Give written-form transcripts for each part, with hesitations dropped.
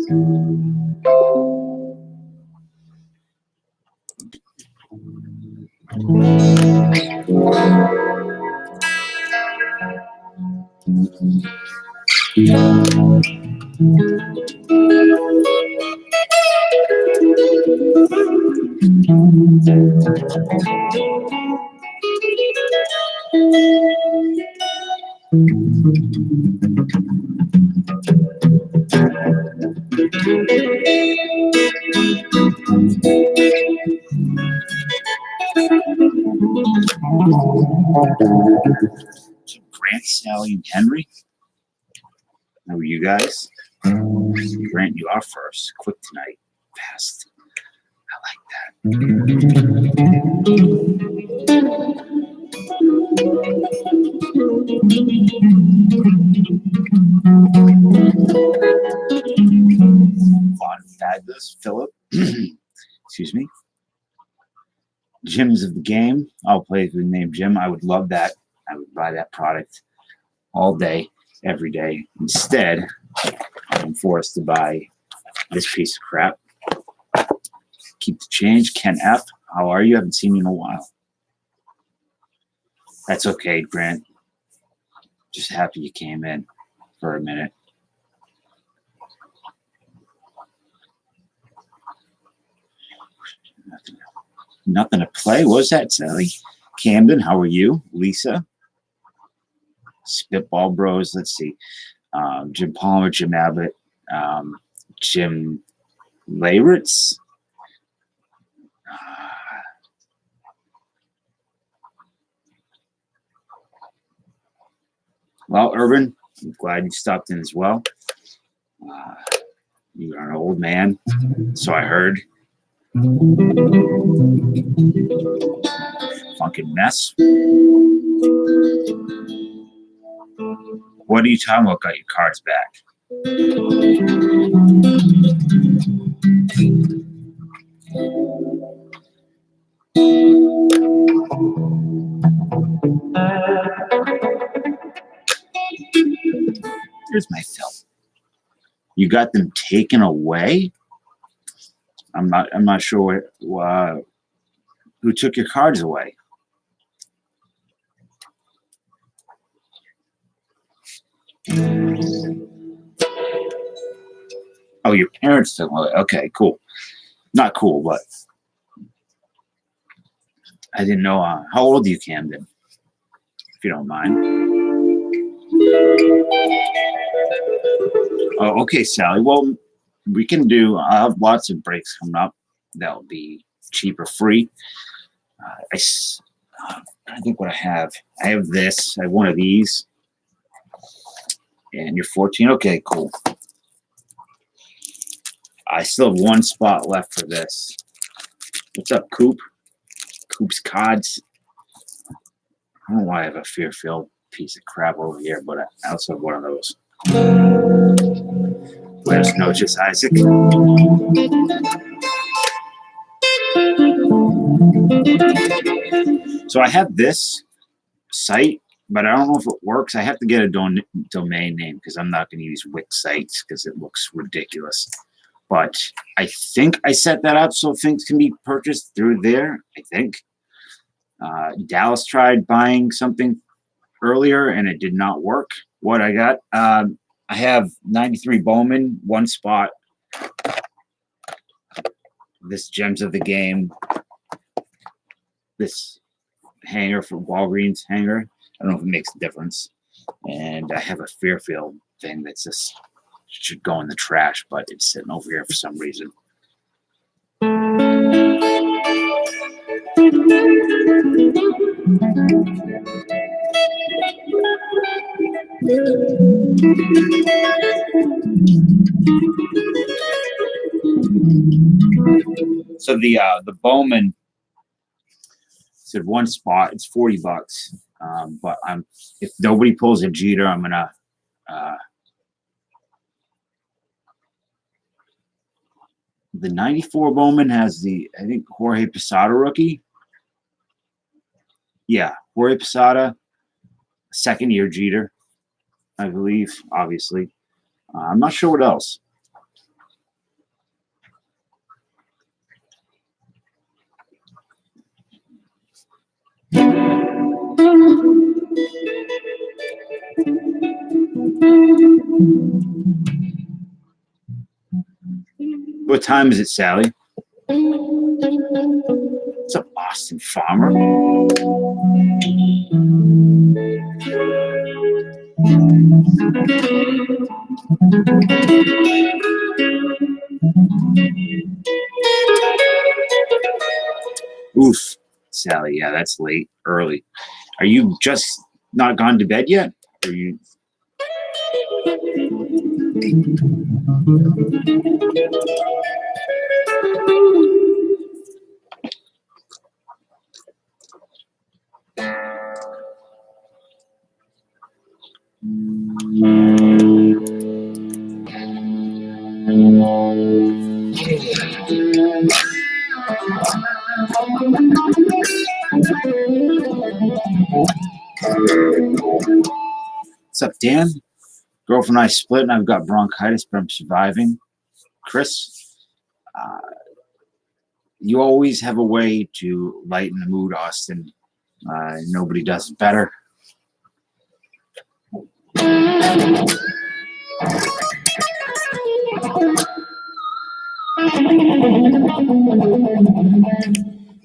Grant, Sally, and Henry. How are you guys? Grant, you are first. Quick tonight. Fast. I like that. Fun, fabulous. Philip. Excuse me. Gyms of the game. I'll play with the name Jim. I would love that. I would buy that product all day, every day. Instead, I'm forced to buy this piece of crap. Keep the change. Ken F. How are you? Haven't seen you in a while. That's okay, Grant. Just happy you came in for a minute. Nothing to play. What was that, Sally? Camden, how are you? Lisa. Spitball Bros. Let's see. Jim Palmer, Jim Abbott, Jim Leyritz. Well, Urban, I'm glad you stopped in as well. You are an old man, so I heard. Funkin' mess. What are you talking about? Got your cards back. Here's my film. You got them taken away? I'm not sure who took your cards away. Oh, your parents took them away. Okay, cool. Not cool, but I didn't know. How old are you, Camden? If you don't mind. Oh, okay, Sally. Well, we can do. I have lots of breaks coming up. That'll be cheap or free. I think what I have. I have this. I have one of these. And you're 14. Okay, cool. I still have one spot left for this. What's up, Coop? Coop's cards. I don't know why I have a fear-filled piece of crap over here, but I also have one of those. Buenas noches, Isaac. So I have this site, but I don't know if it works. I have to get a domain name because I'm not going to use Wix sites because it looks ridiculous. But I think I set that up so things can be purchased through there, I think. Dallas tried buying something earlier, and it did not work. What I got, I have 93 Bowman, one spot. This Gems of the Game. This hanger from Walgreens hanger. I don't know if it makes a difference. And I have a Fairfield thing that's just should go in the trash, but it's sitting over here for some reason. So the Bowman said one spot, it's $40. But if nobody pulls a Jeter, I'm gonna the 94 Bowman has the, I think, Jorge Posada rookie. Yeah, Jorge Posada, second-year Jeter, I believe, obviously. I'm not sure what else. What time is it, Sally? What's up, Austin Farmer? Oof, Sally. Yeah, that's late, early. Are you just not gone to bed yet? Are you? What's up, Dan? Girlfriend and I split, and I've got bronchitis, but I'm surviving. Chris, you always have a way to lighten the mood, Austin. Nobody does it better.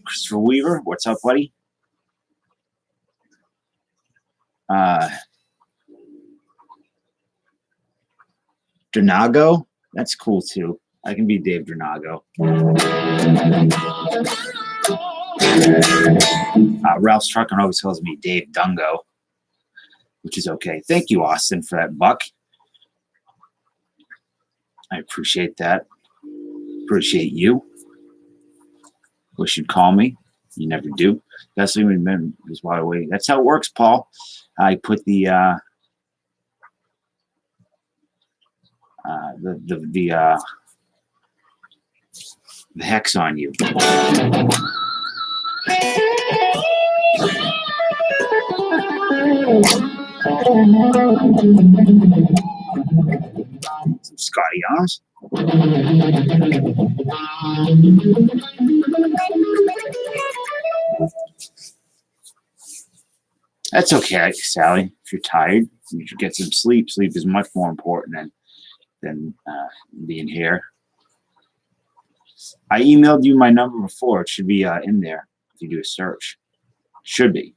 Christopher Weaver, what's up, buddy? Dranago, that's cool too. I can be Dave Dranago. Ralph's Truckin always calls me Dave Dungo, which is okay. Thank you, Austin, for that buck. I appreciate that. Appreciate you. Wish you'd call me. You never do. That's even been just why away. That's how it works, Paul. I put the hex on you. Some Scotty arms. That's okay, Sally. If you're tired, you should get some sleep. Sleep is much more important than being here. I emailed you my number before. It should be in there if you do a search. Should be.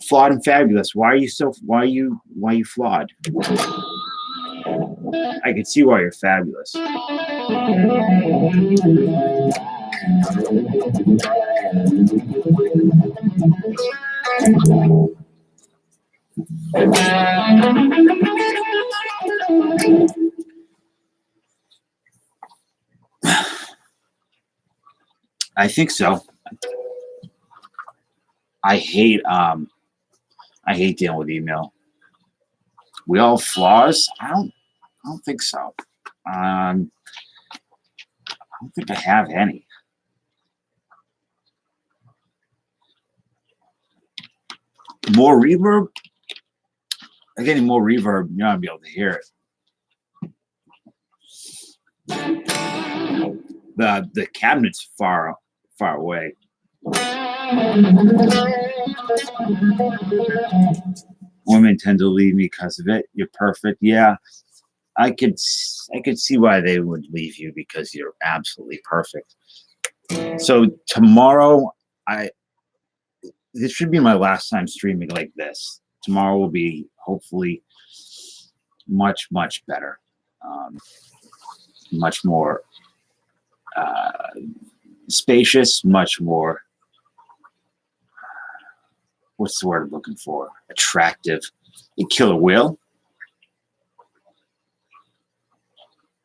Flawed and fabulous. Why are you flawed? I can see why you're fabulous. I think so. I hate dealing with email. We all have flaws? I don't think so. I don't think I have any. More reverb? I'm getting more reverb. You're not gonna be able to hear it. The cabinet's far away. Women tend to leave me because of it. You're perfect. Yeah, I could see why they would leave you because you're absolutely perfect. So tomorrow, this should be my last time streaming like this. Tomorrow will be hopefully much better, much more spacious, much more. What's the word I'm looking for? Attractive. A killer whale.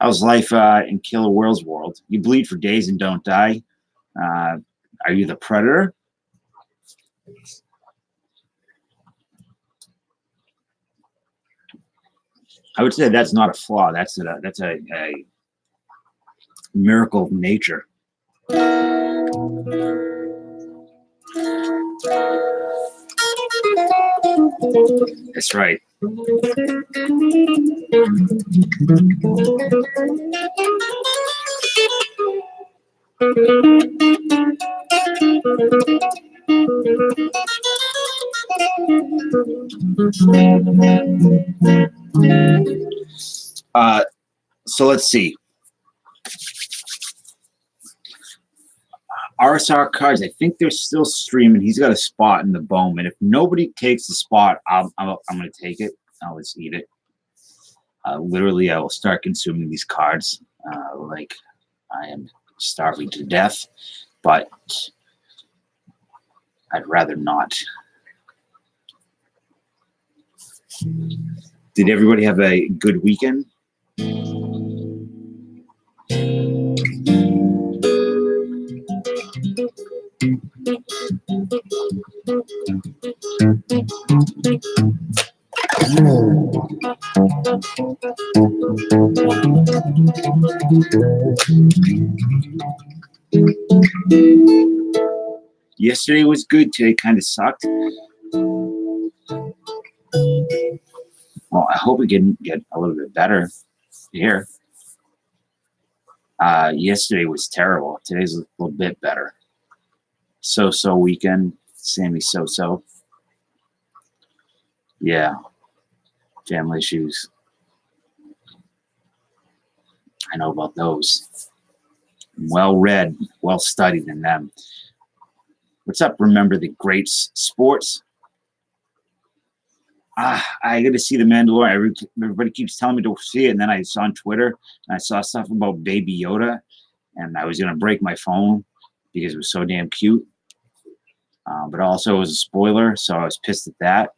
How's life in Killer Whale's world? You bleed for days and don't die. Are you the predator? I would say that's not a flaw. That's a miracle of nature. That's right. So let's see. RSR Cards, I think they're still streaming. He's got a spot in the Bowman. If nobody takes the spot, I'm going to take it. I'll just eat it. Literally, I will start consuming these cards like I am starving to death, but I'd rather not. Did everybody have a good weekend? Yesterday was good. Today kind of sucked. Well, I hope we can get a little bit better here. Yesterday was terrible. Today's a little bit better. So-so weekend. Sammy so-so. Yeah. Family issues. I know about those. Well read, well studied in them. What's up? Remember the greats sports? I got to see The Mandalorian. Everybody keeps telling me to see it, and then I saw on Twitter and I saw stuff about Baby Yoda, and I was gonna break my phone because it was so damn cute. But also it was a spoiler, so I was pissed at that.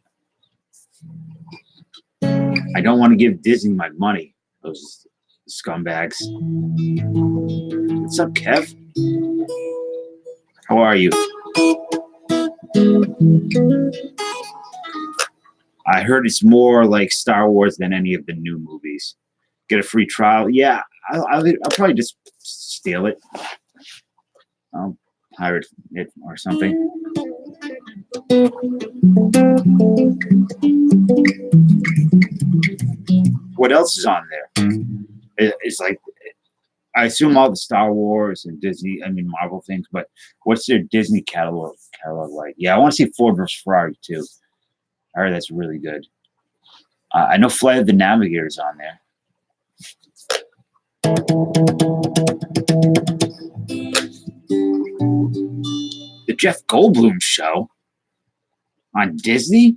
I don't want to give Disney my money, those scumbags. What's up, Kev? How are you? I heard it's more like Star Wars than any of the new movies. Get a free trial. Yeah, I'll probably just steal it. I'll pirate it or something. What else is on there? It's like, I assume all the Star Wars and Disney, I mean Marvel things, but what's their Disney catalog like? Yeah, I want to see Ford vs. Ferrari too. I heard that's really good. I know Flight of the Navigator's on there. The Jeff Goldblum show on Disney?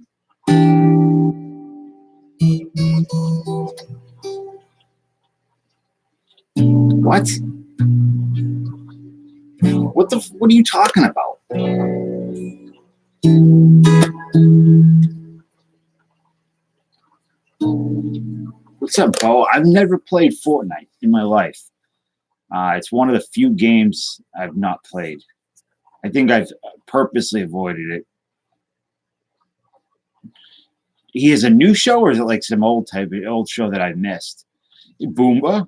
What? What are you talking about? What's up, Bo? I've never played Fortnite in my life. It's one of the few games I've not played. I think I've purposely avoided it. He has a new show, or is it like some old show that I've missed? Boomba?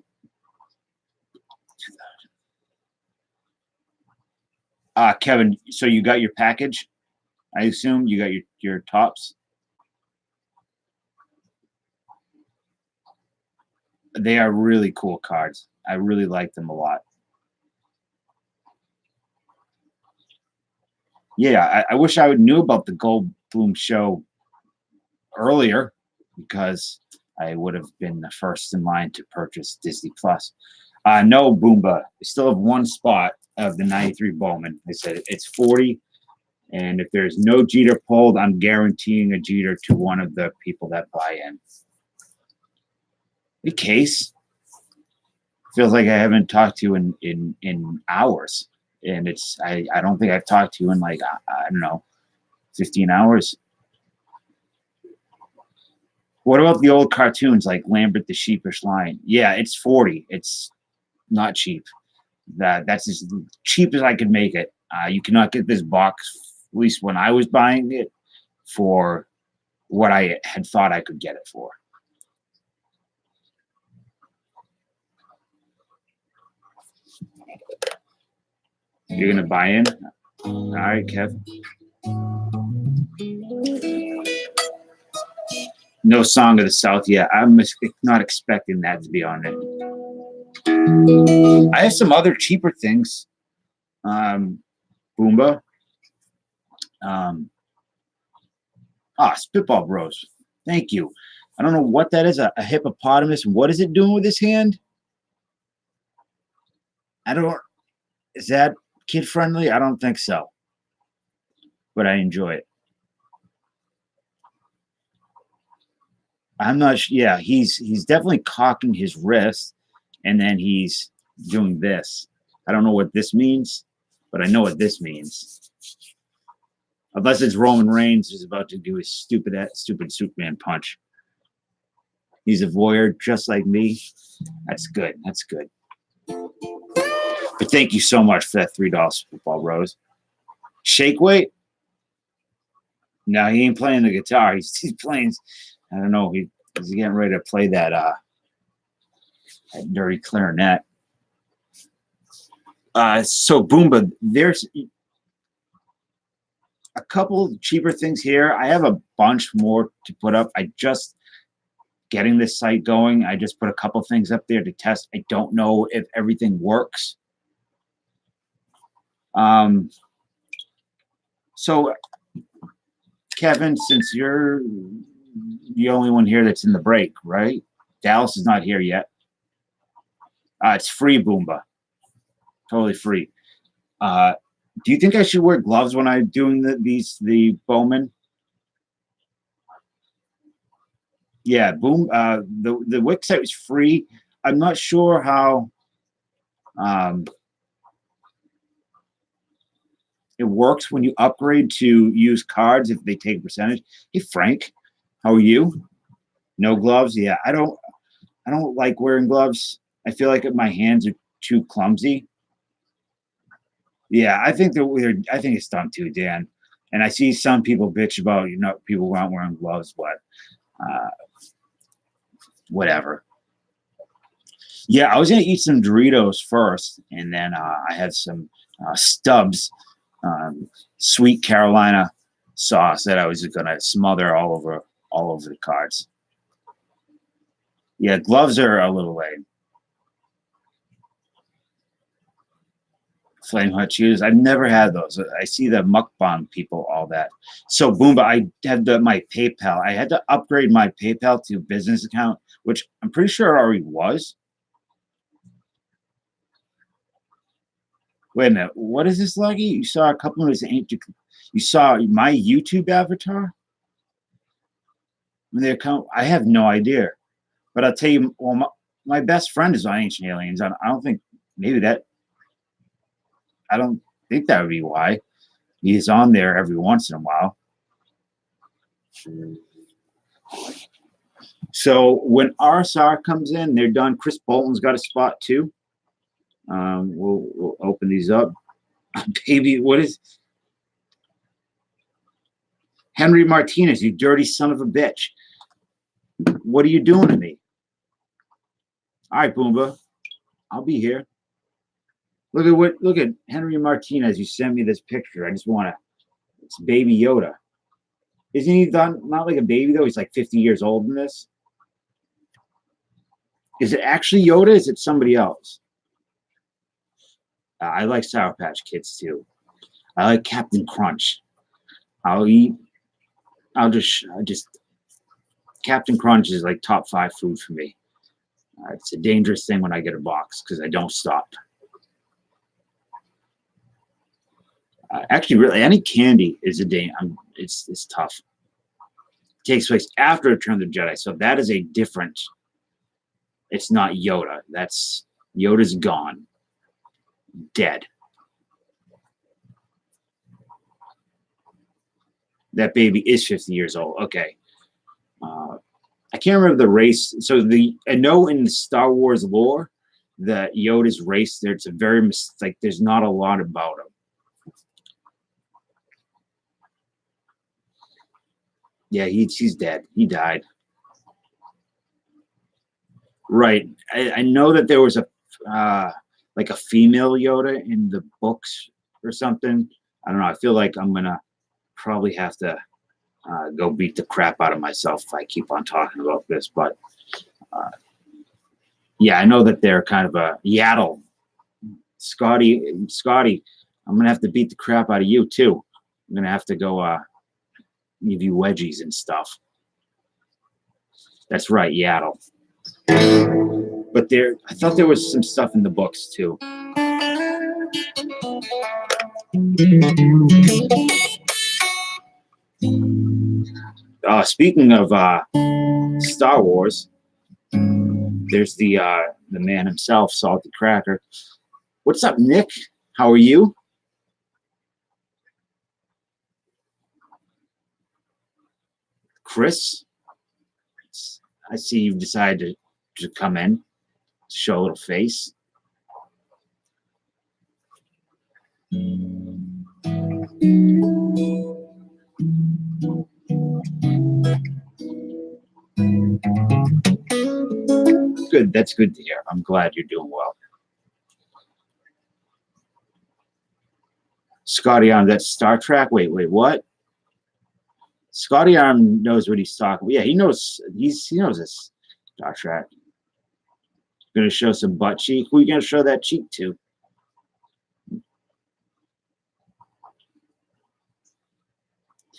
Kevin, so you got your package? I assume you got your tops? They are really cool cards. I really like them a lot. Yeah, I wish I would knew about the Goldblum show earlier, because I would have been the first in line to purchase Disney Plus. No, Boomba. I still have one spot of the 93 Bowman. I said it's 40, and if there's no Jeter pulled, I'm guaranteeing a Jeter to one of the people that buy in. The case feels like I haven't talked to you in hours, and I don't think I've talked to you in like I don't know, 15 hours. What about the old cartoons like Lambert the Sheepish Lion? Yeah, it's 40. It's not cheap. That's as cheap as I could make it. You cannot get this box, at least when I was buying it, for what I had thought I could get it for. You're gonna buy in? All right, Kev. No Song of the South yet. I'm not expecting that to be on it. I have some other cheaper things. Boomba. Ah, Spitball Bros. Thank you. I don't know what that is. A hippopotamus. What is it doing with his hand? I don't. Is that kid friendly? I don't think so. But I enjoy it. I'm not. Yeah, he's definitely cocking his wrist, and then he's doing this. I don't know what this means, but I know what this means. Unless it's Roman Reigns who's about to do his stupid Superman punch. He's a voyeur just like me. That's good. That's good. But thank you so much for that $3 Football Rose. Shake weight? No, he ain't playing the guitar. He's playing. I don't know. He's getting ready to play that dirty clarinet. So Boomba, there's a couple cheaper things here. I have a bunch more to put up. I just getting this site going. I just put a couple things up there to test. I don't know if everything works. So Kevin, since you're the only one here that's in the break, right? Dallas is not here yet. It's free, Boomba. Totally free. Do you think I should wear gloves when I'm doing the Bowman? Yeah, boom. The Wix site was free. I'm not sure how it works when you upgrade to use cards if they take a percentage. Hey Frank, how are you? No gloves? Yeah, I don't like wearing gloves. I feel like my hands are too clumsy. Yeah, I think I think it's dumb too, Dan. And I see some people bitch about people aren't wearing gloves, but whatever. Yeah, I was gonna eat some Doritos first, and then I had some Stubbs sweet Carolina sauce that I was gonna smother all over the cards. Yeah, gloves are a little lame. Flame hot Cheetos. I've never had those. I see the mukbang people, all that. So Boomba, I had my PayPal. I had to upgrade my PayPal to business account, which I'm pretty sure it already was. Wait a minute. What is this, Lucky? You saw a couple of these ancient. You saw my YouTube avatar? When they come, I have no idea. But I'll tell you, well, my best friend is on Ancient Aliens. I don't think maybe that. I don't think that would be why. He's on there every once in a while. So when RSR comes in, they're done. Chris Bolton's got a spot too. We'll open these up. Baby, what is Henry Martinez, you dirty son of a bitch. What are you doing to me? All right, Boomba. I'll be here. Look at Henry Martinez. You sent me this picture. I just want to. It's Baby Yoda. Isn't he not like a baby though? He's like 50 years old in this. Is it actually Yoda? Is it somebody else? I like Sour Patch Kids too. I like Captain Crunch. I'll just Captain Crunch is like top 5 food for me. It's a dangerous thing when I get a box because I don't stop. Actually, really, any candy is a day. It's tough. It takes place after Return of the Jedi, so that is a different. It's not Yoda. Yoda's gone, dead. That baby is 50 years old. Okay, I can't remember the race. So I know in the Star Wars lore that Yoda's race there. It's a very there's not a lot about him. Yeah, he's dead. He died. Right. I know that there was a female Yoda in the books or something. I don't know. I feel like I'm gonna probably have to go beat the crap out of myself if I keep on talking about this. But yeah, I know that they're kind of a Yaddle. Scotty, I'm gonna have to beat the crap out of you too. I'm gonna have to go give you wedgies and stuff. That's right, Yaddle. But I thought there was some stuff in the books too. Speaking of Star Wars, there's the man himself, Salty Cracker. What's up, Nick? How are you? Chris, I see you've decided to come in, to show a little face. Good, that's good to hear. I'm glad you're doing well. Scotty Arm, that's Star Trek? Wait, what? Scotty Arm knows what he's talking about. Yeah, he knows this Star Trek. Gonna show some butt cheek. Who are you gonna show that cheek to?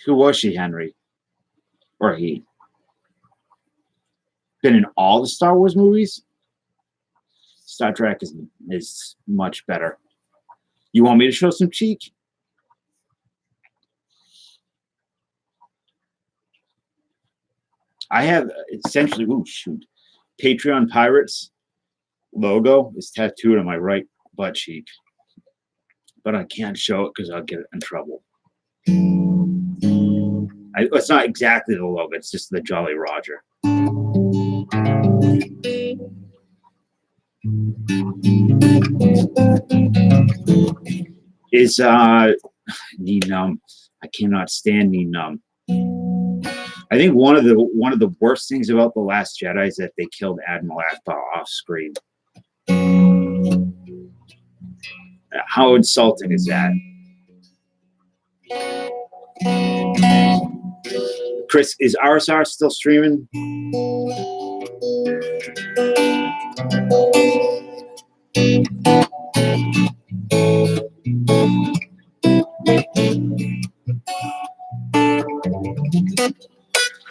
Who was she, Henry? Or he? Been in all the Star Wars movies? Star Trek is much better. You want me to show some cheek? I have essentially, Patreon Pirates logo is tattooed on my right butt cheek, but I can't show it because I'll get in trouble. It's not exactly the logo; it's just the Jolly Roger. Is Knee Numb? I cannot stand Knee Numb. I think one of the worst things about The Last Jedi is that they killed Admiral Ackbar off screen. How insulting is that? Chris, is RSR still streaming?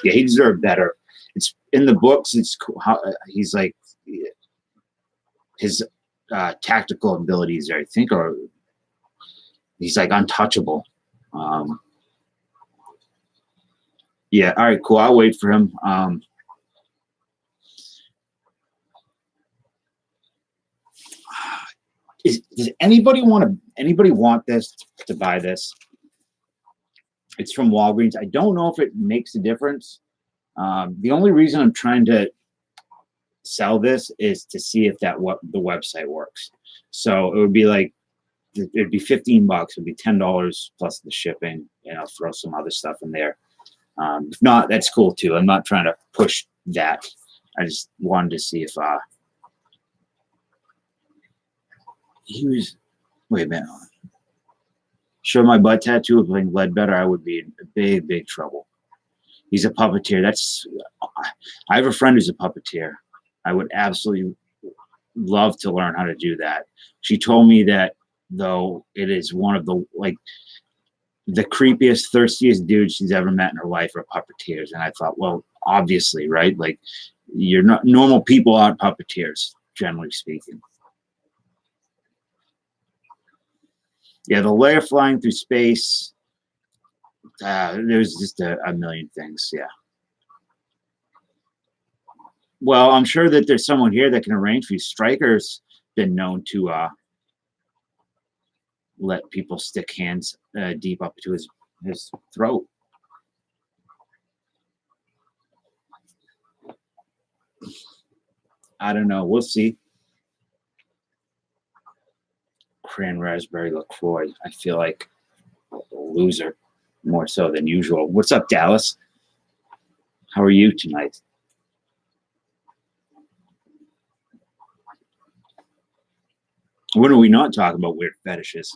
Yeah, he deserved better. It's in the books. It's how he's like his tactical abilities, I think, or he's like untouchable. Yeah, all right, cool. I'll wait for him. Does anybody want this to buy this? It's from Walgreens. I don't know if it makes a difference. The only reason I'm trying to sell this is to see if the website works. So it would be like it'd be $15. It'd be $10 plus the shipping, and I'll throw some other stuff in there. If not, that's cool too. I'm not trying to push that. I just wanted to see if he was. Wait a minute. Show my butt tattoo of playing Ledbetter, I would be in big trouble. He's a puppeteer. I have a friend who's a puppeteer. I would absolutely love to learn how to do that. She told me that though it is one of the creepiest, thirstiest dudes she's ever met in her life are puppeteers. And I thought, well, obviously, right? Like you're not normal people aren't puppeteers, generally speaking. Yeah, the layer flying through space. There's just a million things. Yeah. Well, I'm sure that there's someone here that can arrange for you. Stryker's been known to let people stick hands deep up to his throat. I don't know. We'll see. Cran Raspberry LaCroix. I feel like a loser more so than usual. What's up, Dallas? How are you tonight? When are we not talking about weird fetishes?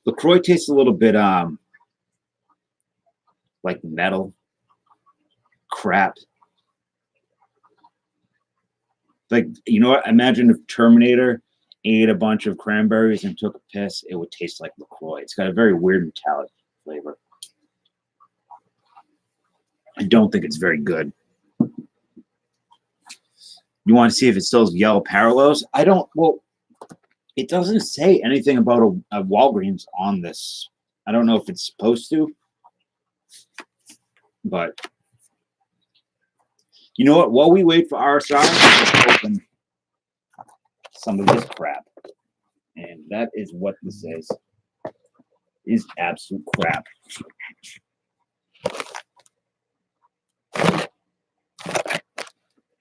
LaCroix tastes a little bit like metal crap. Like, you know what? Imagine if Terminator ate a bunch of cranberries and took a piss, it would taste like LaCroix. It's got a very weird metallic flavor. I don't think it's very good. You want to see if it still has yellow parallels? I don't. Well, it doesn't say anything about a Walgreens on this. I don't know if it's supposed to, but you know what? While we wait for RSI, let's open some of this crap. And that is what this is absolute crap.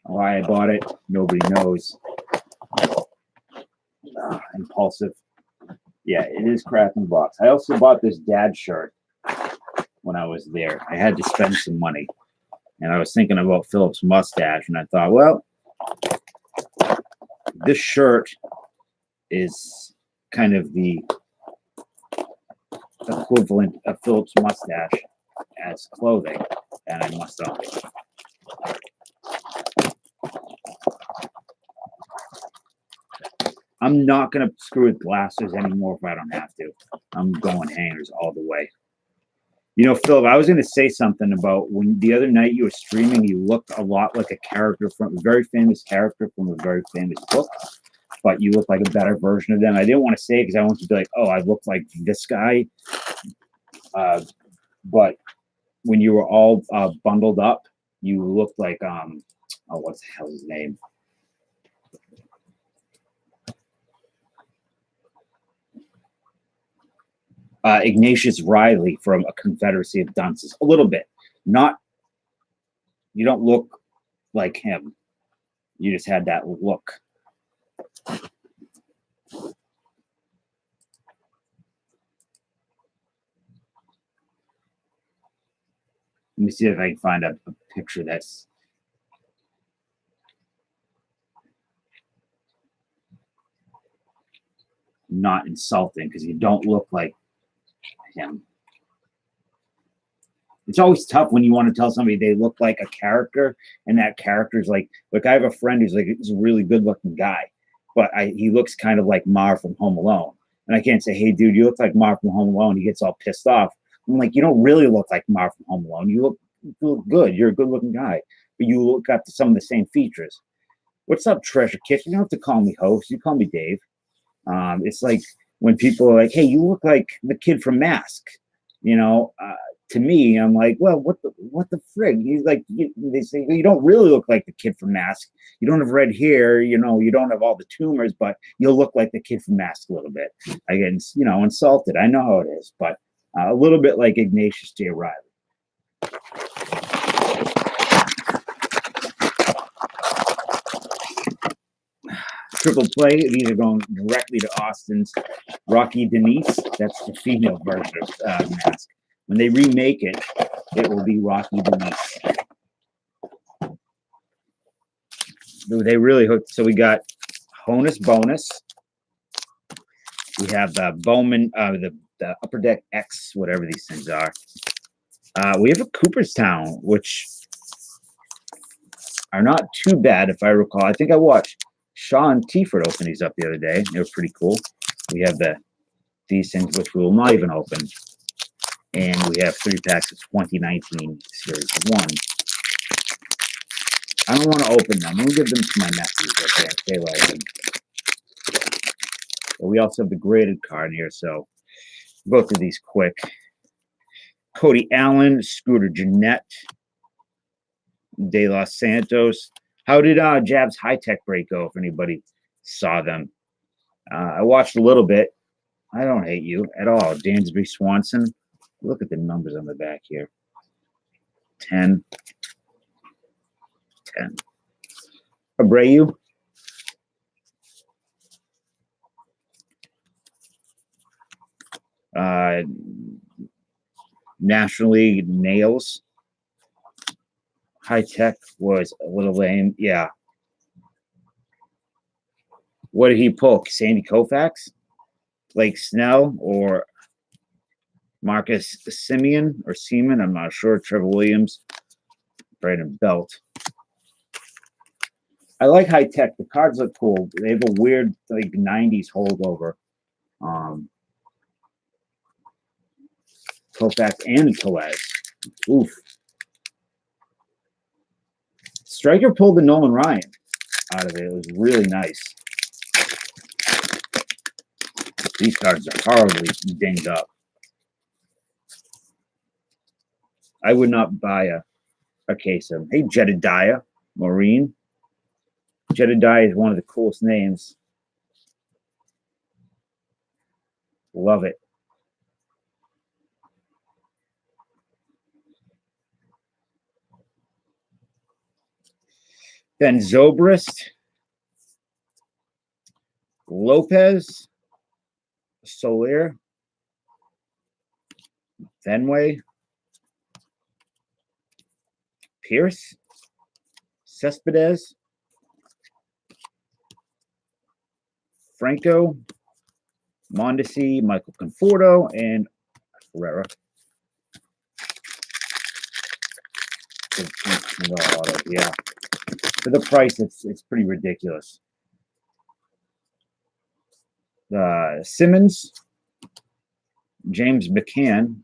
Why I bought it, nobody knows. Impulsive. Yeah, it is crap in the box. I also bought this dad shirt when I was there. I had to spend some money. And I was thinking about Philip's mustache, and I thought, well, this shirt is kind of the equivalent of Philip's mustache as clothing, and I must own it. I'm not going to screw with glasses anymore if I don't have to. I'm going hangers all the way. You know, Philip, I was going to say something about when the other night you were streaming, you looked a lot like a character from a very famous character from a very famous book, but you look like a better version of them. I didn't want to say it because I want you to be like, oh, I look like this guy. But when you were all bundled up, you looked like, oh, what the hell's his name? Ignatius Riley from A Confederacy of Dunces. A little bit. Not, you don't look like him. You just had that look. Let me see if I can find a picture that's not insulting, because you don't look like him. It's always tough when you want to tell somebody they look like a character, and that character's like I have a friend who's like, he's a really good looking guy, but he looks kind of like Marv from Home Alone. And I can't say, hey dude, you look like Marv from Home Alone. He gets all pissed off. I'm like, you don't really look like Marv from Home Alone. You look good. You're a good looking guy, but you got some of the same features. What's up, Treasure Kiss? You don't have to call me host. You call me Dave. It's like when people are like, hey, you look like the kid from Mask. You know, to me, I'm like, well, what the frig? He's like, they say, well, you don't really look like the kid from Mask. You don't have red hair, you know, you don't have all the tumors, but you'll look like the kid from Mask a little bit. I get, you know, insulted. I know how it is, but a little bit like Ignatius J. Riley. Triple play. These are going directly to Austin's Rocky Denise. That's the female version of Mask. When they remake it, it will be Rocky Denise. They really hooked. So we got Honus Bonus. We have the Bowman, the Upper Deck X, whatever these things are. We have a Cooperstown, which are not too bad, if I recall. I think I watched Sean Tiford open these up the other day. They were pretty cool. We have these things, which we will not even open. And we have 3 packs of 2019 Series 1. I don't want to open them. I'm going to give them to my nephews. Okay, they like them. But we also have the graded card here, so we'll go through these quick. Cody Allen, Scooter Jeanette, De Los Santos. How did Jab's High Tech break go, if anybody saw them? I watched a little bit. I don't hate you at all. Dansby Swanson. Look at the numbers on the back here. 10. 10. Abreu. National League Nails. High Tech was a little lame. Yeah. What did he pull? Sandy Koufax? Blake Snell or Marcus Simeon or Seaman? I'm not sure. Trevor Williams. Brandon Belt. I like high tech. The cards look cool. They have a weird like 90s holdover. Koufax and Tellez. Oof. Striker pulled the Nolan Ryan out of it. It was really nice. These cards are horribly dinged up. I would not buy a case of them. Hey, Jedediah Maureen. Jedediah is one of the coolest names. Love it. Then Zobrist, Lopez, Soler, Fenway, Pierce, Cespedes, Franco, Mondesi, Michael Conforto, and Herrera. Yeah. For the price, it's pretty ridiculous. Simmons, James McCann,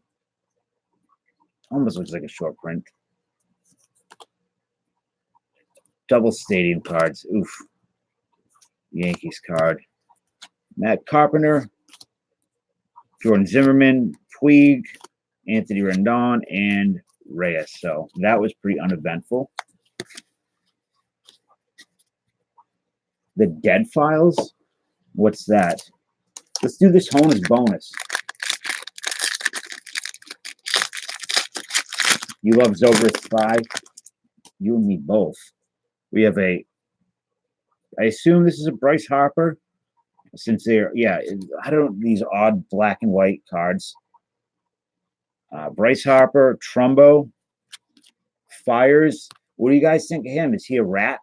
almost looks like a short print. Double stadium cards. Oof. Yankees card. Matt Carpenter, Jordan Zimmerman, Puig, Anthony Rendon, and Reyes. So that was pretty uneventful. The Dead Files. What's that? Let's do this Honus bonus. You love Zobrist 5. You and me both. We have I assume this is a Bryce Harper. Since they're, yeah, I don't, these odd black and white cards. Bryce Harper, Trumbo, Fires. What do you guys think of him? Is he a rat?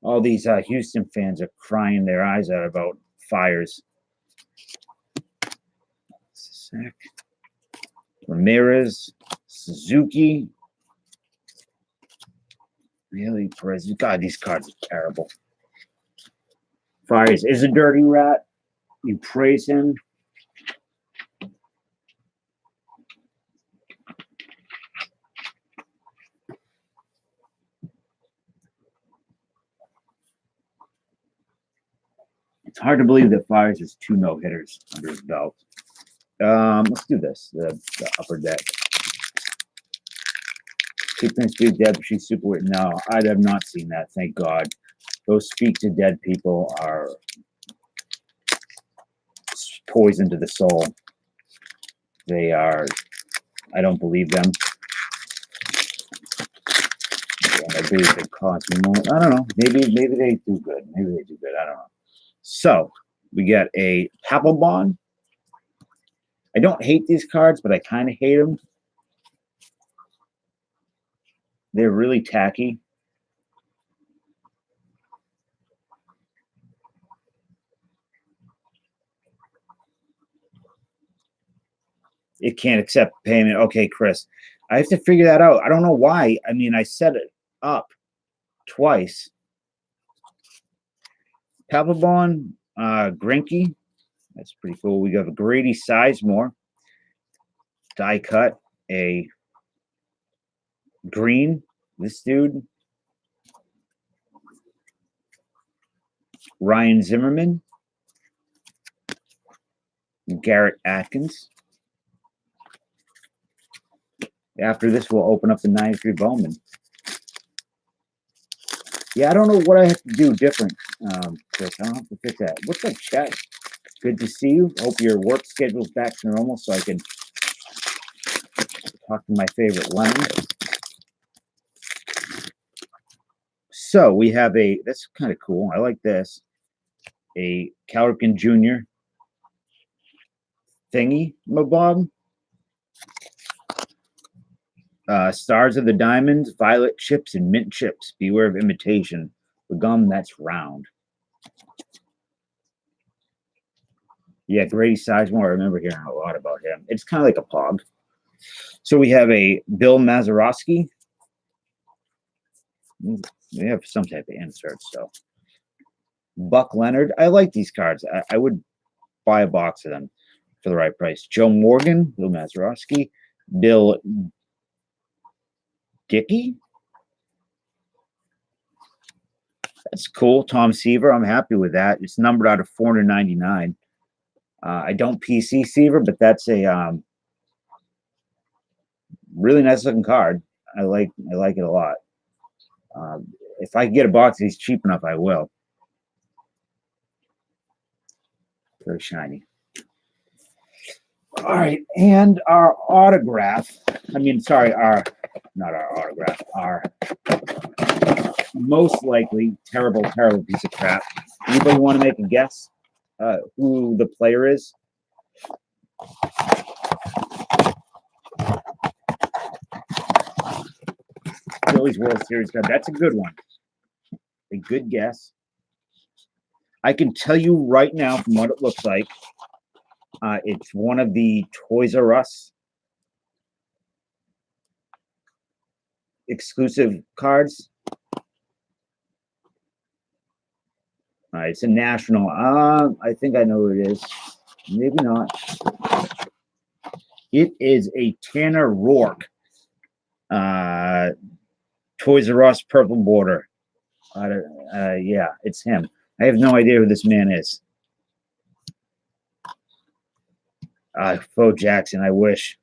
All these Houston fans are crying their eyes out about Fires. Ramirez, Suzuki, really, Perez. God, these cards are terrible. Fires is a dirty rat. You praise him. It's hard to believe that Fires has 2 no-hitters under his belt. Let's do this. The upper deck. She thinks Big Dead, but she's super weird. No, I have not seen that. Thank God. Those speak to dead people are poison to the soul. They are. I don't believe them. I believe they cause more. I don't know. Maybe they do good. Maybe they do good. I don't know. So we get a Papelbon. I don't hate these cards, but I kind of hate them. They're really tacky. It can't accept payment. Okay, Chris. I have to figure that out. I don't know why. I mean, I set it up twice. Papelbon, Greinke. That's pretty cool. We got a Grady Sizemore. Die cut. A green. This dude. Ryan Zimmerman. Garrett Atkins. After this, we'll open up the 93 Bowman. Yeah, I don't know what I have to do different, Chris. I don't have to fix that. What's up, chat? Good to see you. Hope your work schedule's back to normal so I can talk to my favorite Lemon. So we have that's kind of cool. I like this. A Cal Ripken Jr. thingy, Mabob. Stars of the Diamonds, Violet Chips, and Mint Chips. Beware of imitation. The gum that's round. Yeah, Grady Sizemore. I remember hearing a lot about him. It's kind of like a pog. So we have a Bill Mazeroski. They have some type of insert. So Buck Leonard. I like these cards. I would buy a box of them for the right price. Joe Morgan, Bill Mazeroski, Bill Dickey. That's cool. Tom Seaver. I'm happy with that. It's numbered out of 499. I don't PC Seaver, but that's a really nice looking card. I like it a lot. If I can get a box that's cheap enough, I will. Very shiny. All right, and our autograph. I mean, sorry, not our autograph. Our most likely terrible piece of crap. Anybody want to make a guess who the player is? Phillies World Series card. That's a good one. A good guess. I can tell you right now from what it looks like, it's one of the Toys R Us exclusive cards. It's a national. I think I know who it is. Maybe not. It is a Tanner Rourke. Toys R Us purple border. Yeah, it's him. I have no idea who this man is. Bo Jackson, I wish.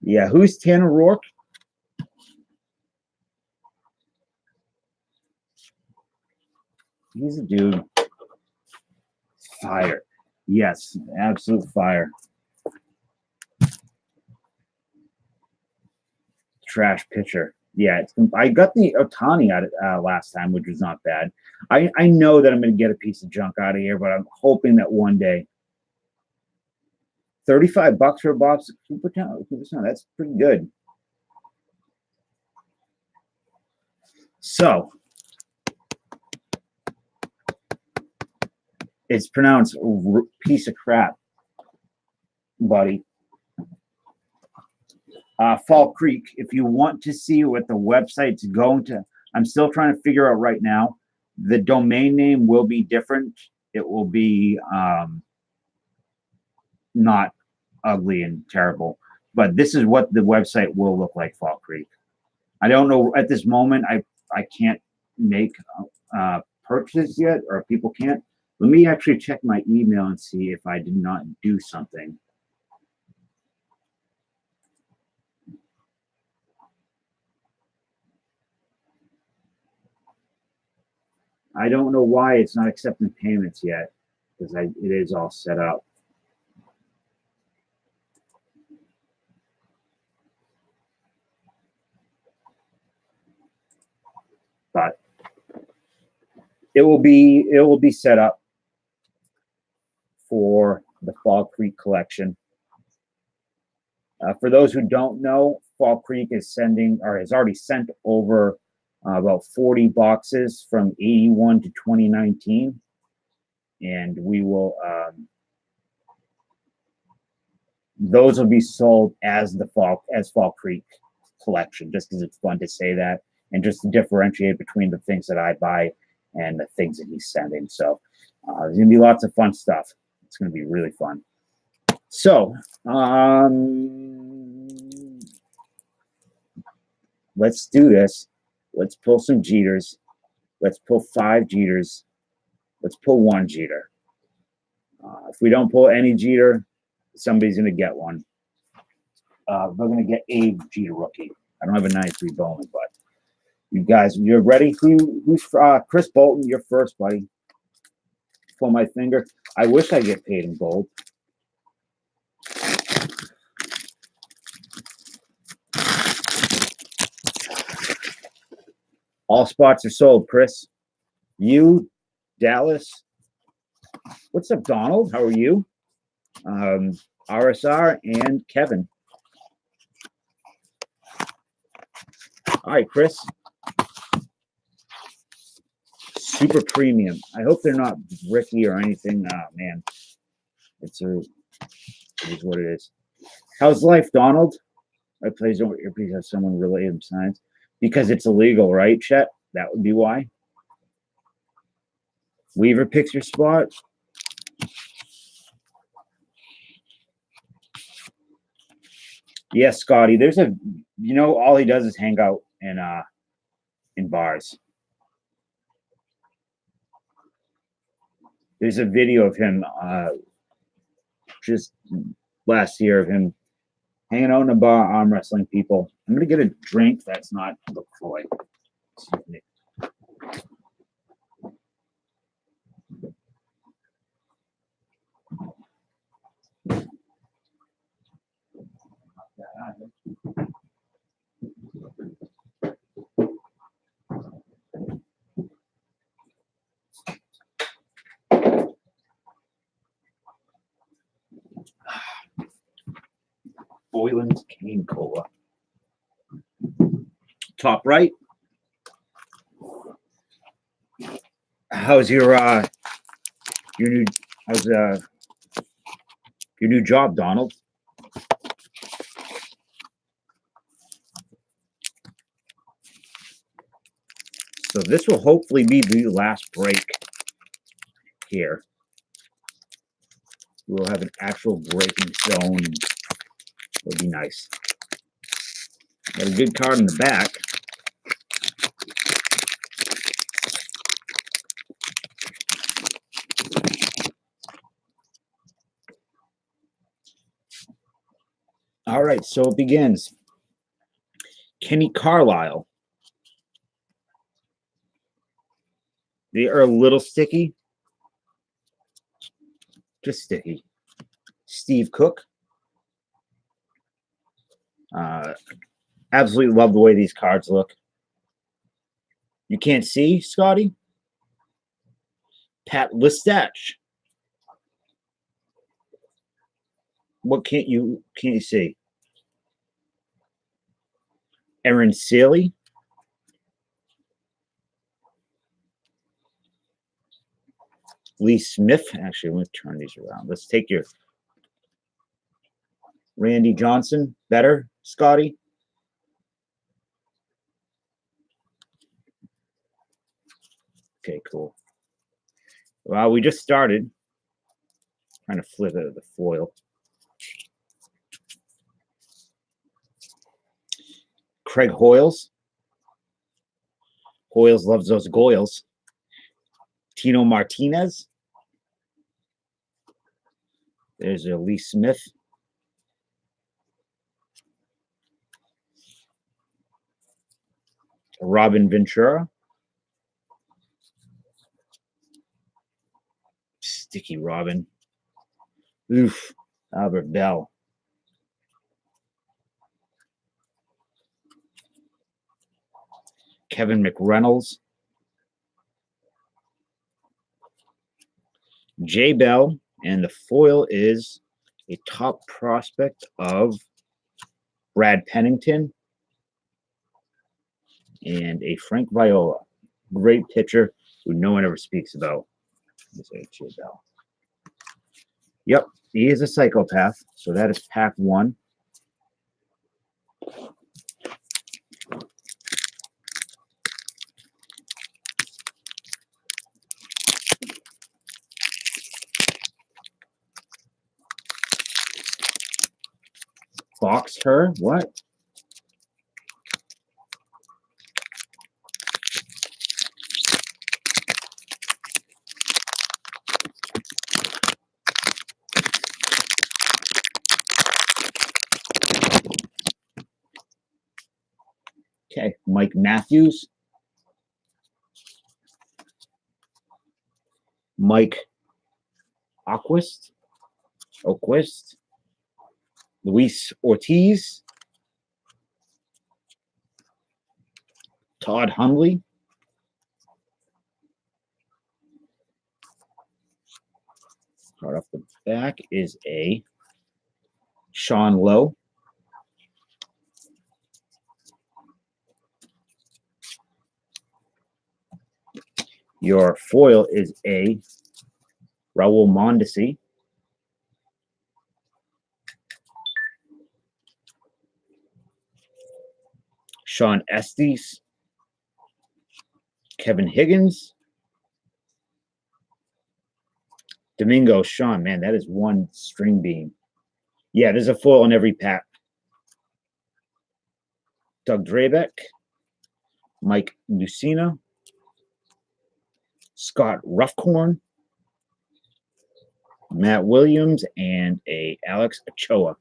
Yeah, who's Tanner Rourke? He's a dude. Fire. Yes, absolute fire. Trash pitcher. Yeah, I got the Otani out last time, which was not bad. I know that I'm going to get a piece of junk out of here, but I'm hoping that one day. $35 for a box of Cooperstown. That's pretty good. So it's pronounced piece of crap, buddy. Fall Creek. If you want to see what the website's going to, I'm still trying to figure out right now. The domain name will be different. It will be not ugly and terrible, but this is what the website will look like. Fall Creek. I don't know at this moment. I can't make purchases yet, or people can't. Let me actually check my email and see if I did not do something. I don't know why it's not accepting payments yet, because it is all set up. But it will be set up for the Fall Creek collection. For those who don't know, Fall Creek is sending, or has already sent over about 40 boxes from 81 to 2019, and we will those will be sold as Fall Creek collection, just because it's fun to say that and just to differentiate between the things that I buy and the things that he's sending. So there's gonna be lots of fun stuff. It's gonna be really fun. So let's do this. Let's pull some Jeters. Let's pull 5 Jeters. Let's pull 1 Jeter. If we don't pull any Jeter, somebody's going to get one. We're going to get a Jeter rookie. I don't have a 93 Bowman, but you guys, you're ready? Who's Chris Bolton? You're first, buddy. Pull my finger. I wish I get paid in gold. All spots are sold, Chris. You, Dallas. What's up, Donald? How are you? RSR and Kevin. All right, Chris. Super premium. I hope they're not Ricky or anything. Oh, man. It is what it is. How's life, Donald? Please don't have someone relay him signs. Because it's illegal, right, Chet? That would be why. Weaver picks your spot. Yes, Scotty. There's a, all he does is hang out in bars. There's a video of him just last year of him hanging out in a bar, arm wrestling people. I'm gonna get a drink that's not LaCroix. Excuse me. Boylan's Cane Cola. Top right. How's your new your new job, Donald? So this will hopefully be the last break here. We'll have an actual breaking zone. It'll be nice. Got a good card in the back. All right, so it begins. Kenny Carlisle. They are a little sticky. Just sticky. Steve Cook. Absolutely love the way these cards look. You can't see, Scotty? Pat Listach. What can't you see? Aaron Sealy. Lee Smith. Actually, let's turn these around. Let's take your Randy Johnson. Better, Scotty? Okay, cool. Well, we just started. Trying to flip it with the foil. Craig Hoyles. Hoyles loves those Goyles. Tino Martinez. There's a Lee Smith. Robin Ventura. Sticky Robin. Oof. Albert Bell. Kevin McReynolds. Jay Bell. And the foil is a top prospect of Brad Pennington and a Frank Viola. Great pitcher who no one ever speaks about. Jay Bell. Yep, he is a psychopath. So that is pack one. Box her? What? Okay, Mike Matthews. Mike Oquist. Luis Ortiz. Todd Hundley. Card off the back is a Sean Lowe. Your foil is a Raul Mondesi. Sean Estes, Kevin Higgins, Domingo Sean. Man, that is one string bean. Yeah, there's a foil in every pack. Doug Drabeck, Mike Lucina, Scott Ruffcorn, Matt Williams, and a Alex Ochoa.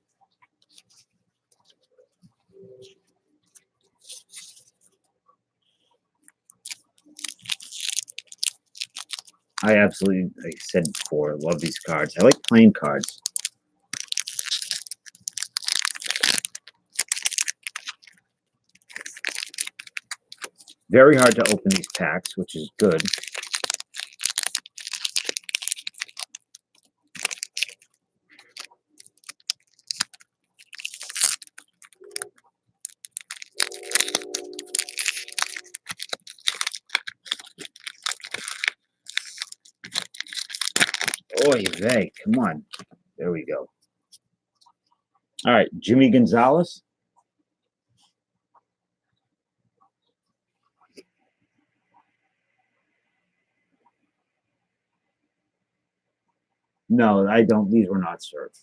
I absolutely, like I said before, love these cards. I like playing cards. Very hard to open these packs, which is good. Oy vey, come on. There we go. All right, Jimmy Gonzalez. No, I don't. These were not served.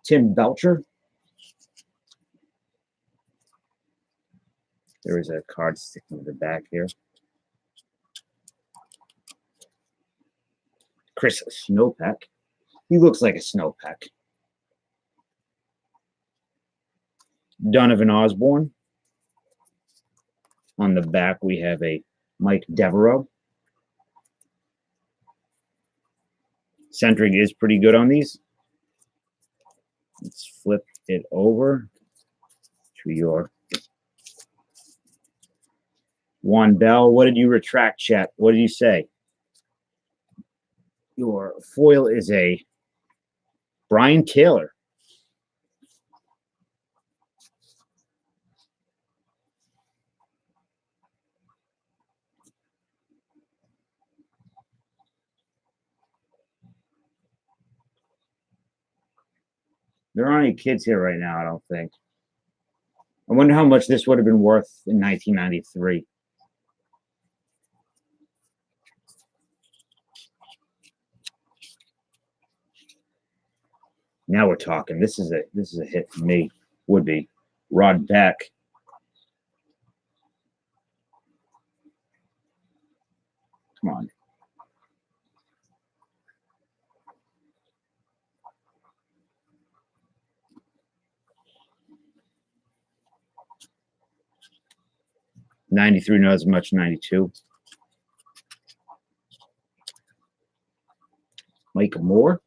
Tim Belcher. There is a card sticking to the back here. Chris Snowpeck. He looks like a Snowpeck. Donovan Osborne. On the back, we have a Mike Devereaux. Centering is pretty good on these. Let's flip it over to your Juan Bell. What did you retract, chat? What did you say? Your foil is a Brian Taylor. There aren't any kids here right now, I don't think. I wonder how much this would have been worth in 1993. Now we're talking. This is a hit for me. Would be Rod Beck. Come on. '93, not as much. '92. Mike Moore.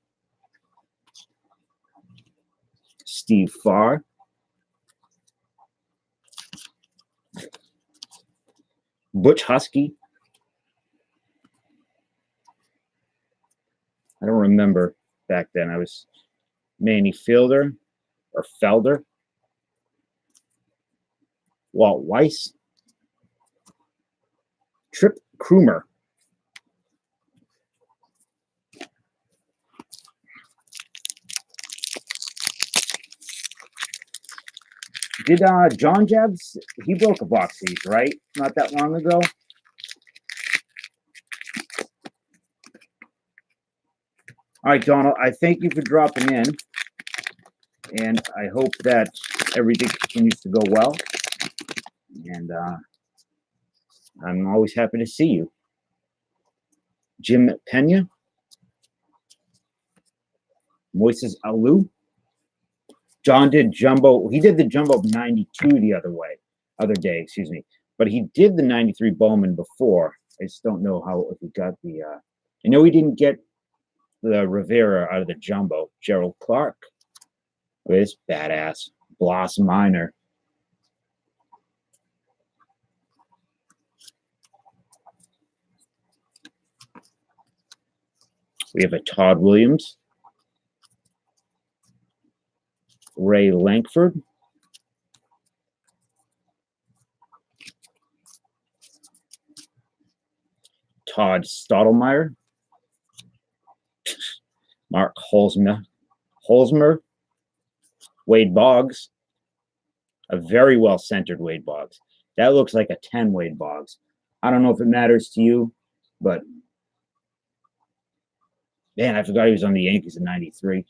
Steve Farr. Butch Husky. I don't remember back then. I was Manny Fielder or Felder. Walt Weiss. Trip Krumer. Did John Jabs, he broke a box of these, right? Not that long ago. All right, Donald, I thank you for dropping in. And I hope that everything continues to go well. And I'm always happy to see you. Jim Pena. Moises Alou. John did Jumbo. He did the Jumbo 92 the other day, excuse me. But he did the 93 Bowman before. I just don't know if he got the I know he didn't get the Rivera out of the Jumbo. Gerald Clark. Look at this badass. Bloss Minor. We have a Todd Williams. Ray Lankford. Todd Stottlemyre. Mark Holzmer, Wade Boggs, a very well-centered Wade Boggs. That looks like a 10 Wade Boggs. I don't know if it matters to you, but man, I forgot he was on the Yankees in '93.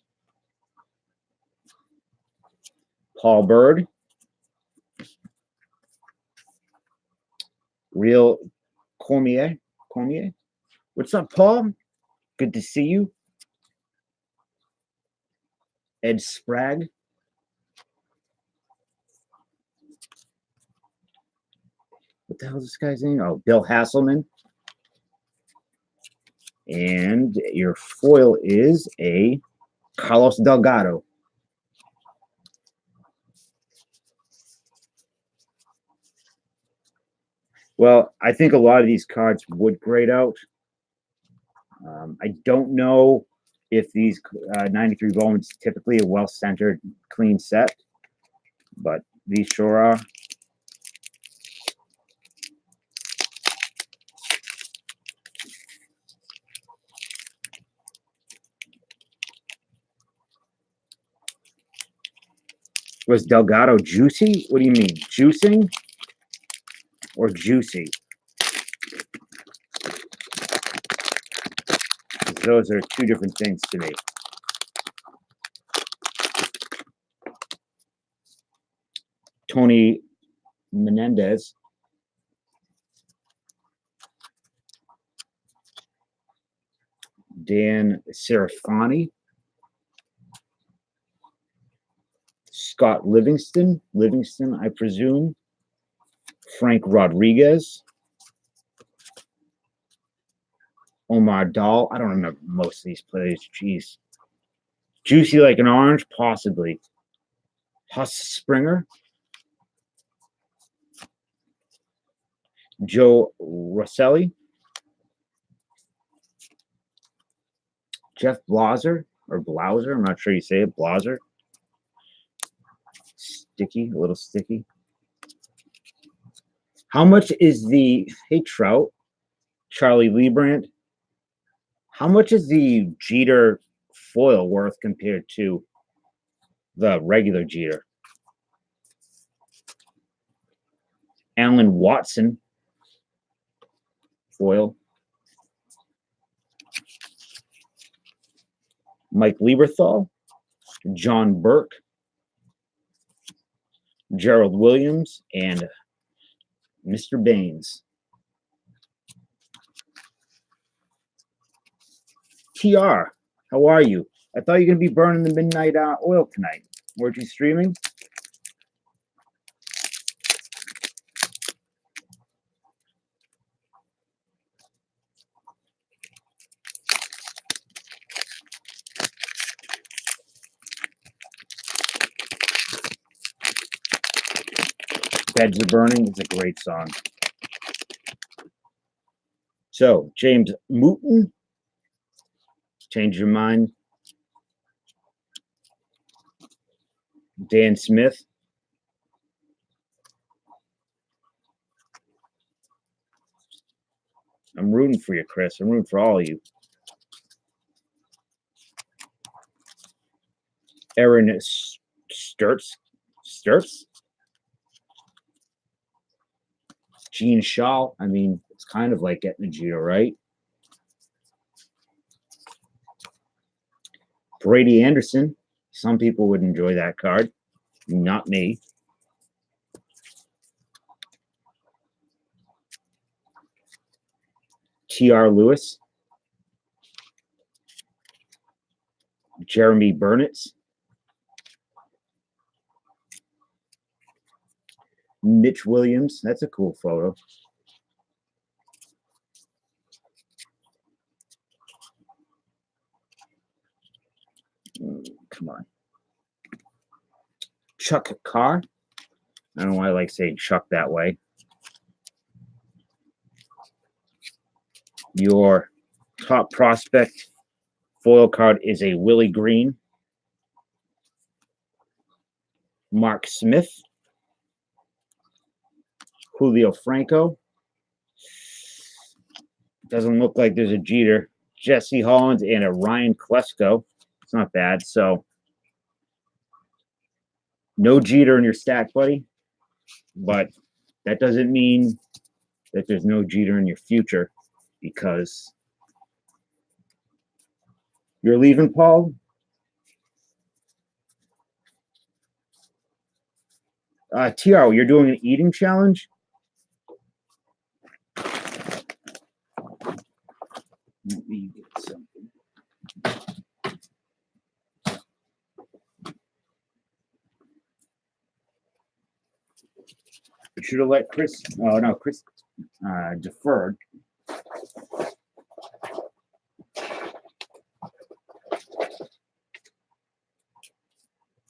Paul Bird, Real Cormier. What's up, Paul? Good to see you. Ed Sprague. What the hell is this guy's name? Oh, Bill Hasselman. And your foil is a Carlos Delgado. Well, I think a lot of these cards would grade out. I don't know if these 93 Bowman's typically a well-centered, clean set, but these sure are. Was Delgado juicy? What do you mean? Juicing or juicy? Those are two different things to me. Tony Menendez. Dan Serafani. Scott Livingston, I presume. Frank Rodriguez. Omar Dahl. I don't remember most of these players. Jeez. Juicy like an orange, possibly. Huss Springer. Joe Rosselli. Jeff Blauser, or Blauser, I'm not sure you say it, Blauser. Sticky, a little sticky. How much is the, hey Trout, Charlie Liebrandt, how much is the Jeter foil worth compared to the regular Jeter? Alan Watson foil. Mike Lieberthal, John Burke, Gerald Williams, and Mr. Baines. TR, how are you? I thought you were going to be burning the midnight oil tonight. Weren't you streaming? Beds Are Burning is a great song. So, James Mooten, change your mind. Dan Smith. I'm rooting for you, Chris. I'm rooting for all of you. Aaron Sturts. Gene Shaw. I mean, it's kind of like getting a Jeter, right? Brady Anderson. Some people would enjoy that card. Not me. T.R. Lewis. Jeremy Burnitz. Mitch Williams. That's a cool photo. Come on. Chuck Carr. I don't know why I like saying Chuck that way. Your top prospect foil card is a Willie Green. Mark Smith. Julio Franco. Doesn't look like there's a Jeter. Jesse Hollins and a Ryan Klesko. It's not bad. So no Jeter in your stack, buddy. But that doesn't mean that there's no Jeter in your future because you're leaving, Paul. TR, you're doing an eating challenge? Let me get something. You should have let Chris. Oh, no, Chris deferred.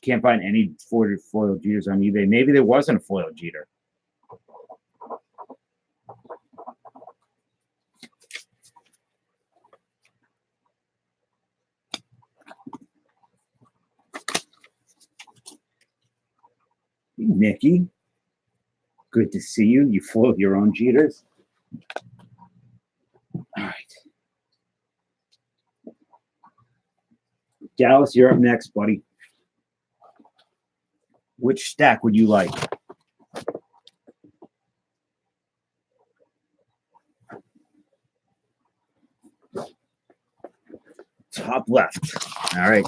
Can't find any foil Jeters on eBay. Maybe there wasn't a foil Jeter. Nikki, good to see you. You foiled your own Jeters. All right. Dallas, you're up next, buddy. Which stack would you like? Top left. All right.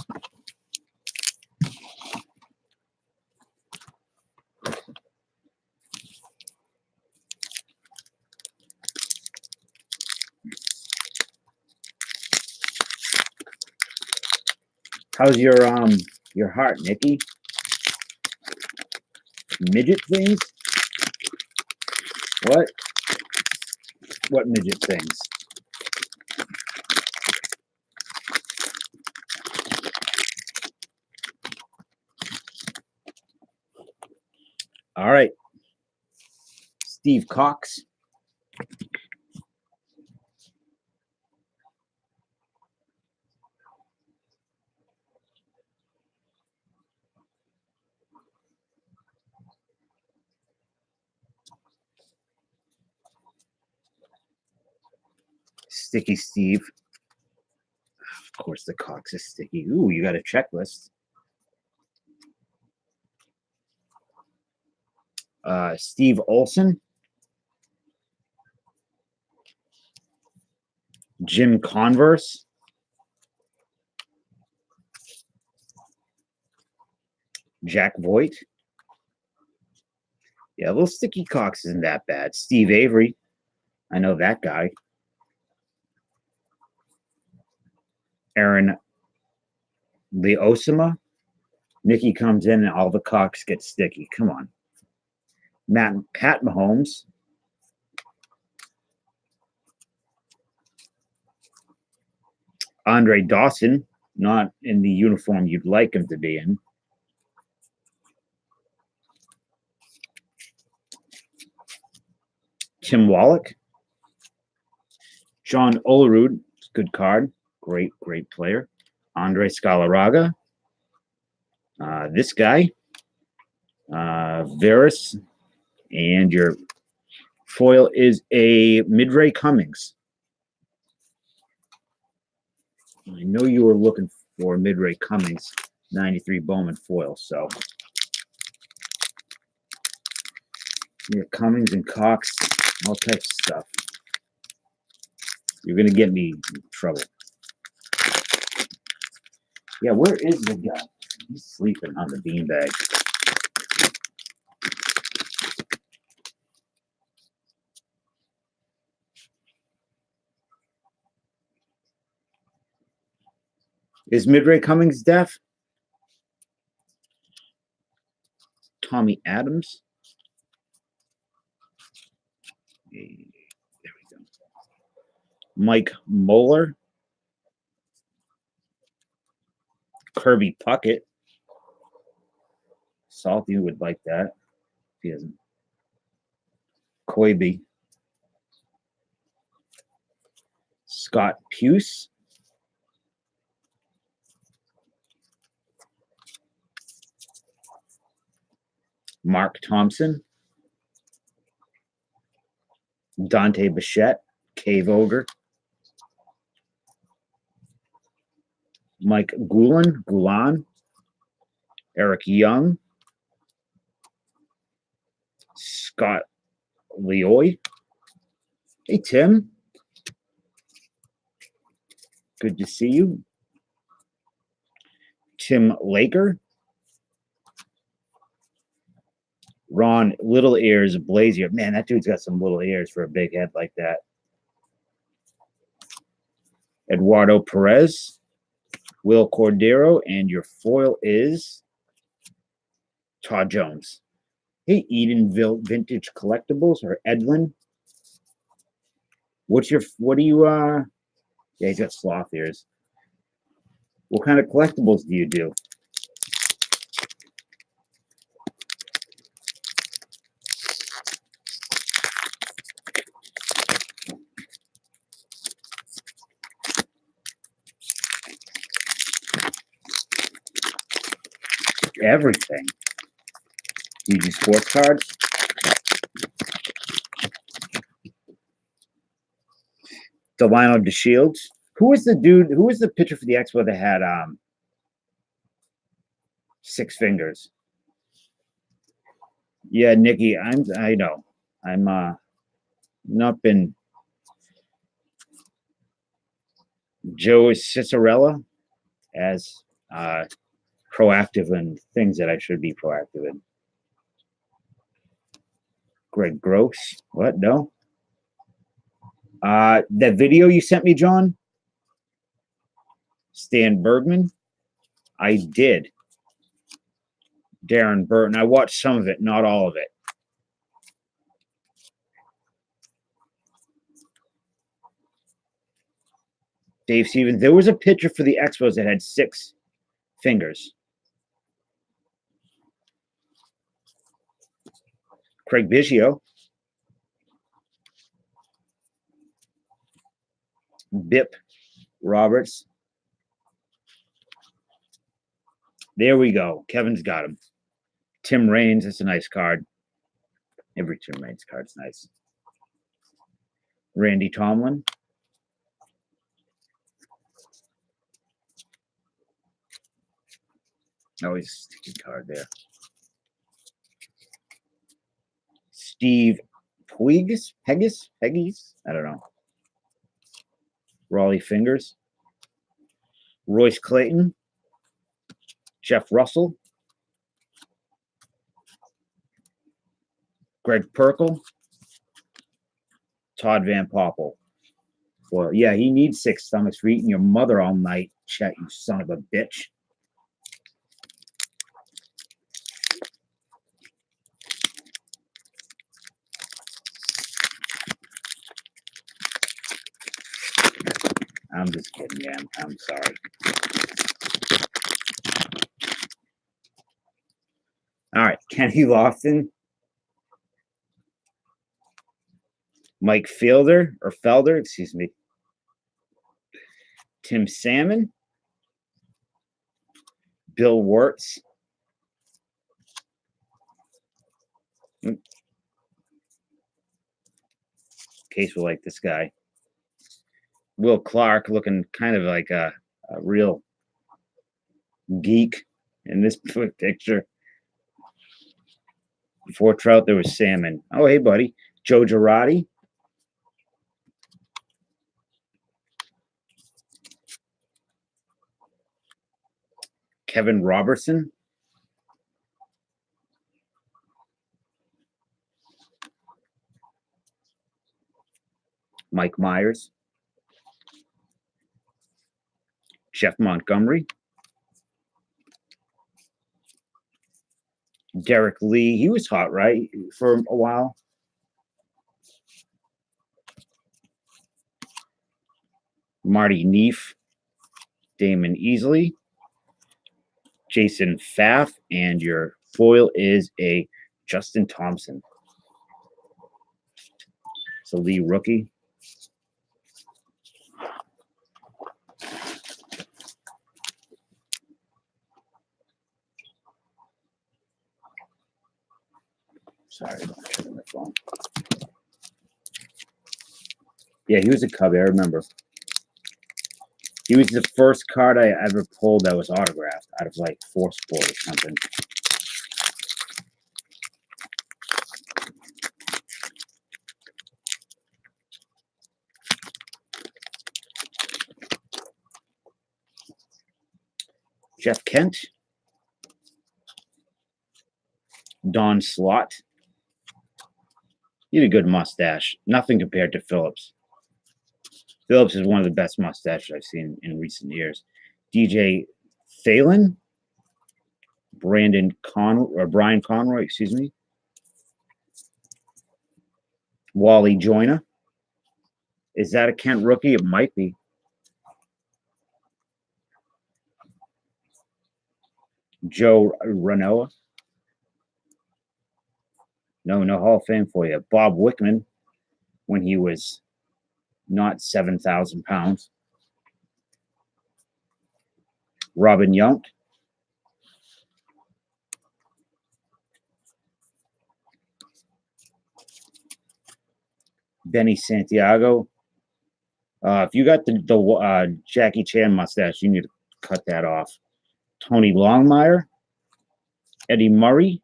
How's your heart, Nikki? Midget things? What? What midget things? All right. Steve Cox. Sticky Steve. Of course, the Cox is sticky. Ooh, you got a checklist. Steve Olson. Jim Converse. Jack Voigt. Yeah, little sticky Cox isn't that bad. Steve Avery. I know that guy. Aaron Leosima. Nikki comes in and all the Cox get sticky. Come on. Pat Mahomes. Andre Dawson, not in the uniform you'd like him to be in. Tim Wallach. John Olerud, good card. Great player. Andre Scalaraga. This guy. Varus. And your foil is a Midray Cummings. I know you were looking for Midray Cummings 93 Bowman foil, so you got Cummings and Cox, all types of stuff. You're gonna get me in trouble. Yeah, where is the guy? He's sleeping on the beanbag. Is Midray Cummings deaf? Tommy Adams. There we go. Mike Moeller. Kirby Puckett. Salty would like that. If he doesn't. Coiby. Scott Puce. Mark Thompson. Dante Bichette. Cave Ogre. Mike Gulan, Eric Young, Scott Leoy. Hey, Tim. Good to see you. Tim Laker. Ron Little Ears Blazier. Man, that dude's got some little ears for a big head like that. Eduardo Perez. Will Cordero. And your foil is Todd Jones. Hey, Edenville Vintage Collectibles or Edlin. What do you, yeah, he's got sloth ears. What kind of collectibles do you do? Everything. Do you do sports cards? Delino DeShields. Who was the dude? Who was the pitcher for the Expo that had 6 fingers? Yeah, Nikki. I know. I'm not been. Joe Cicerella as proactive in things that I should be proactive in. Greg Gross. What? No. That video you sent me, John. Stan Bergman. I did. Darren Burton. I watched some of it, not all of it. Dave Stevens. There was a picture for the Expos that had 6 fingers. Craig Biggio. Bip Roberts. There we go. Kevin's got him. Tim Raines. That's a nice card. Every Tim Raines card's nice. Randy Tomlin. Always a sticky card there. Steve Puigs? Peggies? I don't know. Raleigh Fingers. Royce Clayton. Jeff Russell. Greg Perkle. Todd Van Poppel. Well, yeah, he needs 6 stomachs for eating your mother all night, Chet, you son of a bitch. I'm just kidding, yeah. I'm sorry. All right, Kenny Lofton. Mike Felder, excuse me. Tim Salmon. Bill Wirtz. Case will like this guy. Will Clark, looking kind of like a real geek in this picture. Before Trout, there was Salmon. Oh, hey, buddy. Joe Girardi. Kevin Robertson. Mike Myers. Jeff Montgomery. Derek Lee. He was hot, right? For a while. Marty Neef. Damon Easley. Jason Pfaff. And your foil is a Justin Thompson. It's a Lee rookie. Sorry, I'm checking my phone. Yeah, he was a Cub, I remember. He was the first card I ever pulled that was autographed out of like Force Sport or something. Jeff Kent. Don Slott. He had a good mustache. Nothing compared to Phillips. Phillips is one of the best mustaches I've seen in recent years. DJ Thalen. Brian Conroy, excuse me. Wally Joyner. Is that a Kent rookie? It might be. Joe Renoa. No Hall of Fame for you. Bob Wickman, when he was not 7,000 pounds. Robin Yount. Benny Santiago. If you got the Jackie Chan mustache, you need to cut that off. Tony Longmire. Eddie Murray.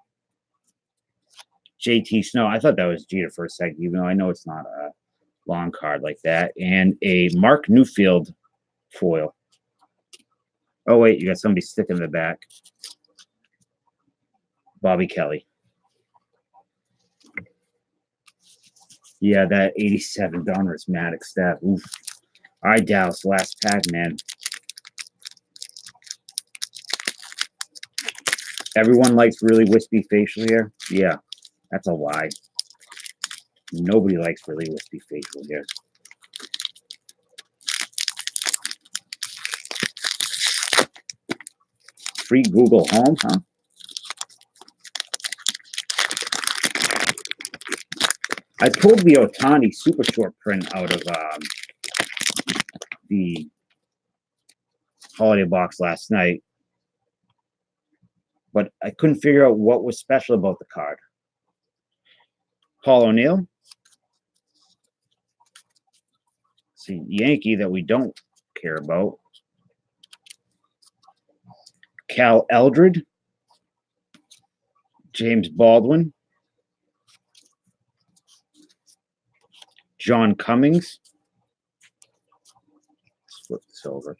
JT Snow. I thought that was Jeter for a second, even though I know it's not a long card like that. And a Mark Newfield foil. Oh, wait, you got somebody sticking in the back. Bobby Kelly. Yeah, that 87 Donruss Maddox staff. Oof. All right, Dallas, last pack, man. Everyone likes really wispy facial hair. Yeah, that's a lie. Nobody likes really wispy facial hair. Free Google Home, huh? I pulled the Ohtani super short print out of the holiday box last night, but I couldn't figure out what was special about the card. Paul O'Neill. See, Yankee that we don't care about. Cal Eldred. James Baldwin. John Cummings. Let's flip this over.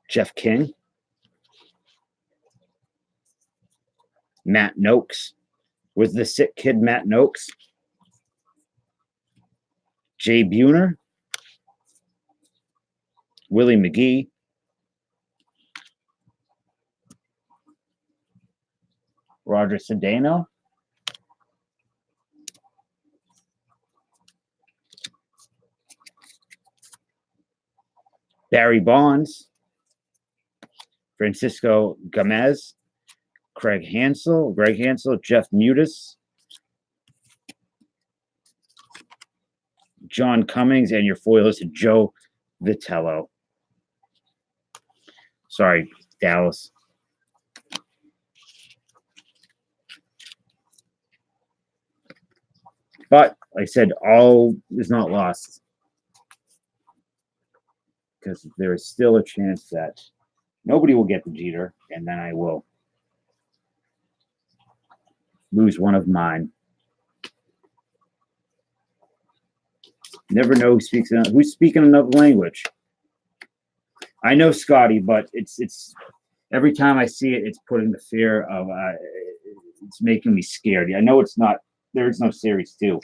Jeff King. Matt Noakes. Was the sick kid Matt Noakes? Jay Buhner. Willie McGee. Roger Cedeno. Barry Bonds. Francisco Gomez. Greg Hansel, Jeff Mutis, John Cummings, and your foil is Joe Vitello. Sorry, Dallas. But like I said, all is not lost, because there is still a chance that nobody will get the Jeter, and then I will lose one of mine. Never know who's speaking another language. I know Scotty, but it's every time I see it, it's putting the fear of it's making me scared. I know it's not. There is no series 2,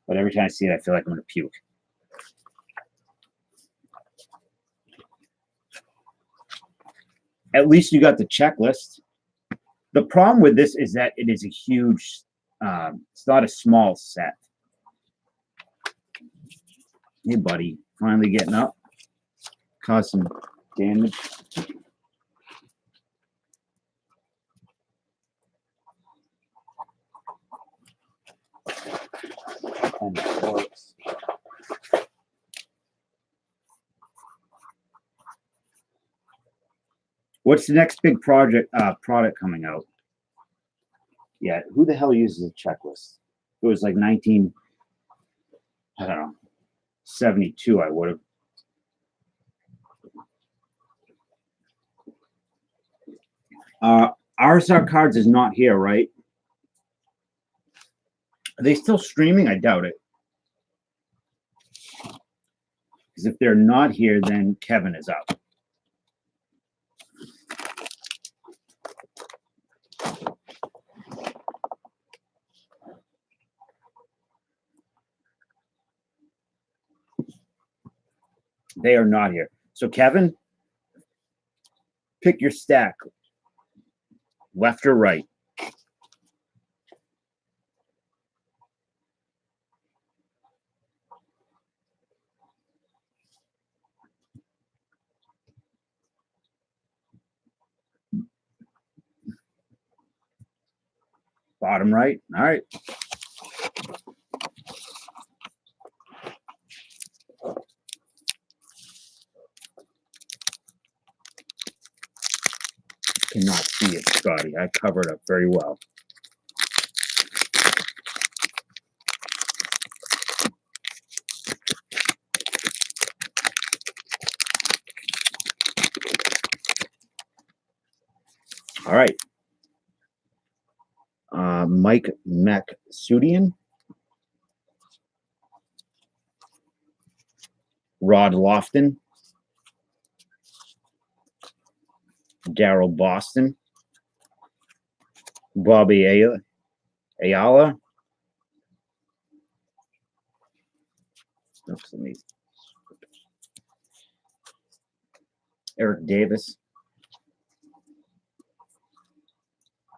but every time I see it, I feel like I'm gonna puke. At least you got the checklist. The problem with this is that it is a huge, it's not a small set. Hey, buddy, finally getting up. Caused some damage. And Chords. What's the next big product coming out? Yeah, who the hell uses a checklist? It was like 19, I don't know, 72. I would have. RSR Cards is not here, right? Are they still streaming? I doubt it. Because if they're not here, then Kevin is up. They are not here. So, Kevin, pick your stack. Left or right? Bottom right. All right. Cannot see it, Scotty. I covered up very well. All right. Mike Maksudian. Rod Lofton. Daryl Boston. Bobby Ayala. Oops, let me. Eric Davis.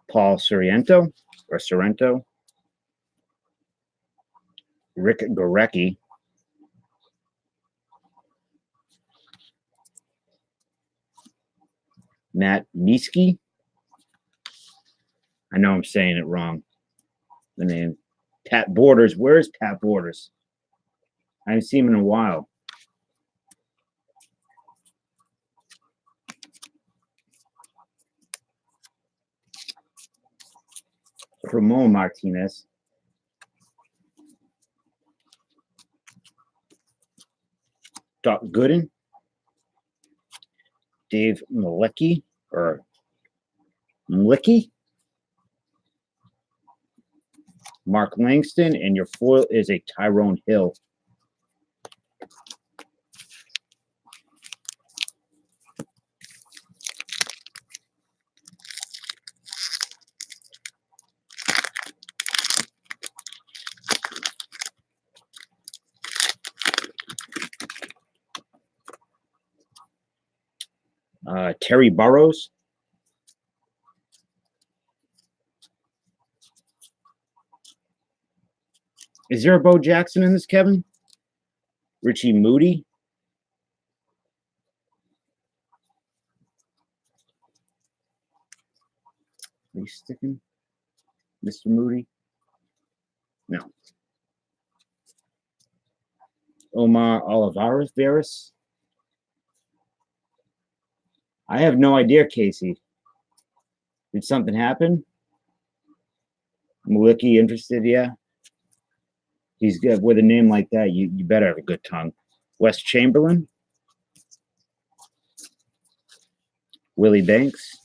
Paul Sorrento. Rick Gorecki. Matt Miski. I know I'm saying it wrong. The name. Pat Borders. Where is Pat Borders? I haven't seen him in a while. Ramon Martinez. Doc Gooden. Dave Mlicki. Mark Langston. And your foil is a Tyrone Hill. Terry Burrows. Is there a Bo Jackson in this, Kevin? Richie Moody. Are you sticking? Mr. Moody? No. Omar Olivares. I have no idea, Casey. Did something happen? Mlicki interested? Yeah. He's good with a name like that. You better have a good tongue. Wes Chamberlain. Willie Banks.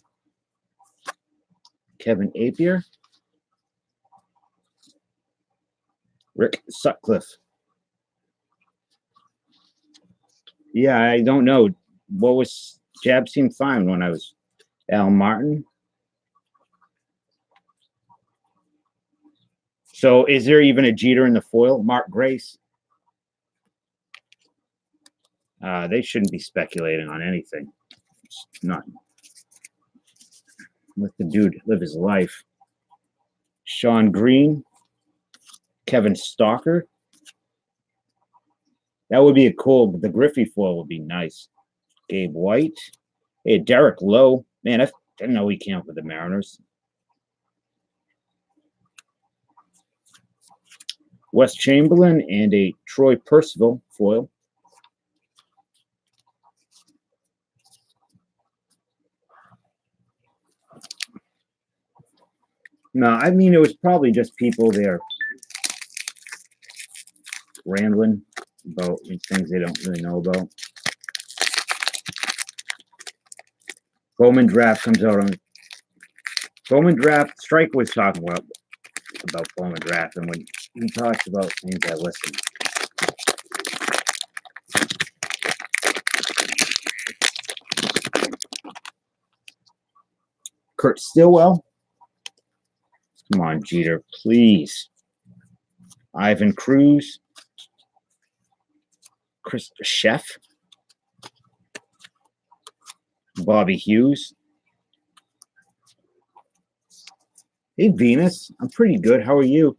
Kevin Apier. Rick Sutcliffe. Yeah, I don't know. What was Jab seemed fine when I was Al Martin. So is there even a Jeter in the foil? Mark Grace. They shouldn't be speculating on anything. It's not. Let the dude live his life. Sean Green. Kevin Stalker. That would be a cool, but the Griffey foil would be nice. Gabe White. Hey, Derek Lowe. Man, I didn't know he came up with the Mariners. Wes Chamberlain and a Troy Percival foil. No, I mean, it was probably just people there rambling about things they don't really know about. Bowman draft comes out on Bowman draft. Strike was talking about Bowman draft, and when he talks about things, I listen. Kurt Stillwell. Come on, Jeter, please. Ivan Cruz. Chris Chef. Bobby Hughes. Hey, Venus. I'm pretty good. How are you?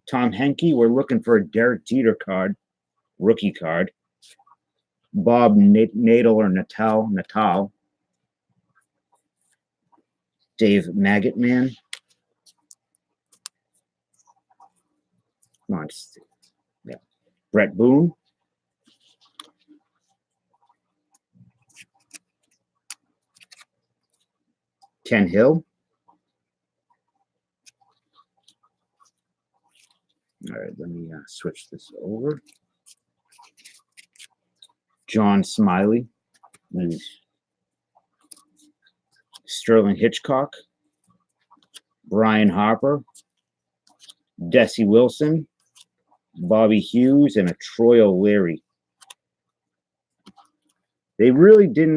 Tom Henke. We're looking for a Derek Jeter card. Rookie card. Bob Natal or Natal. Dave Maggot Man. Come on. Yeah. Brett Boone. Ken Hill. All right, let me switch this over. John Smiley. Sterling Hitchcock. Brian Harper. Desi Wilson. Bobby Hughes, and a Troy O'Leary. They really didn't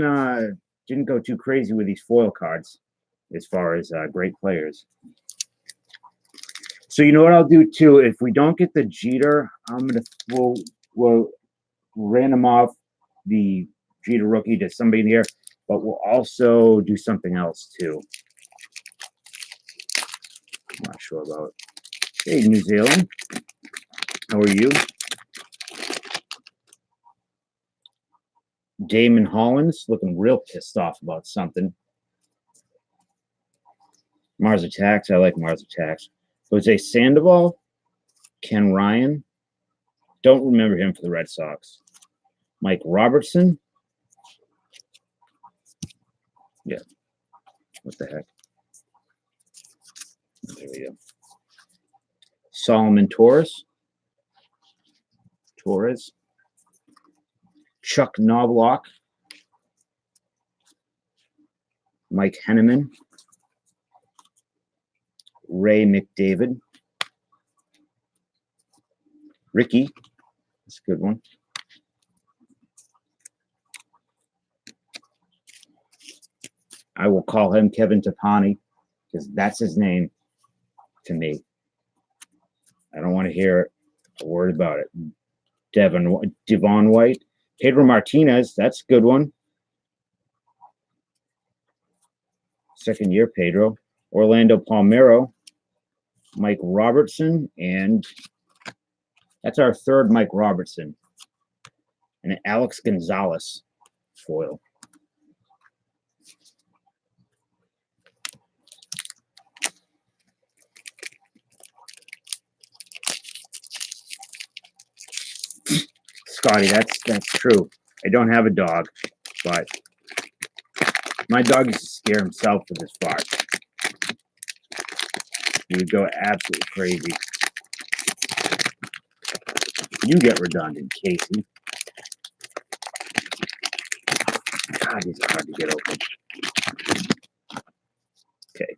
go too crazy with these foil cards as far as great players. So you know what I'll do too? If we don't get the Jeter, we'll random off the Jeter rookie to somebody in here, but we'll also do something else too. I'm not sure about. Hey, New Zealand. How are you? Damon Hollins looking real pissed off about something. Mars Attacks. I like Mars Attacks. Jose Sandoval. Ken Ryan. Don't remember him for the Red Sox. Mike Robertson. Yeah. What the heck? There we go. Solomon Torres. Chuck Knobloch. Mike Henneman. Ray McDavid. Ricky. That's a good one. I will call him Kevin Tapani because that's his name to me. I don't want to hear a word about it. Devon White. Pedro Martinez. That's a good one. Second year, Pedro. Orlando Palmeiro. Mike Robertson. And that's our third Mike Robertson. And Alex Gonzalez foil. Scotty, that's true. I don't have a dog, but my dog used to scare himself with his fart. He would go absolutely crazy. You get redundant, Casey. God, these are hard to get open. Okay.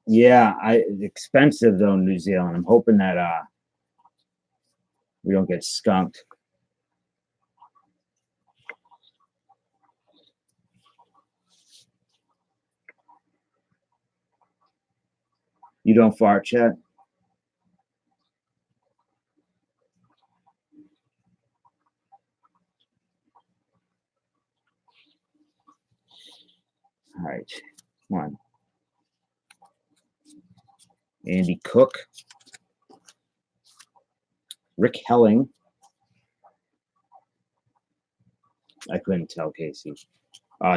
Yeah, it's expensive though in New Zealand. I'm hoping that we don't get skunked. You don't fart, Chet? All right, come on. Andy Cook. Rick Helling. I couldn't tell, Casey.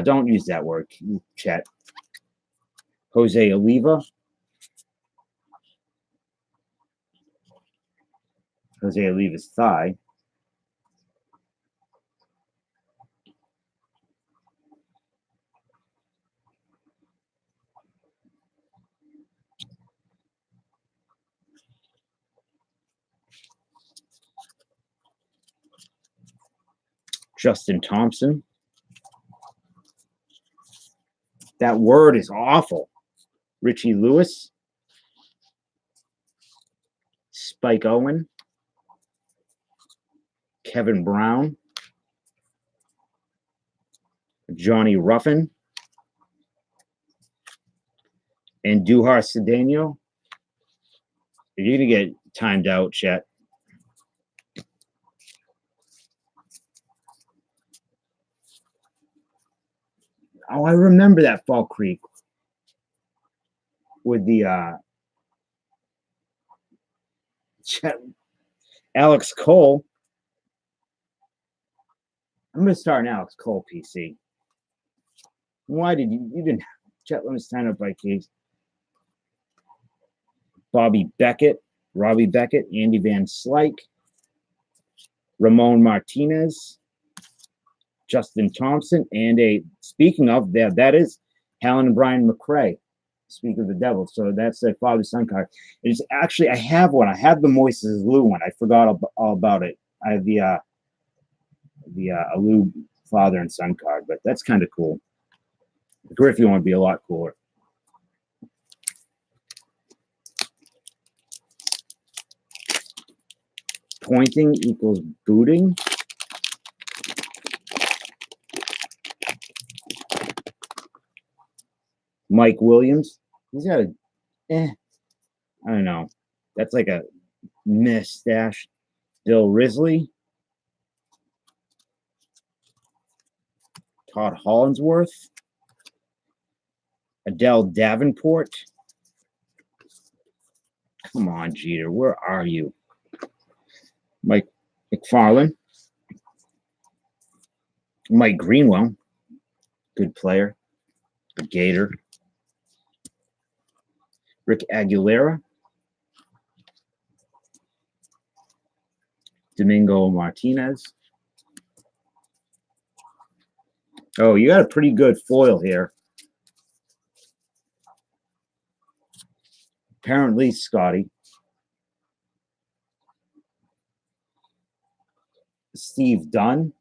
Don't use that word, Chet. Jose Oliva. Jose Oliva's thigh. Justin Thompson. That word is awful. Richie Lewis. Spike Owen. Kevin Brown. Johnny Ruffin. And Duhar Cedeno. You're going to get timed out, Chet. Oh, I remember that Fall Creek with the Chet, Alex Cole. I'm going to start an Alex Cole PC. Why did you didn't Chet? Let me sign up by case. Bobby Beckett, Robbie Beckett, Andy Van Slyke, Ramon Martinez, Justin Thompson, and speaking of that is Helen and Brian McRae. Speak of the devil. So that's a father-son card. It's actually, I have one. I have the Moises Alou one. I forgot all about it. I have the Alou father and son card, but that's kind of cool. The Griffey one would be a lot cooler. Pointing equals booting. Mike Williams. He's got a, I don't know. That's like a mustache. Bill Risley. Todd Hollinsworth. Adele Davenport. Come on, Jeter. Where are you? Mike McFarland. Mike Greenwell. Good player. Good Gator. Rick Aguilera. Domingo Martinez. Oh, you got a pretty good foil here. Apparently, Scotty. Steve Dunn.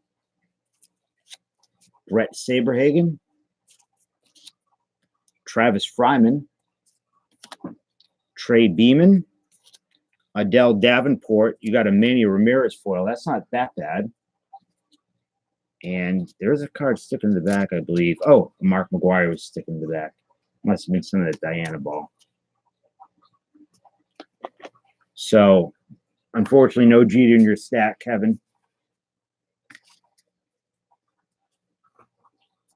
Brett Saberhagen. Travis Fryman. Trey Beeman. Adele Davenport. You got a Manny Ramirez foil. That's not that bad. And there's a card sticking in the back, I believe. Oh, Mark McGuire was sticking in the back. Must have been some of the Diana ball. So, unfortunately, no Jeter in your stack, Kevin.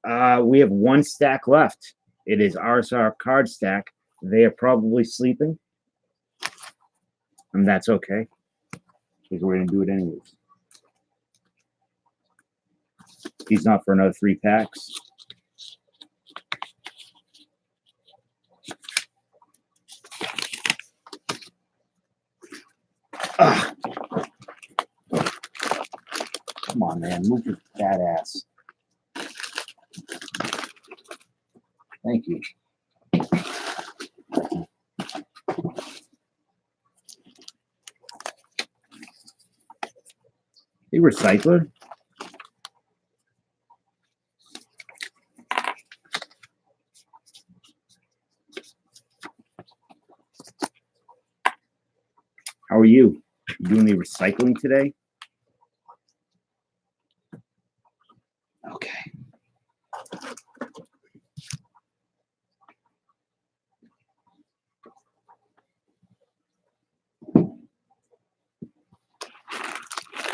We have one stack left. It is RSR card stack. They are probably sleeping. And that's okay. Because we're going to do it anyways. He's not for another 3 packs. Ugh. Come on, man. Move your fat ass. Thank you. Hey, recycler. How are you? You doing the recycling today? Okay.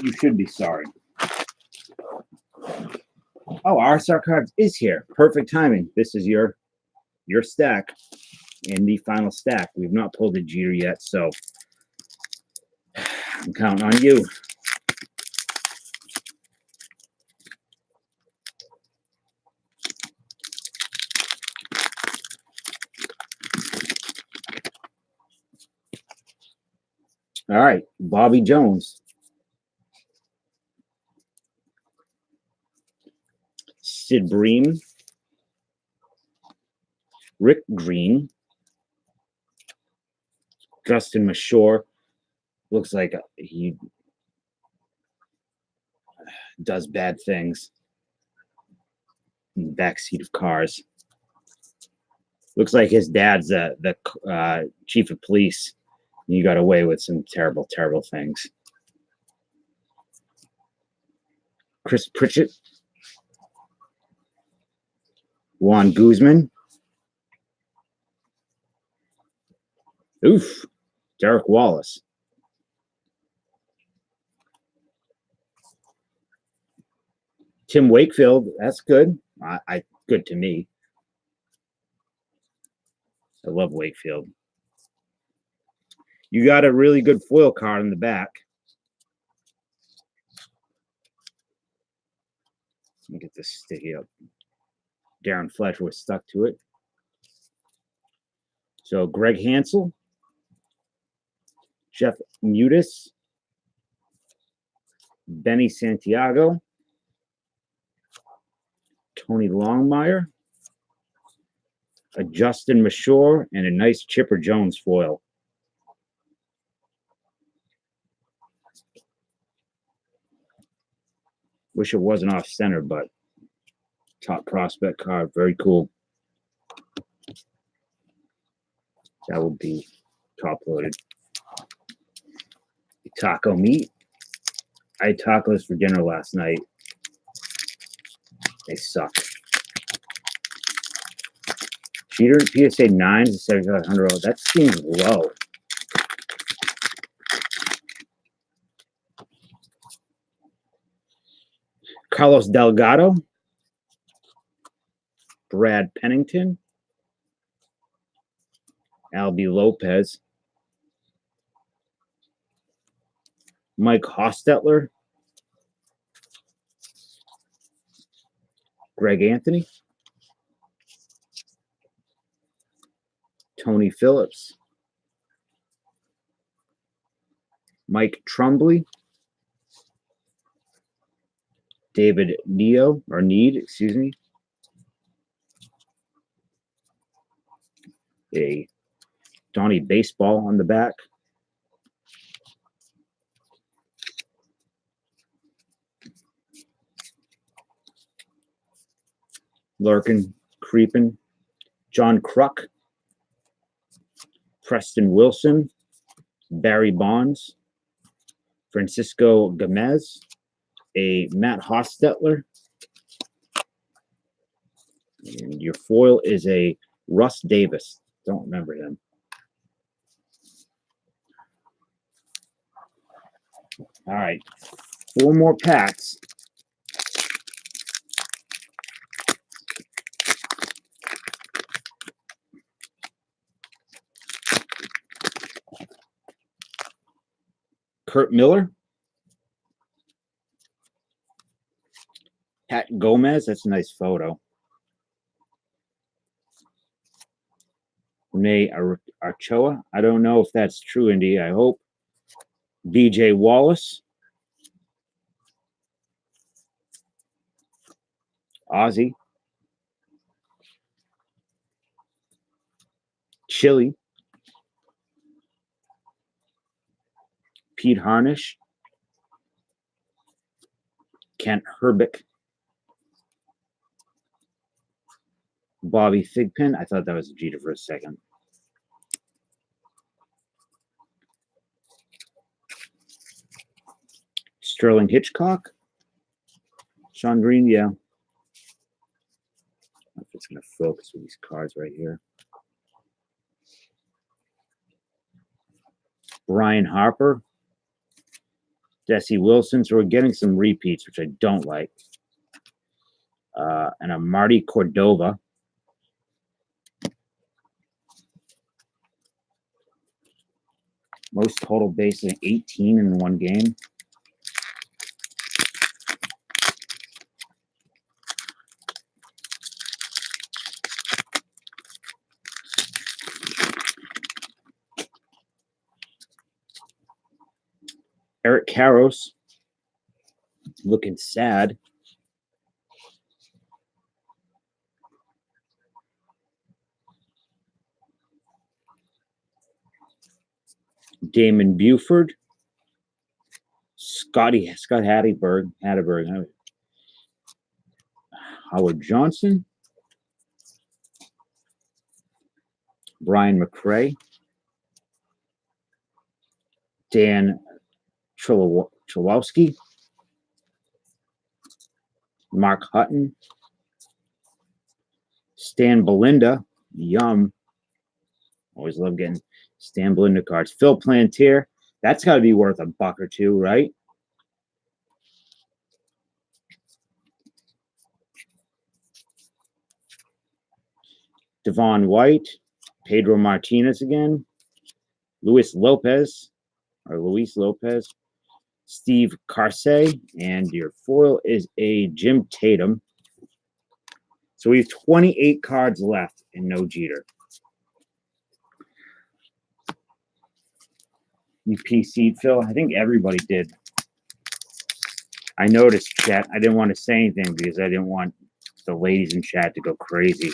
You should be sorry. Oh, RSR Cards is here. Perfect timing. This is your stack and the final stack. We've not pulled a Jeter yet, so I'm counting on you. All right, Bobby Jones. Sid Bream. Rick Green. Justin Mashore. Looks like he does bad things in the backseat of cars. Looks like his dad's the chief of police. He got away with some terrible, terrible things. Chris Pritchett, Juan Guzman. Oof, Derek Wallace. Tim Wakefield, that's good. Good to me. I love Wakefield. You got a really good foil card in the back. Let me get this sticky up. Darren Fletcher was stuck to it. So Greg Hansel, Jeff Mutis, Benny Santiago, Tony Longmire, a Justin Mashore, and a nice Chipper Jones foil. Wish it wasn't off center, but top prospect card, very cool. That would be top loaded. Taco meat. I had tacos for dinner last night. They suck. Cheater PSA 9 is $7,500. That seems low. Carlos Delgado, Brad Pennington, Albie Lopez, Mike Hostetler, Greg Anthony, Tony Phillips, Mike Trumbley, David Need, excuse me. A Donnie baseball on the back. Lurking, creeping. John Kruk, Preston Wilson, Barry Bonds, Francisco Gomez, a Matt Hostetler, and your foil is a Russ Davis. Don't remember him. All right, 4 more packs. Kurt Miller, Pat Gomez, that's a nice photo. Rene Archoa, I don't know if that's true, Indy, I hope. BJ Wallace, Ozzy, Chili, Pete Harnish, Kent Herbick, Bobby Thigpen. I thought that was a Jeter for a second. Sterling Hitchcock, Sean Green, yeah. I don't know if it's going to focus with these cards right here. Brian Harper, Desi Wilson. So we're getting some repeats, which I don't like. And a Marty Cordova. Most total bases, 18 in one game. Eric Karros, looking sad. Damon Buford, Scott Hatteberg, Howard Johnson, Brian McRae, Dan Chalowski, Mark Hutton, Stan Belinda, yum. Always love getting Stan Belinda cards. Phil Plantier, that's got to be worth $1 or $2, right? Devon White, Pedro Martinez again, Luis Lopez, Steve Carsey, and your foil is a Jim Tatum. So we have 28 cards left and no Jeter. You PC'd, Phil? I think everybody did. I noticed, chat. I didn't want to say anything because I didn't want the ladies in chat to go crazy.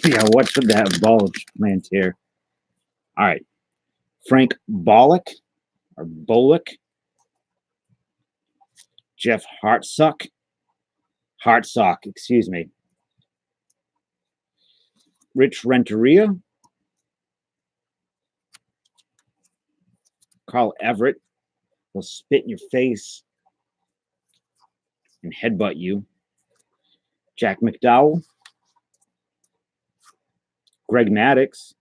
Yeah, what should that bulge plant here? All right. Frank Bollock, Jeff Hartsock, excuse me. Rich Renteria, Carl Everett will spit in your face and headbutt you. Jack McDowell, Greg Maddux,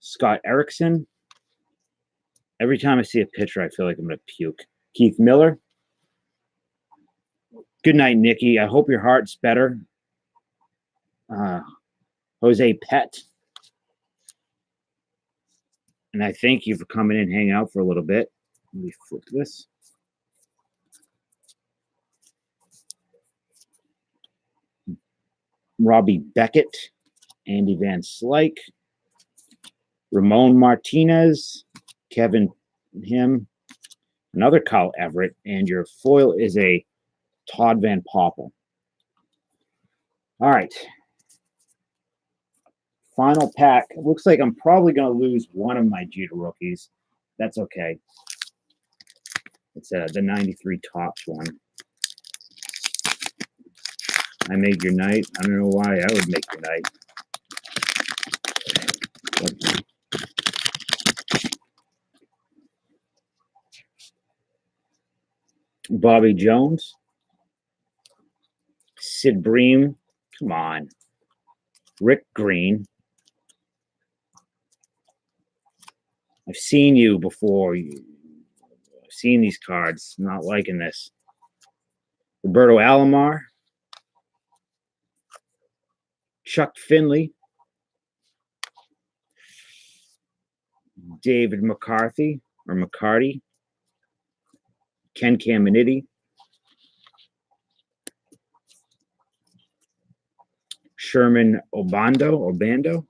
Scott Erickson. Every time I see a picture, I feel like I'm going to puke. Keith Miller. Good night, Nikki. I hope your heart's better. Jose Pett. And I thank you for coming in and hanging out for a little bit. Let me flip this. Robbie Beckett, Andy Van Slyke, Ramon Martinez, Kevin Him, another Kyle Everett, and your foil is a Todd Van Poppel. All right. Final pack. It looks like I'm probably going to lose one of my Jeter rookies. That's okay. It's the 93 Topps one. I made your night. I don't know why I would make your night. Bobby Jones. Sid Bream. Come on. Rick Green. I've seen you before. I've seen these cards. I'm not liking this. Roberto Alomar. Chuck Finley. David McCarthy. Ken Caminiti. Sherman Obando.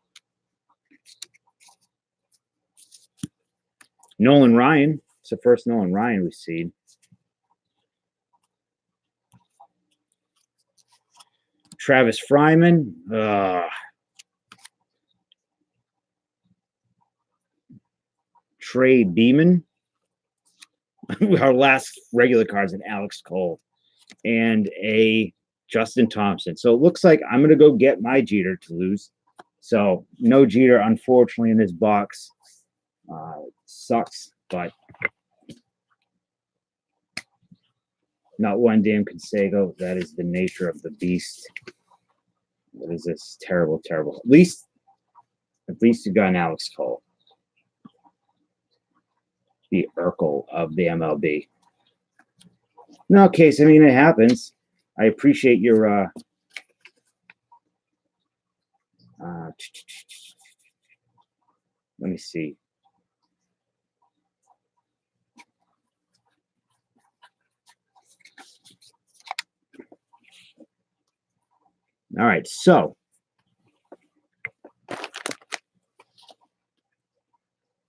Nolan Ryan. It's the first Nolan Ryan we've seen. Travis Fryman. Trey Beeman. Our last regular cards, an Alex Cole. And a Justin Thompson. So it looks like I'm going to go get my Jeter to lose. So no Jeter, unfortunately, in this box. Sucks, but not one damn Conseco. That is the nature of the beast. What is this? Terrible, terrible. At least you got an Alex Cole. The Urkel of the MLB. No case. I mean, it happens. I appreciate your let me see. All right, so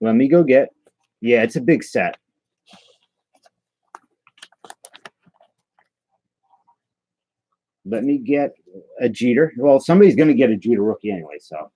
let me go get. Yeah, it's a big set. Let me get a Jeter. Well, somebody's going to get a Jeter rookie anyway, so.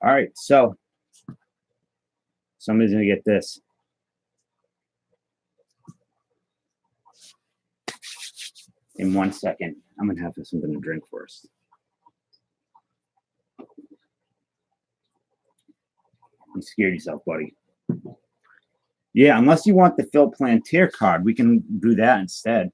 All right, so somebody's gonna get this. In 1 second. I'm gonna have something to drink first. You scared yourself, buddy. Yeah, unless you want the Phil Plantier card, we can do that instead.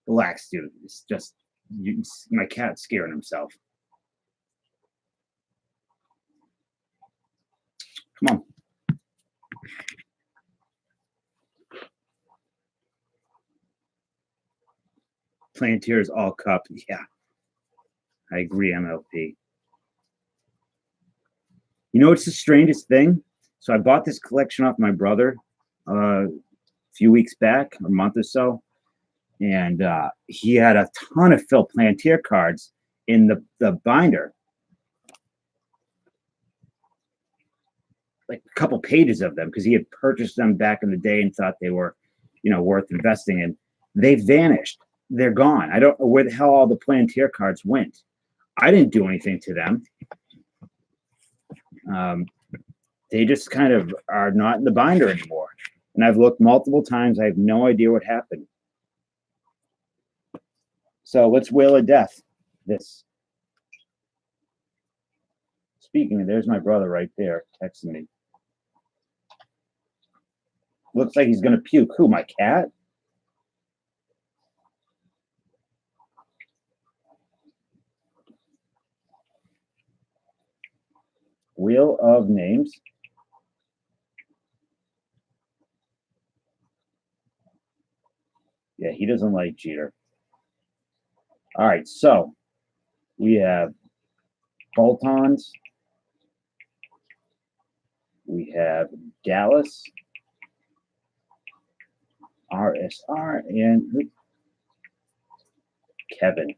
Relax, dude. It's just my cat's scaring himself. Come on. Plantier is all cup. Yeah, I agree, MLP. You know, it's the strangest thing. So I bought this collection off my brother a few weeks back, a month or so, and he had a ton of Phil Plantier cards in the binder, like a couple pages of them, because he had purchased them back in the day and thought they were, worth investing in. They vanished. They're gone. I don't know where the hell all the Plantier cards went. I didn't do anything to them. They just kind of are not in the binder anymore. And I've looked multiple times. I have no idea what happened. So let's Wheel of Death this. Speaking of, there's my brother right there texting me. Looks like he's going to puke. Who, my cat? Wheel of Names. Yeah, he doesn't like Jeter. All right, so we have Boltons. We have Dallas, RSR, and Kevin.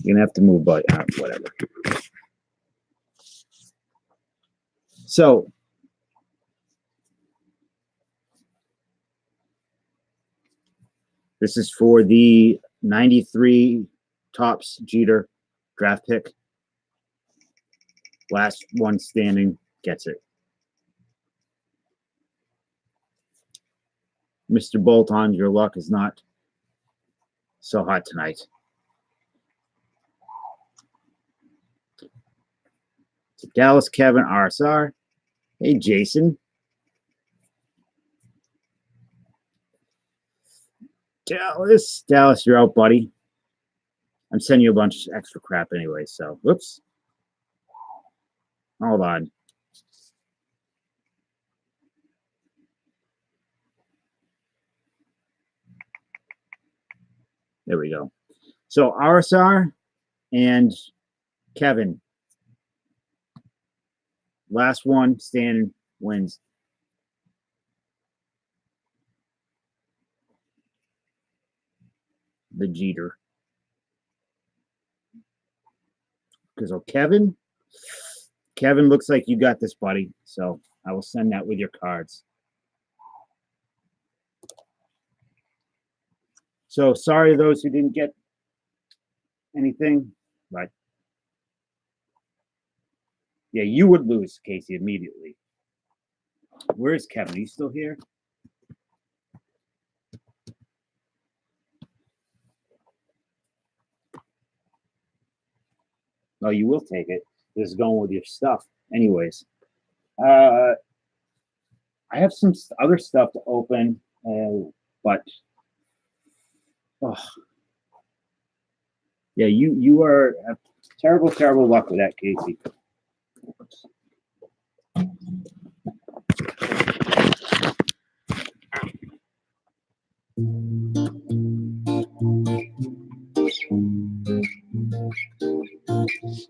You're gonna have to move, but whatever. So this is for the 93 Topps Jeter draft pick. Last one standing gets it. Mr. Bolton, your luck is not so hot tonight. So Dallas, Kevin, RSR. Hey, Jason. Dallas, you're out, buddy. I'm sending you a bunch of extra crap anyway, so whoops. Hold on. There we go. So RSR and Kevin. Last one standing wins. The Jeter. Because Kevin looks like you got this, buddy. So I will send that with your cards. So sorry to those who didn't get anything, but yeah, you would lose, Casey, immediately. Where is Kevin? Are you still here? No, you will take it. This is going with your stuff. Anyways, I have some other stuff to open, but yeah, you are terrible luck with that, Casey.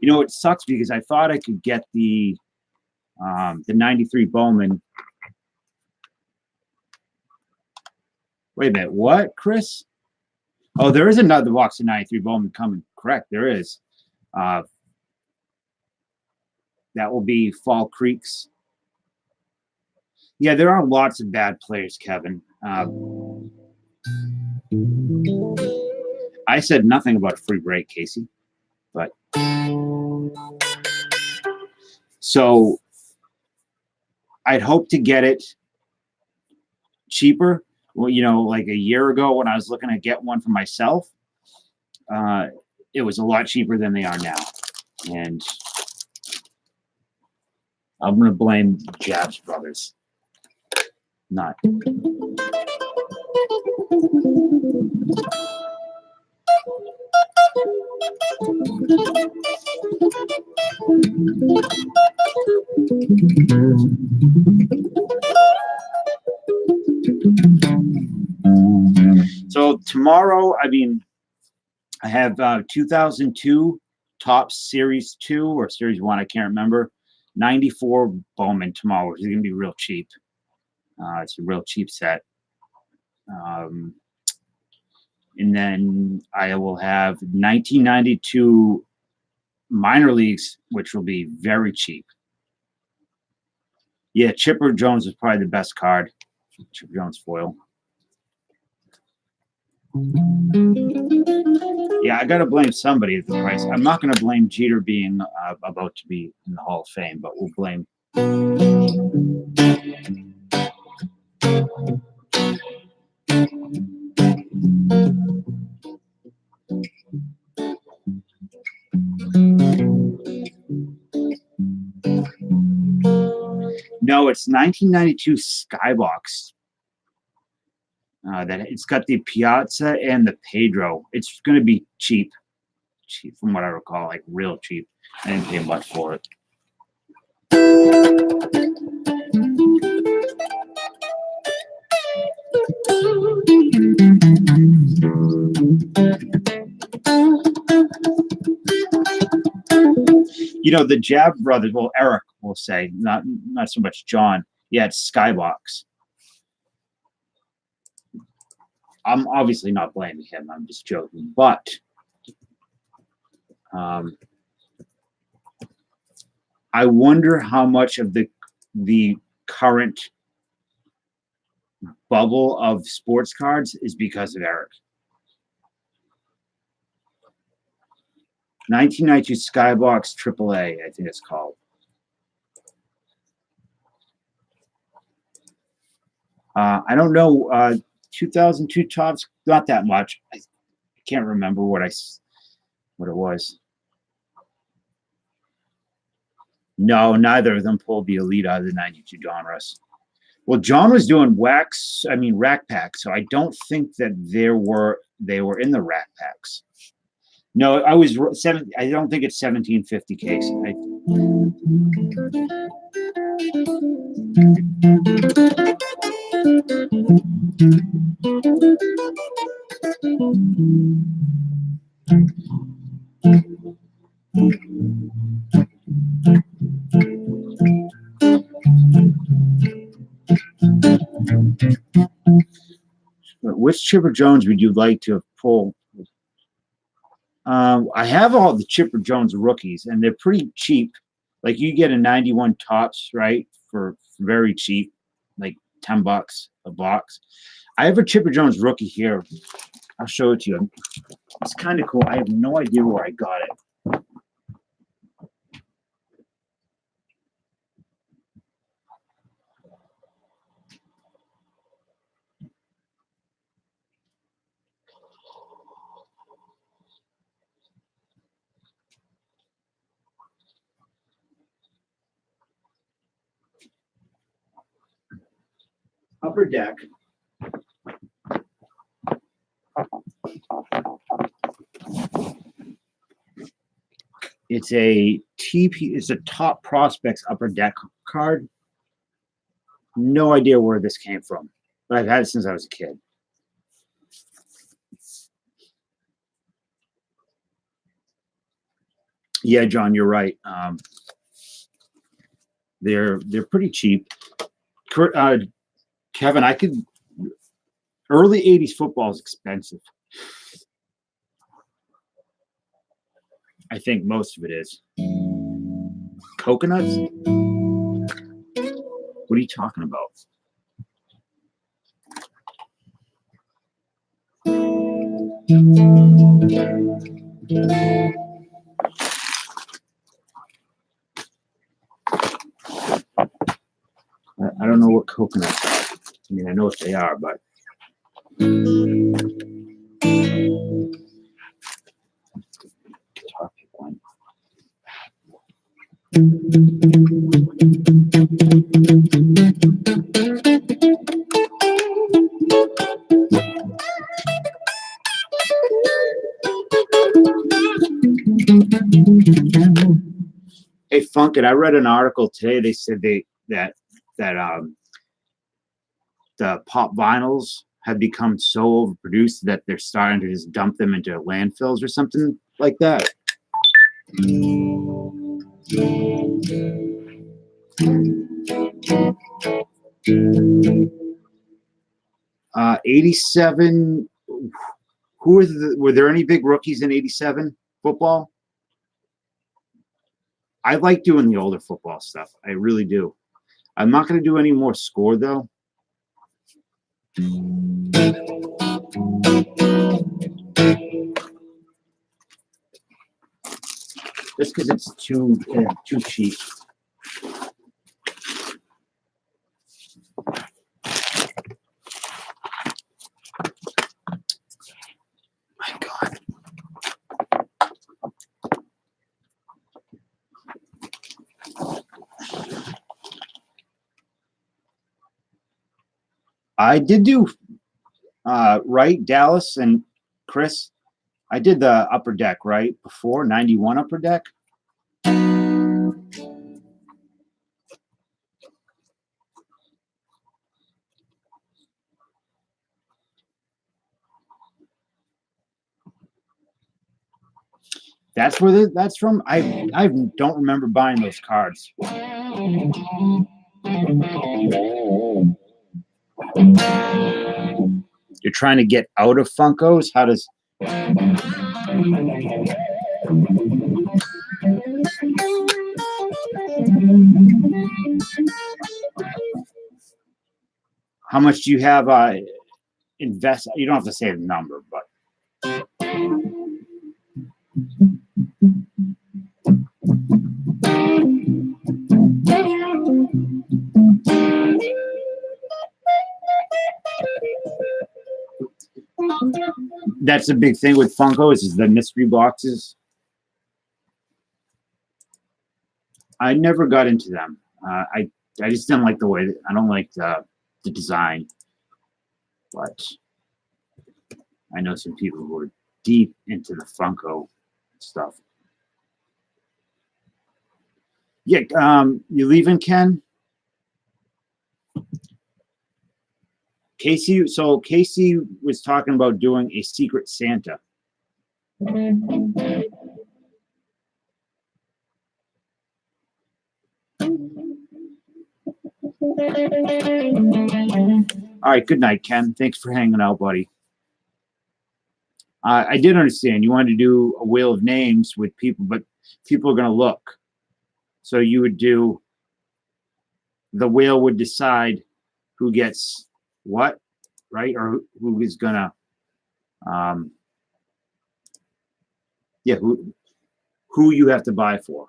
It sucks because I thought I could get the 93 Bowman. Wait a minute, what, Chris? Oh, there is another box of 93 Bowman coming. Correct, there is. That will be Fall Creek's Yeah, there are lots of bad players, Kevin. I said nothing about a free break, Casey. But so I'd hope to get it cheaper. Well, like a year ago when I was looking to get one for myself, it was a lot cheaper than they are now. And I'm going to blame Jabs Brothers. Not. So tomorrow, I have 2002 Topps Series 2 or Series 1, I can't remember. 94 Bowman tomorrow, which is going to be real cheap. It's a real cheap set. And then I will have 1992 minor leagues, which will be very cheap. Yeah, Chipper Jones is probably the best card. Chipper Jones foil. Yeah, I got to blame somebody at the price. I'm not going to blame Jeter being about to be in the Hall of Fame, but we'll blame. No, it's 1992 Skybox. That it's got the Piazza and the Pedro. It's going to be cheap, from what I recall, like real cheap. I didn't pay much for it. The Jab brothers. Well, Eric will say, not so much John. Yeah, it's Skybox. I'm obviously not blaming him. I'm just joking. But I wonder how much of the current bubble of sports cards is because of Eric. 1992 Skybox AAA, I think it's called. I don't know. 2002 Topps, not that much. I can't remember what it was. No, neither of them pulled the elite out of the 92 genres. Well, John was doing rack packs, so I don't think that they were in the rack packs. No, I don't think it's 1750 case. Which Chipper Jones would you like to pull? I have all the Chipper Jones rookies, and they're pretty cheap. Like you get a 91 Topps, right, for very cheap, like $10 a box. I have a Chipper Jones rookie here. I'll show it to you. It's kind of cool. I have no idea where I got it. Upper Deck. It's a TP. It's a Top Prospects Upper Deck card. No idea where this came from, but I've had it since I was a kid. Yeah, John, you're right. They're pretty cheap. Kevin, early 80s football is expensive. I think most of it is. Coconuts? What are you talking about? I don't know what coconuts are. I mean, I know what they are, but guitar pick one. Hey, Funkit, I read an article today. They said that the pop vinyls have become so overproduced that they're starting to just dump them into landfills or something like that. 87. Were there any big rookies in 87 football? I like doing the older football stuff. I really do. I'm not going to do any more score though. Just because it's too cheap. My God. I did do right, Dallas and Chris. I did the upper deck right before 91 upper deck. That's where that's from. I don't remember buying those cards. You're trying to get out of Funkos? How does... How much do you have invest? You don't have to say the number, but that's a big thing with Funkos is the mystery boxes. I never got into them. I just didn't like the way I don't like the design, but I know some people who are deep into the Funko stuff. Yeah, you leaving, Ken? Casey. So Casey was talking about doing a Secret Santa. All right, good night, Ken. Thanks for hanging out, buddy. I did understand you wanted to do a wheel of names with people, but people are going to look. So you would do, the wheel would decide who gets what, right? Or who is going to, yeah, who you have to buy for.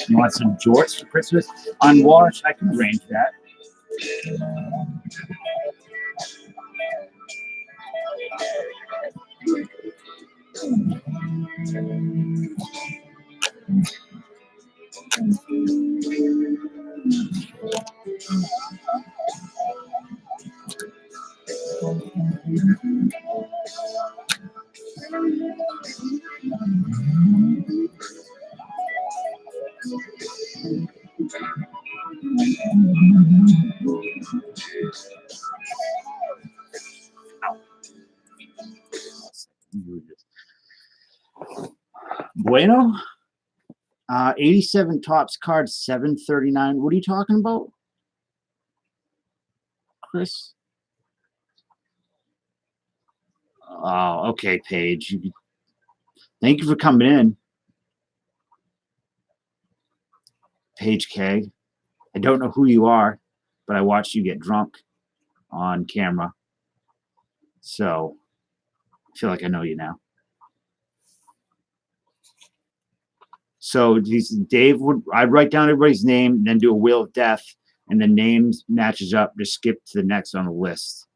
You want some jorts for Christmas? Unwashed, I can arrange that. Bueno. 87 tops card 739. What are you talking about, Chris? Oh, okay, Paige. Thank you for coming in. Paige K. I don't know who you are, but I watched you get drunk on camera. So I feel like I know you now. So Dave I'd write down everybody's name and then do a wheel of death, and the names matches up. Just skip to the next on the list.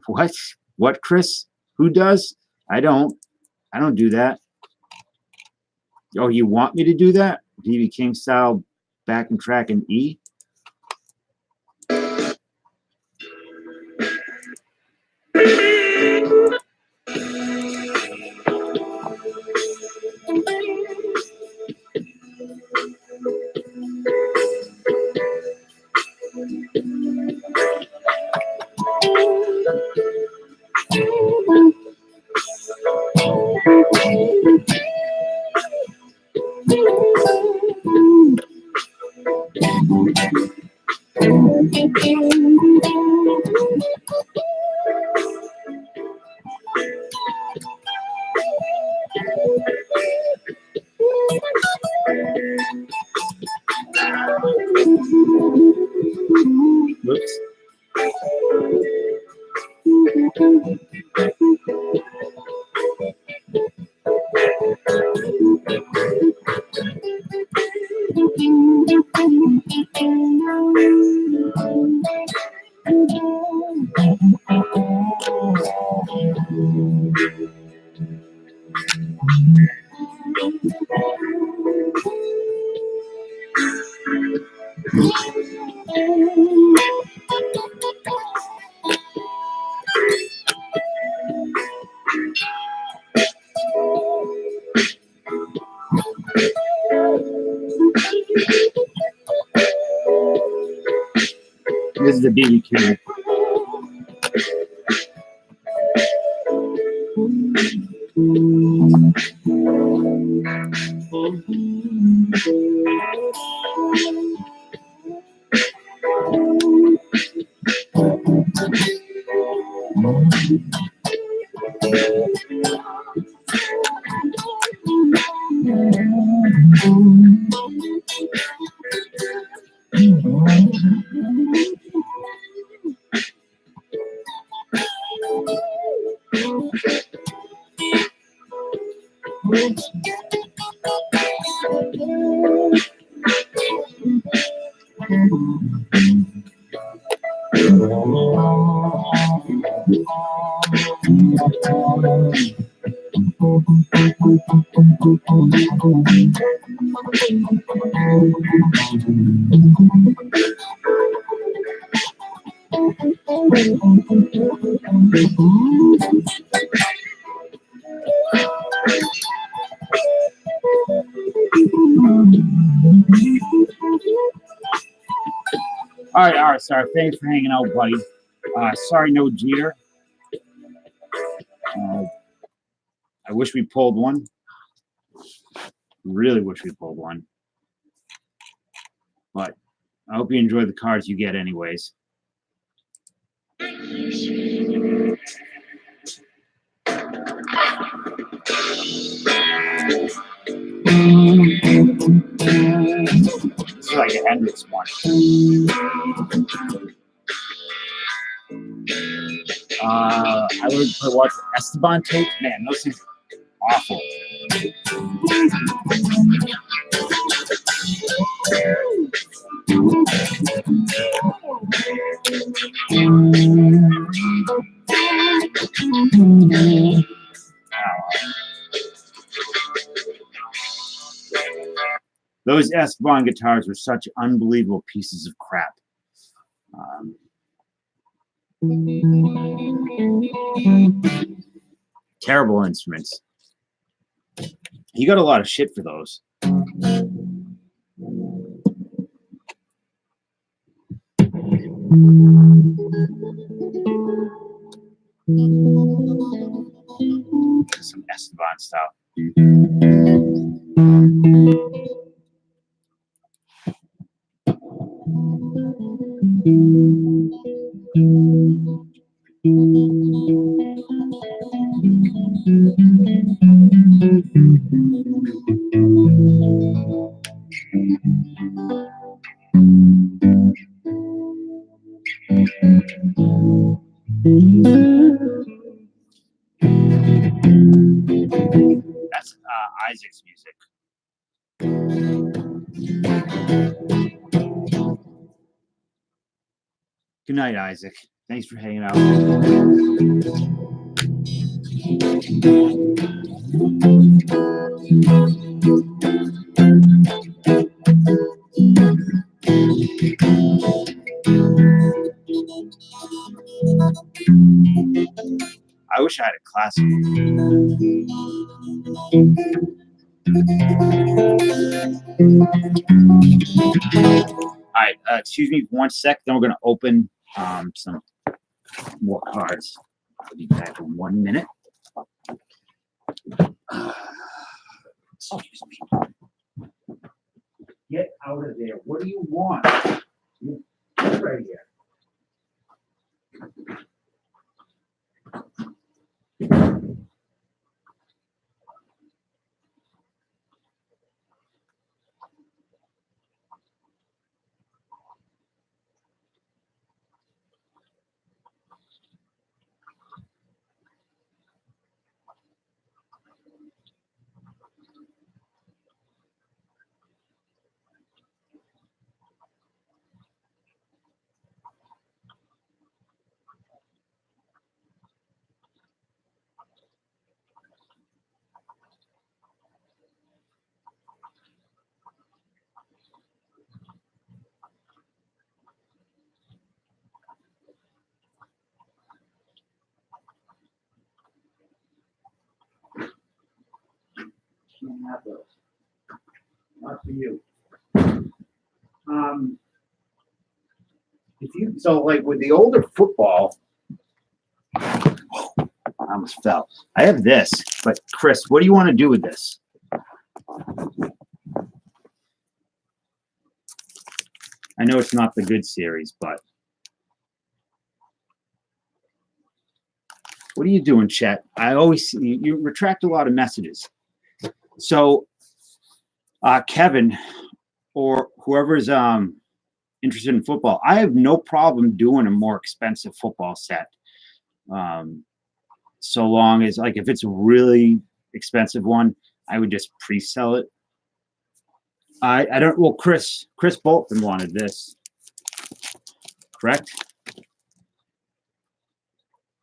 What? What, Chris? Who does? I don't do that. Oh, you want me to do that? BB King style back and track in E? Whoops. This is the BB King. All right. Sorry. Thanks for hanging out, buddy. Sorry, no Jeter. I wish we pulled one. Really wish we pulled one. But I hope you enjoy the cards you get anyways. This is like a Hendrix one. I would watch Esteban tape. Man, those things are awful. Those Esteban guitars were such unbelievable pieces of crap. Terrible instruments. He got a lot of shit for those. Some Esteban stuff. That's Isaac's music. Good night, Isaac. Thanks for hanging out. I wish I had a classical. All right, excuse me 1 sec. Then we're going to open some more cards. I'll be back in 1 minute. Excuse me. Get out of there. What do you want? Get right here. Can't have those. Not for you. If you like with the older football, I almost fell. I have this, but Chris, what do you want to do with this? I know it's not the good series, but what are you doing, Chet? I always see you retract a lot of messages. So, Kevin, or whoever's interested in football, I have no problem doing a more expensive football set. So long as, like, if it's a really expensive one, I would just pre-sell it. I don't. Well, Chris Bolton wanted this, correct?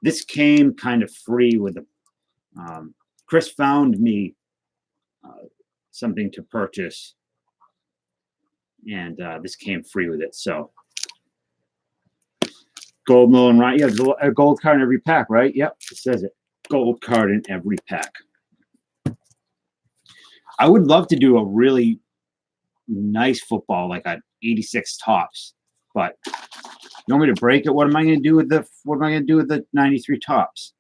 This came kind of free with the. Chris found me something to purchase, and this came free with it. So, gold mill and right, yeah, a gold card in every pack, right? Yep, it says it. Gold card in every pack. I would love to do a really nice football, like an 86 tops, but you want me to break it? What am I going to do with the 93 tops?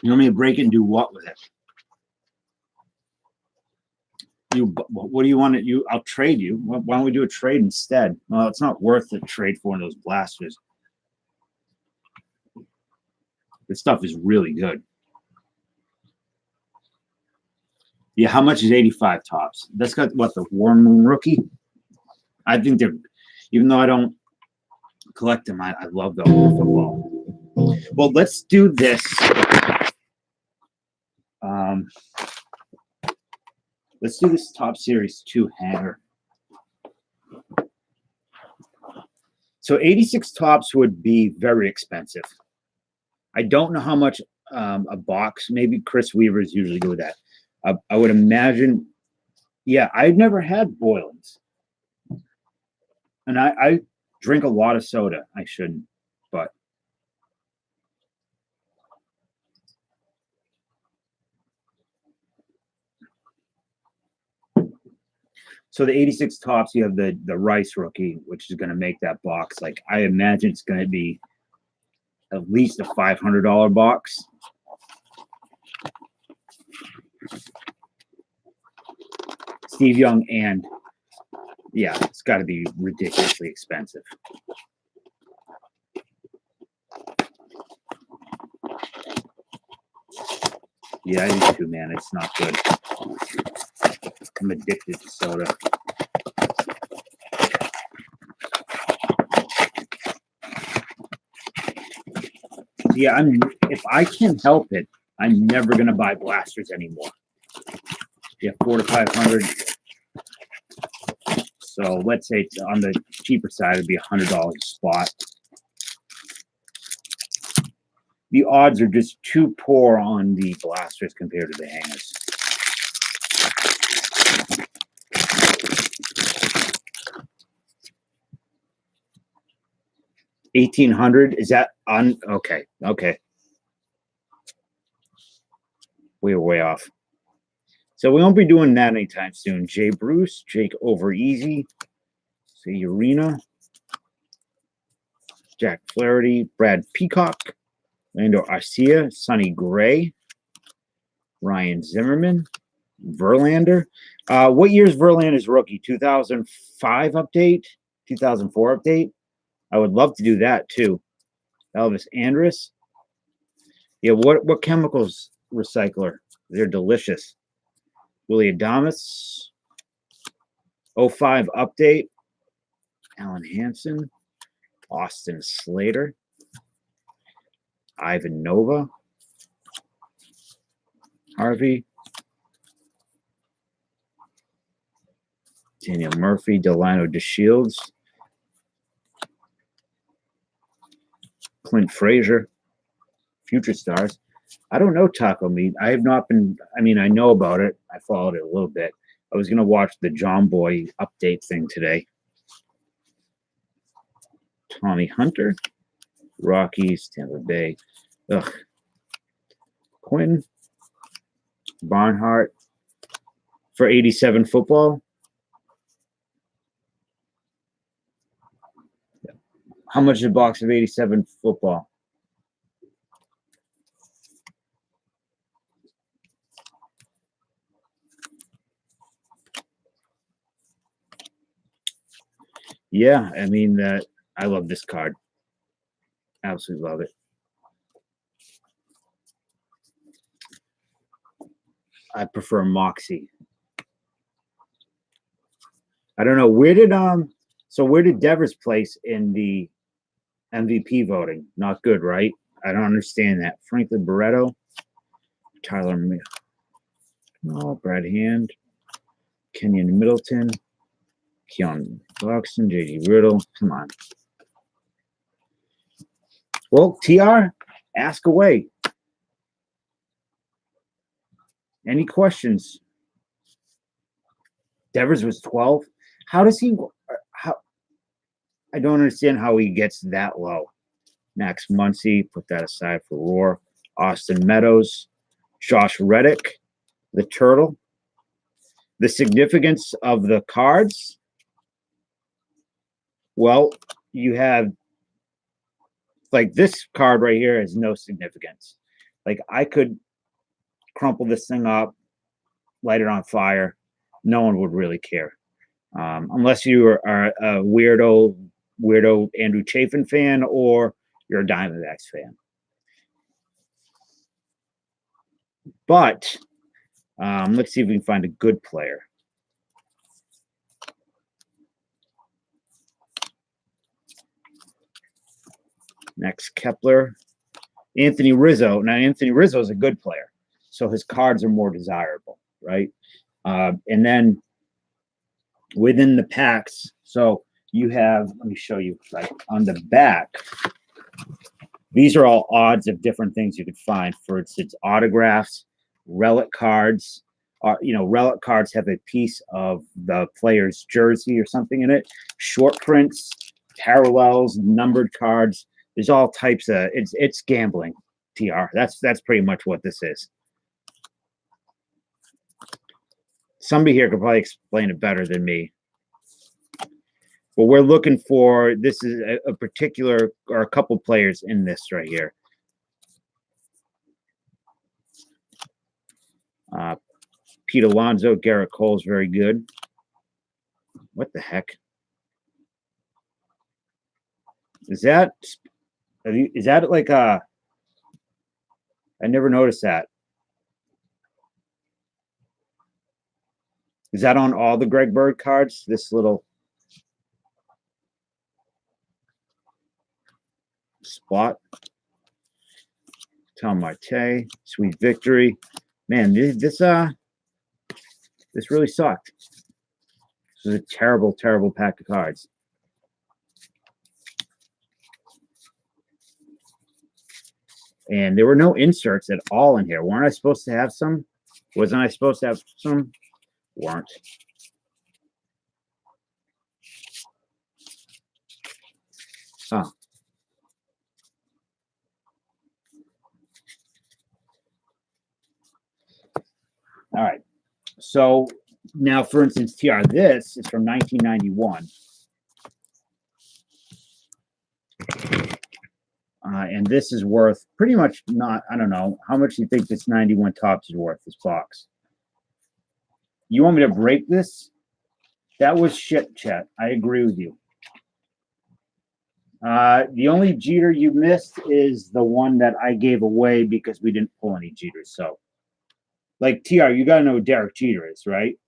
You want me to break it and do what with it? What do you want to? I'll trade you. Why don't we do a trade instead? Well, it's not worth the trade for one of those blasters. This stuff is really good. Yeah, how much is 85 tops? That's got what, the Warren Moon rookie? I think they're, even though I don't collect them, I love the old football. Well, let's do this. Let's do this Top Series 2 hanger. So 86 tops would be very expensive. I don't know how much a box. Maybe Chris Weaver's usually go with that. I would imagine. Yeah, I've never had Boylan's, and I drink a lot of soda. I shouldn't, but so the 86 tops, you have the Rice rookie, which is going to make that box. Like I imagine it's going to be at least a $500 box. Steve Young, and yeah, it's got to be ridiculously expensive. Yeah, I do too, man. It's not good. I'm addicted to soda. Yeah, if I can help it, I'm never gonna buy blasters anymore. Yeah, 400 to 500. So let's say it's on the cheaper side, it'd be $100 a spot. The odds are just too poor on the blasters compared to the hangers. $1,800, is that on? Okay. We were way off. So we won't be doing that anytime soon. Jay Bruce, Jake Over Easy, say Urena, Jack Flaherty, Brad Peacock, Lando Arcia, Sonny Gray, Ryan Zimmerman, Verlander. What year's Verlander's rookie? 2005 update? 2004 update? I would love to do that too. Elvis Andrus. Yeah, what chemicals recycler? They're delicious. Willie Adames. 05 update. Alan Hansen. Austin Slater. Ivan Nova. Harvey. Daniel Murphy. Delano DeShields. Clint Frazier. Future Stars. I don't know taco meat. I have not been, I mean, I know about it. I followed it a little bit. I was going to watch the John Boy update thing today. Tommy Hunter. Rockies, Tampa Bay. Ugh. Quinn. Barnhart. For 87 football. How much is a box of 87 football? Yeah, I mean, I love this card. Absolutely love it. I prefer Moxie. I don't know, where did Devers place in the MVP voting? Not good, right? I don't understand that. Franklin Barreto, Tyler Brad Hand, Kenyon Middleton, Keon Buxton, JD Riddle. Come on. Well, TR, ask away. Any questions? Devers was 12. How does he? I don't understand how he gets that low. Max Muncy, put that aside for Roar. Austin Meadows, Josh Reddick, the Turtle. The significance of the cards. Well, you have like this card right here has no significance. Like I could crumple this thing up, light it on fire. No one would really care. Unless you are a weirdo Andrew Chafin fan or you're a Diamondbacks fan. But let's see if we can find a good player. Next, Kepler. Anthony Rizzo. Now, Anthony Rizzo is a good player, so his cards are more desirable, right? And then within the packs, so you have, let me show you, like on the back, these are all odds of different things you could find. For instance, autographs, relic cards. Relic cards have a piece of the player's jersey or something in it. Short prints, parallels, numbered cards. There's all types of. It's gambling, TR. That's pretty much what this is. Somebody here could probably explain it better than me. But we're looking for, this is a particular, or a couple players in this right here. Pete Alonso, Garrett Cole's very good. What the heck? Is that like a, I never noticed that. Is that on all the Greg Bird cards? This little spot. Tom Marte, Sweet Victory. Man, this really sucked. This is a terrible, terrible pack of cards. And there were no inserts at all in here. Weren't I supposed to have some? Wasn't I supposed to have some? Weren't. Oh. All right. So now, for instance, TR, this is from 1991. And this is worth pretty much not, I don't know, how much do you think this 91 Topps is worth, this box? You want me to break this? That was shit, Chet. I agree with you. The only Jeter you missed is the one that I gave away because we didn't pull any Jeters. So, like, TR, you got to know who Derek Jeter is, right?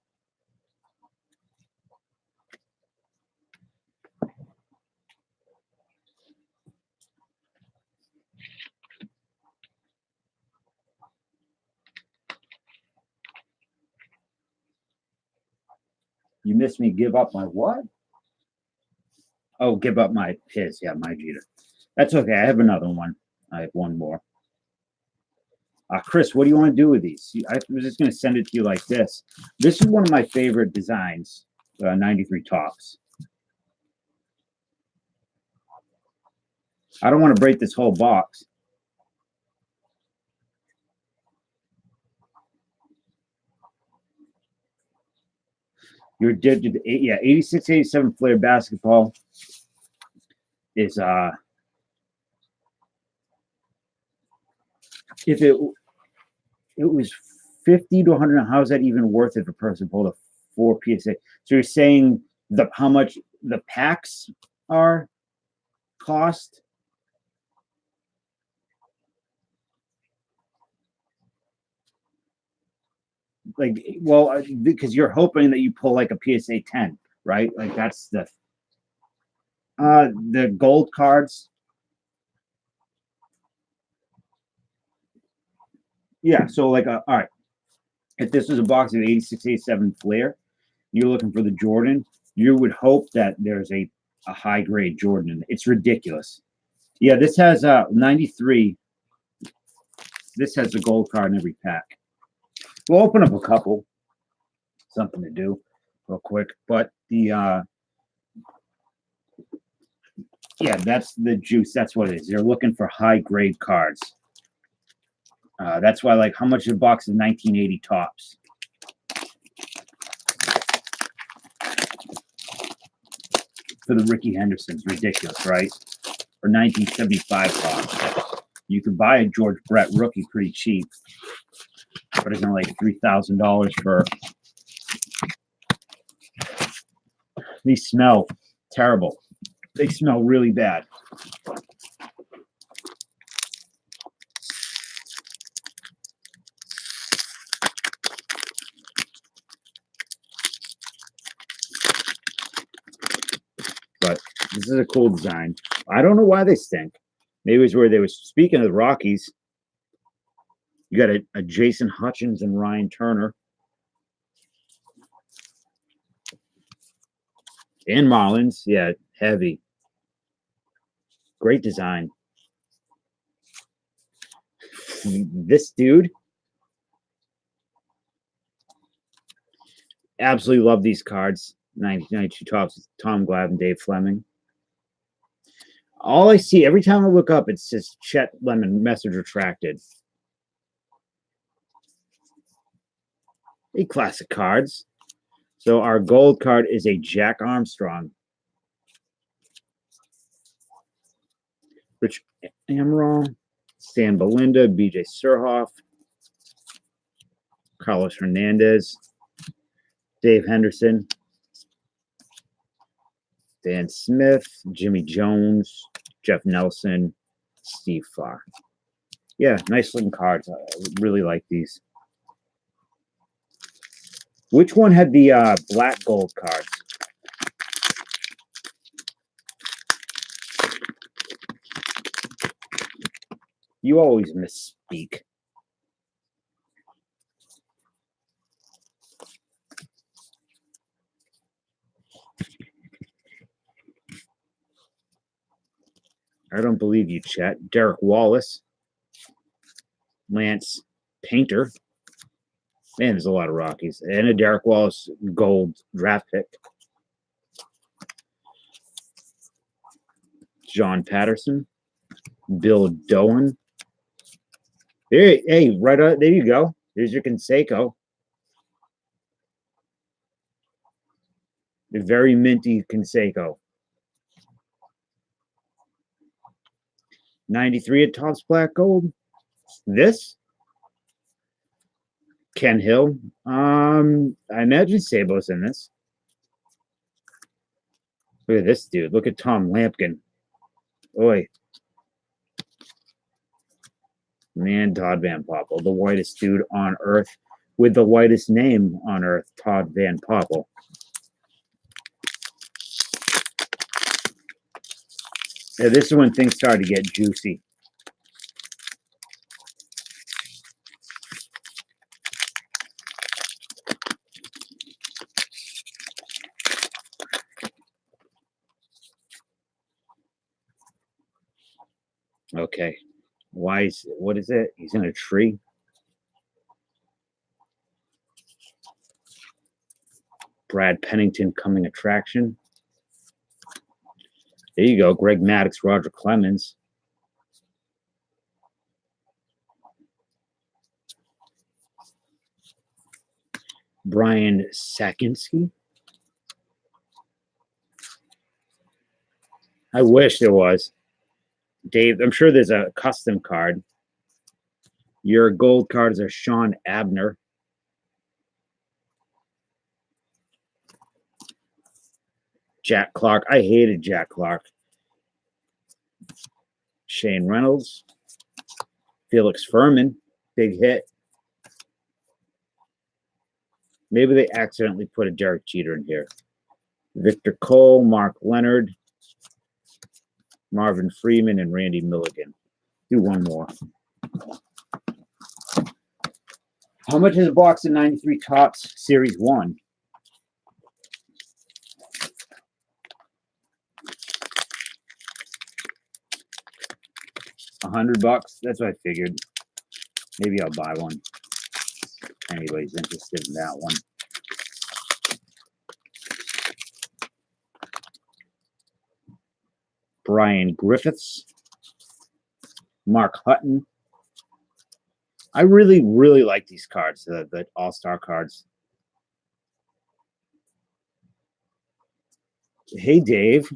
You missed me give up my what? Oh, give up my his. Yeah, my Jeter. That's okay. I have another one. I have one more. Chris, what do you want to do with these? I was just going to send it to you like this. This is one of my favorite designs, 93 Topps. I don't want to break this whole box. You're dead. Yeah, 86, 87 Flair basketball is if it was 50 to 100, how is that even worth it if a person pulled a 4 PSA? So you're saying how much the packs are cost? Like, well, because you're hoping that you pull like a PSA 10, right? Like that's the gold cards. Yeah, so like all right. If this was a box of 86, 87 Flair, you're looking for the Jordan, you would hope that there's a high grade Jordan. It's ridiculous. Yeah, this has 93. This has the gold card in every pack. We'll open up a couple. Something to do real quick. But the yeah, that's the juice. That's what it is. They're looking for high grade cards. That's why, like, how much is a box of 1980 Topps? For the Ricky Henderson's, ridiculous, right? For 1975 Topps. You could buy a George Brett rookie pretty cheap, but it's only like $3,000 for. These smell terrible. They smell really bad. But this is a cool design. I don't know why they stink. Maybe it was where they were speaking of the Rockies. You got a Jason Hutchins and Ryan Turner. And Marlins. Yeah, heavy. Great design. This dude. Absolutely love these cards. 1992 Topps, Tom Glavine, Dave Fleming. All I see every time I look up, it's just Chet Lemon, message retracted. A classic cards. So our gold card is a Jack Armstrong. Rich Amaral, Stan Belinda, BJ Surhoff, Carlos Hernandez, Dave Henderson, Dan Smith, Jimmy Jones, Jeff Nelson, Steve Farr. Yeah, nice looking cards. I really like these. Which one had the black gold cards? You always misspeak. I don't believe you, Chet. Derek Wallace. Lance Painter. Man, there's a lot of Rockies. And a Derek Wallace gold draft pick. John Patterson. Bill Doan. Hey, right on, there you go. There's your Canseco. The very minty Canseco. 93 at Topps Black Gold. This? Ken Hill. I imagine Sabo's in this. Look at this dude. Look at Tom Lampkin. Oi. Man, Todd Van Poppel, the whitest dude on earth with the whitest name on earth, Todd Van Poppel. Yeah, this is when things started to get juicy. Okay. What is it? He's in a tree. Brad Pennington coming attraction. There you go. Greg Maddux, Roger Clemens. Brian Sakinski. I wish there was. Dave, I'm sure there's a custom card. Your gold cards are Sean Abner. Jack Clark. I hated Jack Clark. Shane Reynolds. Felix Furman. Big hit. Maybe they accidentally put a Derek Jeter in here. Victor Cole, Mark Leonard, Marvin Freeman, and Randy Milligan. Do one more. How much is a box of 93 Topps Series 1? $100? That's what I figured. Maybe I'll buy one. If anybody's interested in that one. Brian Griffiths. Mark Hutton. I really, really like these cards, the All-Star cards. Hey, Dave.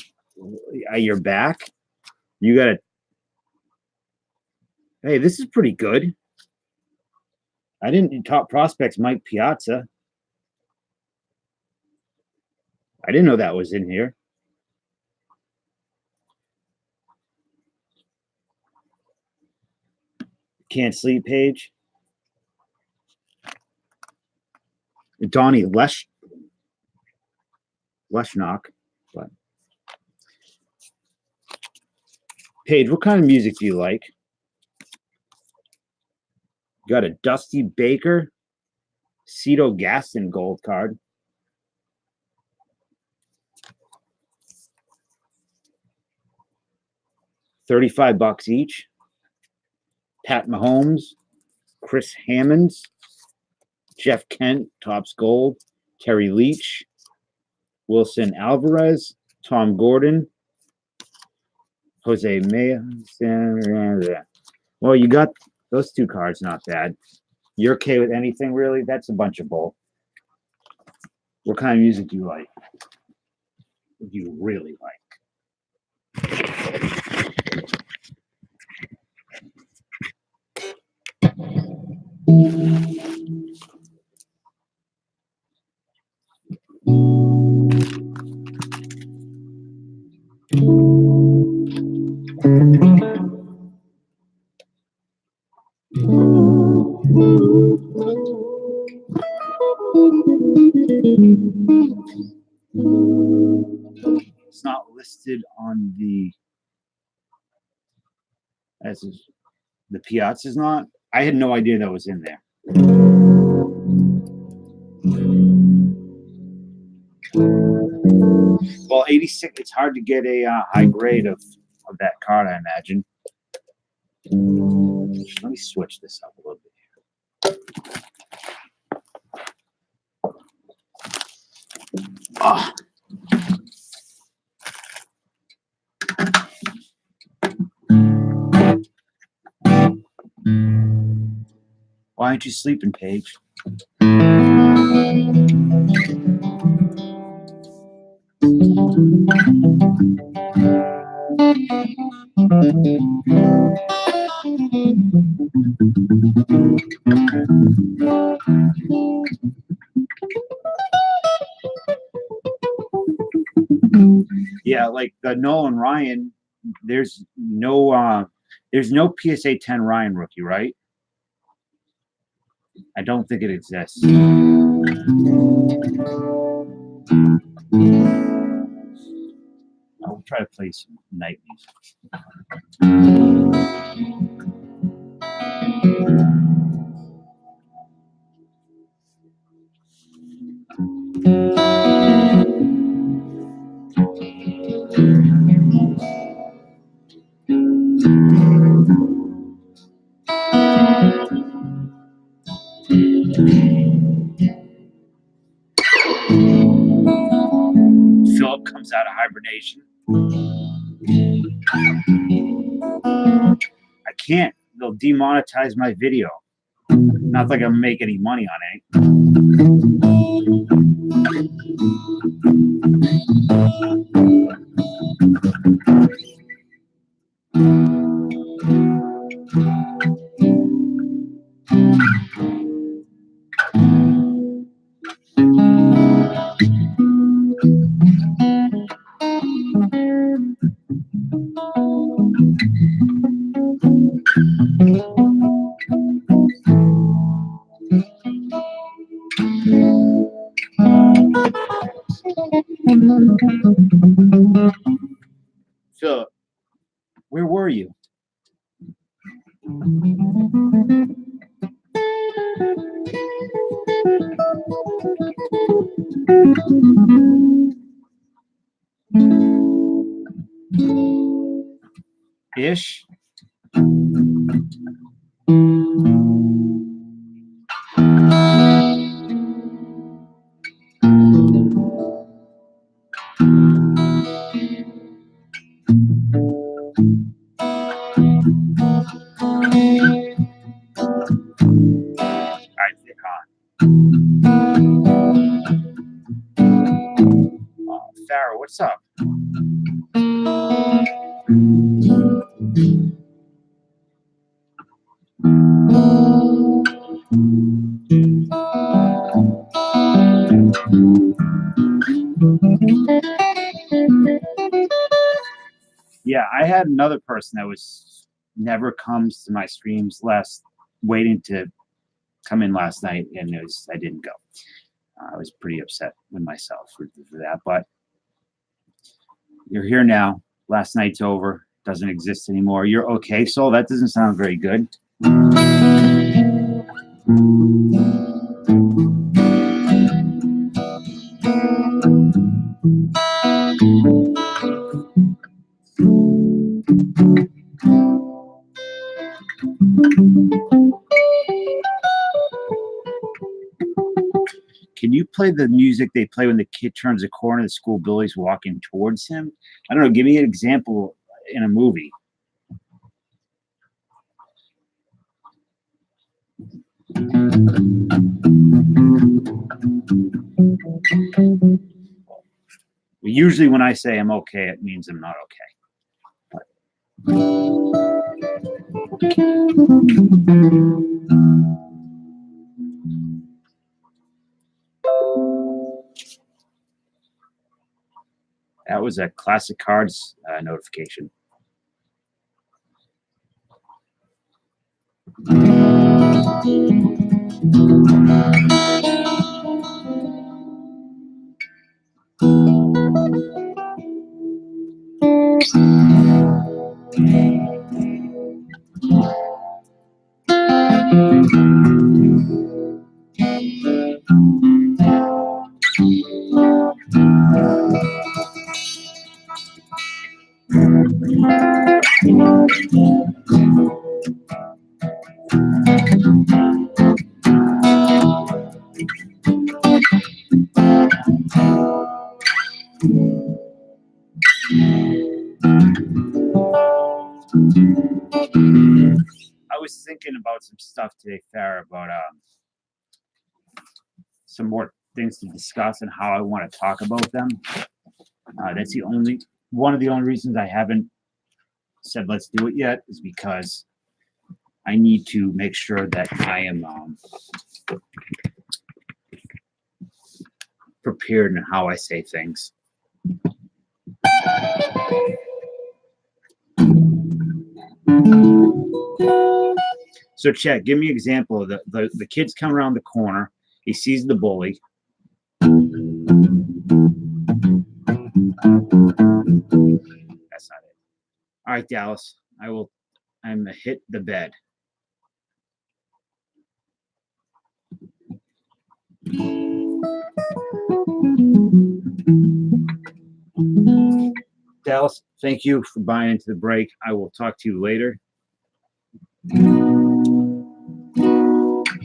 You're back? You got to... Hey, this is pretty good. I didn't... Top prospects, Mike Piazza. I didn't know that was in here. Can't Sleep page. Donnie Leshnock. But Paige, what kind of music do you like? You got a Dusty Baker, Cito Gaston gold card. $35 each. Pat Mahomes, Chris Hammonds, Jeff Kent, Topps Gold, Terry Leach, Wilson Alvarez, Tom Gordon, Jose Maya. Well, you got those two cards, not bad. You're okay with anything, really? That's a bunch of bull. What kind of music do you like? What do you really like? It's not listed on the the Piazza's not. I had no idea that was in there. Well, 86. It's hard to get a high grade of that card, I imagine. Let me switch this up a little bit. Why aren't you sleeping, Paige? Yeah, like the Nolan Ryan, there's no PSA 10 Ryan rookie, right? I don't think it exists. I'll try to play some night music. Philip comes out of hibernation. I can't. They'll demonetize my video. Not like I'm making any money on it. Philip, where were you? Ish. Farrah, what's up? Yeah, I had another person that was never comes to my streams waiting to come in last night, and I didn't go. I was pretty upset with myself for that, but you're here now. Last night's over. Doesn't exist anymore. You're okay, Soul? That doesn't sound very good. can you play the music they play when the kid turns the corner, the school bully's walking towards him? I don't know. Give me an example in a movie. Usually when I say I'm okay, it means I'm not okay. That was a classic Cards notification. I was thinking about some stuff today, Farrah, about some more things to discuss and how I want to talk about them. That's one of the only reasons I haven't said let's do it yet is because I need to make sure that I am prepared in how I say things. So, Chet, give me an example of the kid's coming around the corner. He sees the bully. That's not it. All right, Dallas. I'm gonna hit the bed. Dallas, thank you for buying into the break. I will talk to you later.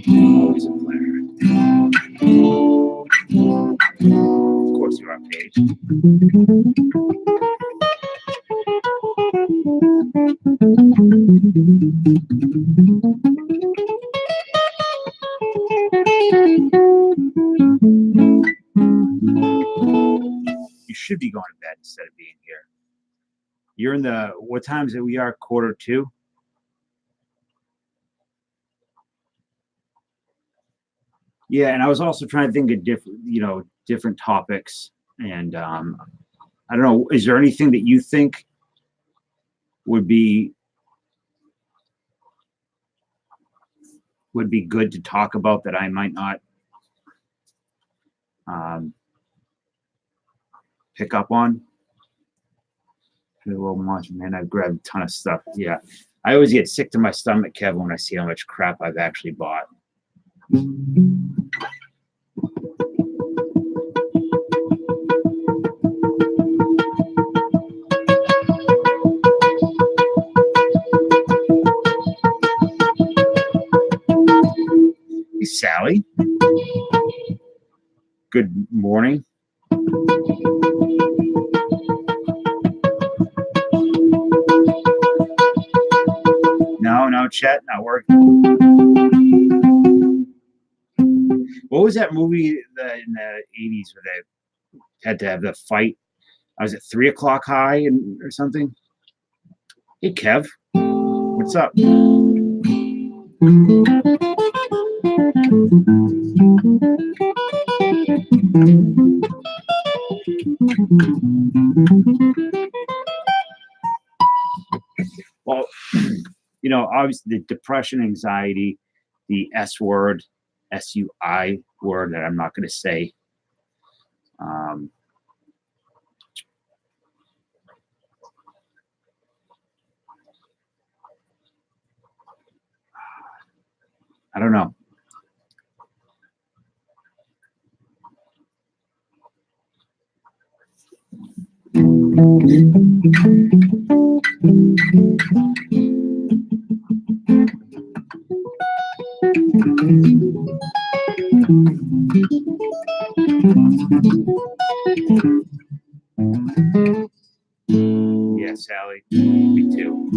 Always a pleasure. Of course, you're on page. You should be going to bed instead of being here. You're in the, what time is it? We are 1:45. Yeah, and I was also trying to think of different topics. And I don't know, is there anything that you think would be good to talk about that I might not pick up on? A little much, man. I've grabbed a ton of stuff. Yeah, I always get sick to my stomach, Kevin, when I see how much crap I've actually bought. Hey, Sally. Good morning. No, chat, not working. What was that movie in the 80s where they had to have the fight? Was it 3 o'clock high or something? Hey, Kev. What's up? Well, obviously the depression, anxiety, the S word, SUI word that I'm not going to say. I don't know. Yeah, Sally. Me too.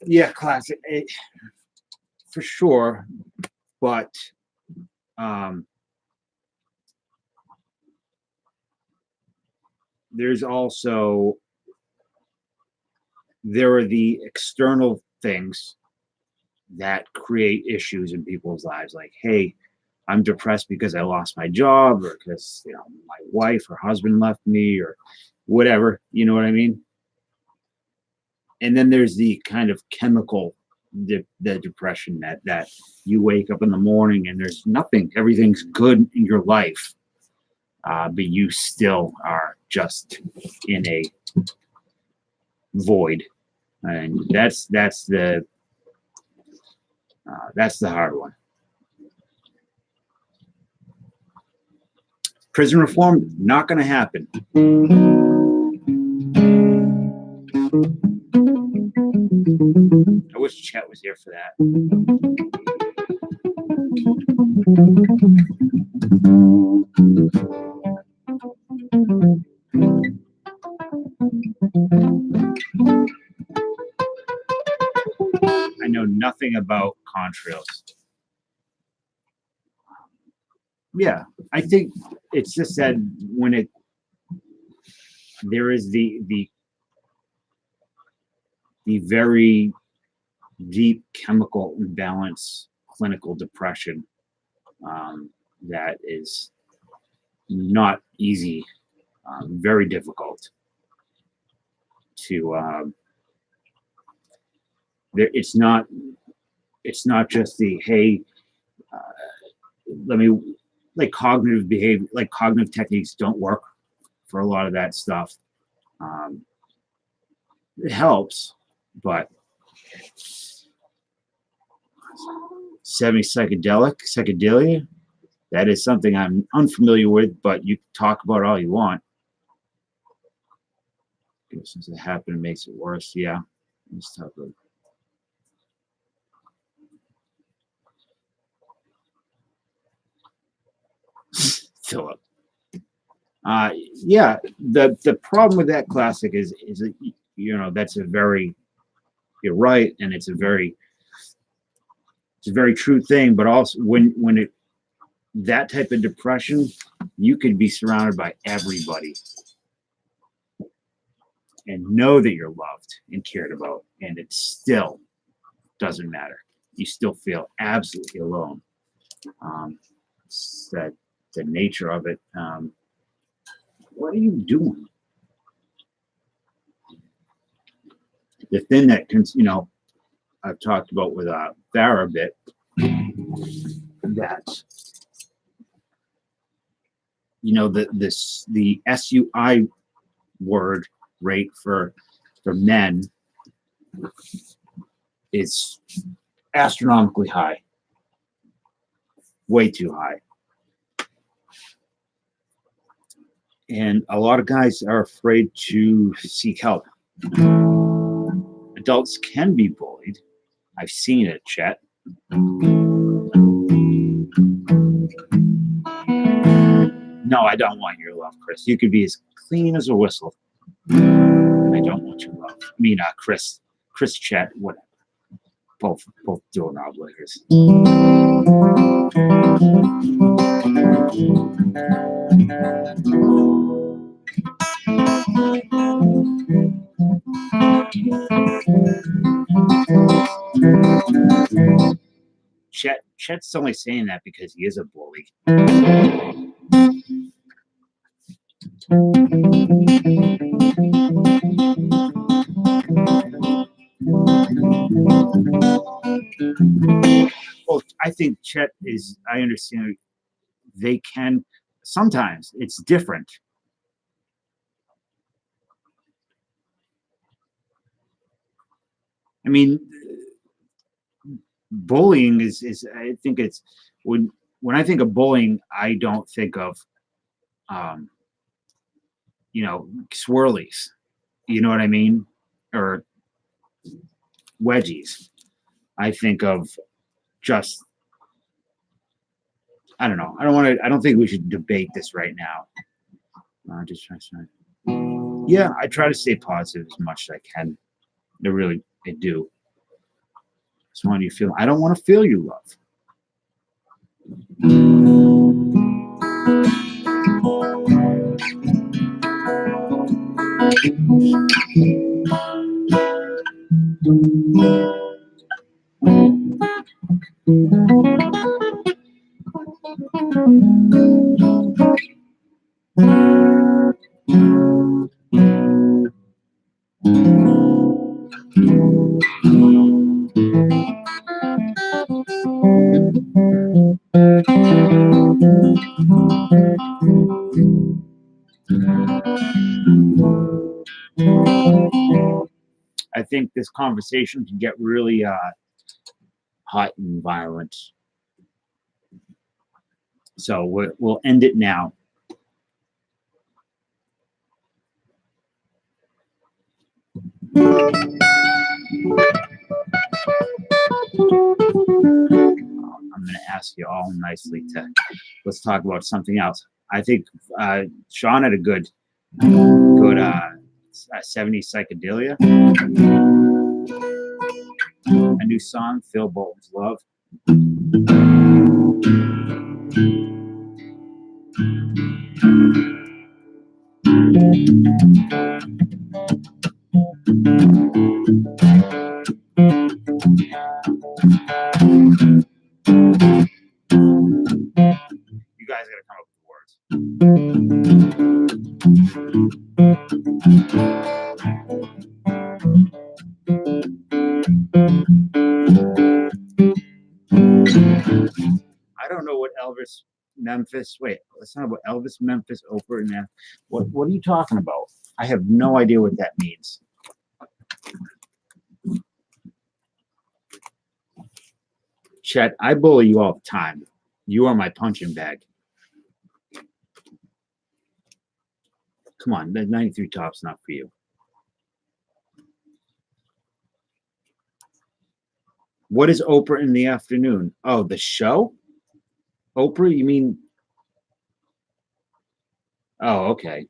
Yeah, classic. For sure. But um, there's also there are the external things that create issues in people's lives. Like, hey, I'm depressed because I lost my job, or because my wife or husband left me, or whatever. You know what I mean? And then there's the kind of chemical, the depression that you wake up in the morning and there's nothing, everything's good in your life, but you still are just in a void, and that's the hard one. Prison reform, not going to happen. I wish Chet was here for that. I know nothing about contrails. Yeah, I think it's just that when there is the very deep chemical imbalance, clinical depression, that is not easy, very difficult to. It's not just the hey, uh, let me like cognitive behavior, like cognitive techniques don't work for a lot of that stuff. Um, it helps, but 70 psychedelia, that is something I'm unfamiliar with, but you talk about all you want. Since it happened, it makes it worse. Yeah. Let's talk about Philip. Yeah, the problem with that classic is that, that's a very, you're right, and it's a very true thing. But also when it that type of depression, you could be surrounded by everybody and know that you're loved and cared about, and it still doesn't matter. You still feel absolutely alone. It's the nature of it. What are you doing? The thing that can, I've talked about with Farah a bit, that the SUI word rate for men is astronomically high, way too high. And a lot of guys are afraid to seek help. Adults can be bullied. I've seen it, Chet. No, I don't want your love, Chris. You could be as clean as a whistle. I don't want your love. I mean, Chris, Chet, whatever. Both doorknob lickers. Chet's only saying that because he is a bully. Well, I think Chet is, I understand they can, sometimes it's different. I mean, bullying is I think it's when I think of bullying, I don't think of um, swirlies. You know what I mean? Or wedgies. I think of just I don't know. I don't think we should debate this right now. Just try to. Yeah, I try to stay positive as much as I can. I do. Just want you to feel. I don't want to feel you love. I think this conversation can get really hot and violent. So we'll end it now. I'm going to ask you all nicely to let's talk about something else. I think Sean had a good 70s psychedelia. A new song, Phil Bolton's Love. You guys got to come up with words. I don't know what Elvis Memphis. Wait, let's talk about Elvis Memphis Oprah and that. What are you talking about? I have no idea what that means. Chet, I bully you all the time. You are my punching bag. Come on, that 93 top's not for you. What is Oprah in the afternoon? Oh, the show? Oprah, you mean? Oh, okay.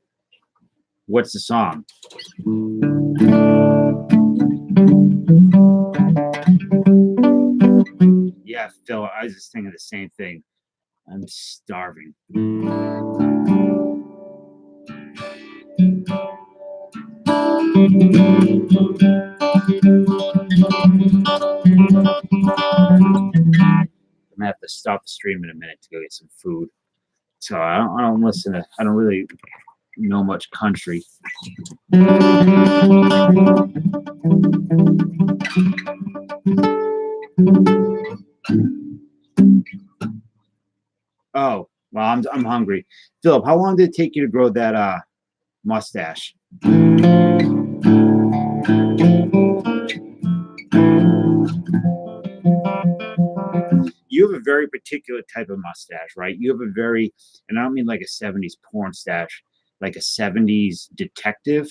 What's the song? Yeah, Phil, I was just thinking the same thing. I'm starving. I'm gonna have to stop the stream in a minute to go get some food. So I don't listen to. I don't really know much country. Oh, well, I'm hungry. Philip, how long did it take you to grow that mustache? You have a very particular type of mustache, right? You have a very, and I don't mean like a 70s porn stash, like a 70s detective.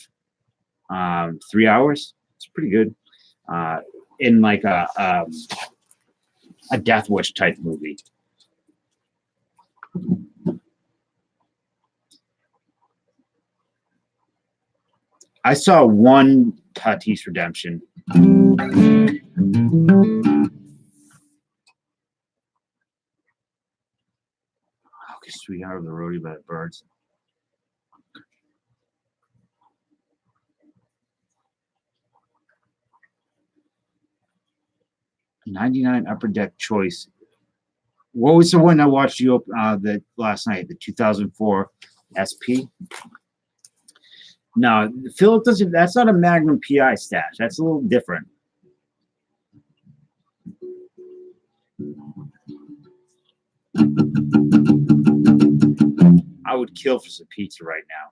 3 hours. It's pretty good. In like a Death Wish type movie. I saw one Tatis Redemption. Okay, Sweetheart of the Roadie by the Birds. '99 Upper Deck Choice. What was the one I watched you last night? The 2004 SP. No, Philip doesn't. That's not a Magnum PI stash. That's a little different. I would kill for some pizza right now.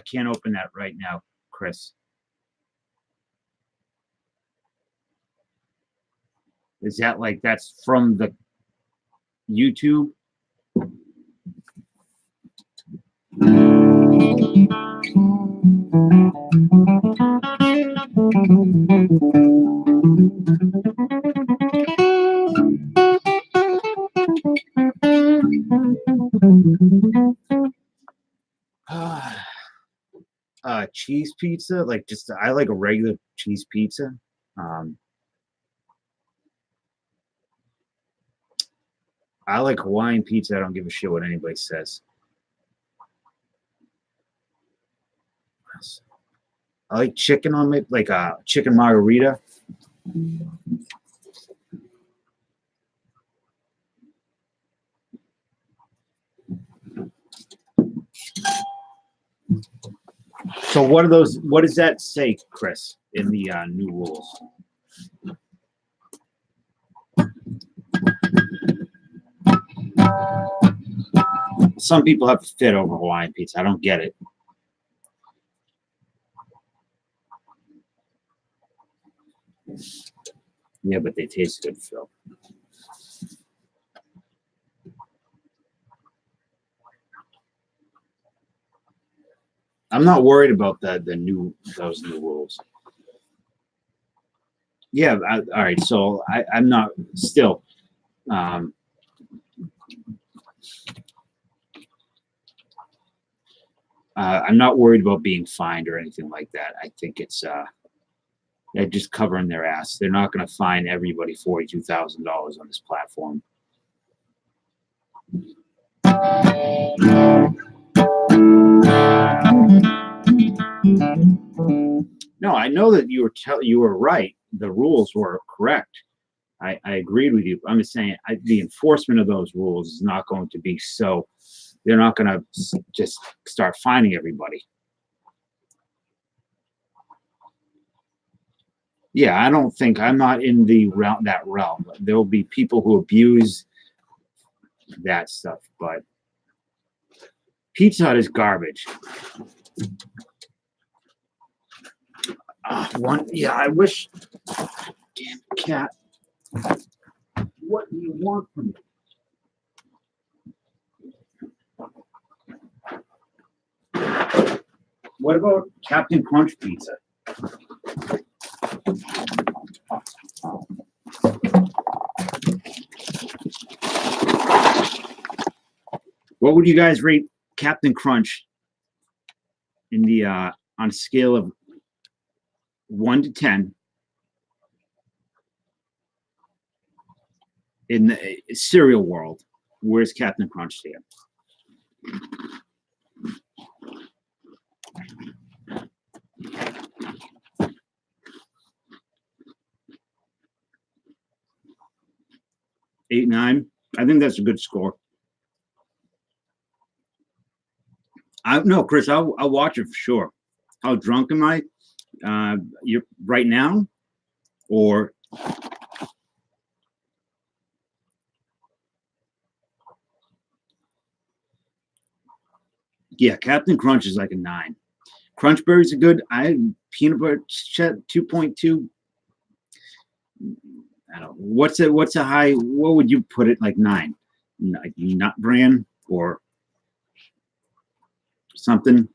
can't open that right now, Chris. Is that like that's from the YouTube? Cheese pizza, like just I like a regular cheese pizza. I like Hawaiian pizza. I don't give a shit what anybody says. I like chicken on it, like a chicken margarita. So what are those? What does that say, Chris, in the new rules? Some people have to fit over Hawaiian pizza. I don't get it. Yeah, but they taste good, Phil. I'm not worried about those new rules. Yeah, all right. So I'm not still. I'm not worried about being fined or anything like that. I think it's they're just covering their ass. They're not going to fine everybody $42,000 on this platform. No, I know that you were right. The rules were correct. I agreed with you. I'm just saying the enforcement of those rules is not going to be so. They're not going to just start fining everybody. Yeah, I don't think I'm not in that realm. There will be people who abuse that stuff, but Pizza Hut is garbage. Yeah, I wish. Damn cat. What do you want from me? What about Captain Crunch pizza? What would you guys rate Captain Crunch in the on a scale of 1 to 10 in the cereal world? Where's Captain Crunch here? Eight, 9. I think that's a good score. No, Chris, I'll watch it for sure. How drunk am I? You're right now, or yeah, Captain Crunch is like a 9. Crunch Berries are good. Peanut butter 2.2. I don't know. What's a high? What would you put it, like 9? Like Nut Brand or something?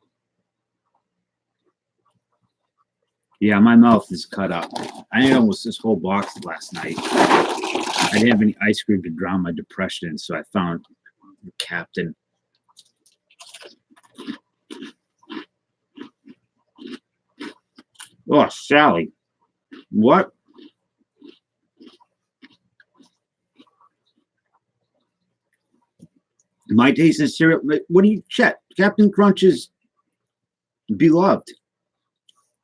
Yeah, my mouth is cut up. I ate almost this whole box last night. I didn't have any ice cream to drown my depression in, so I found the Captain. Oh, Sally. What? My taste in cereal. What do you check? Captain Crunch is beloved.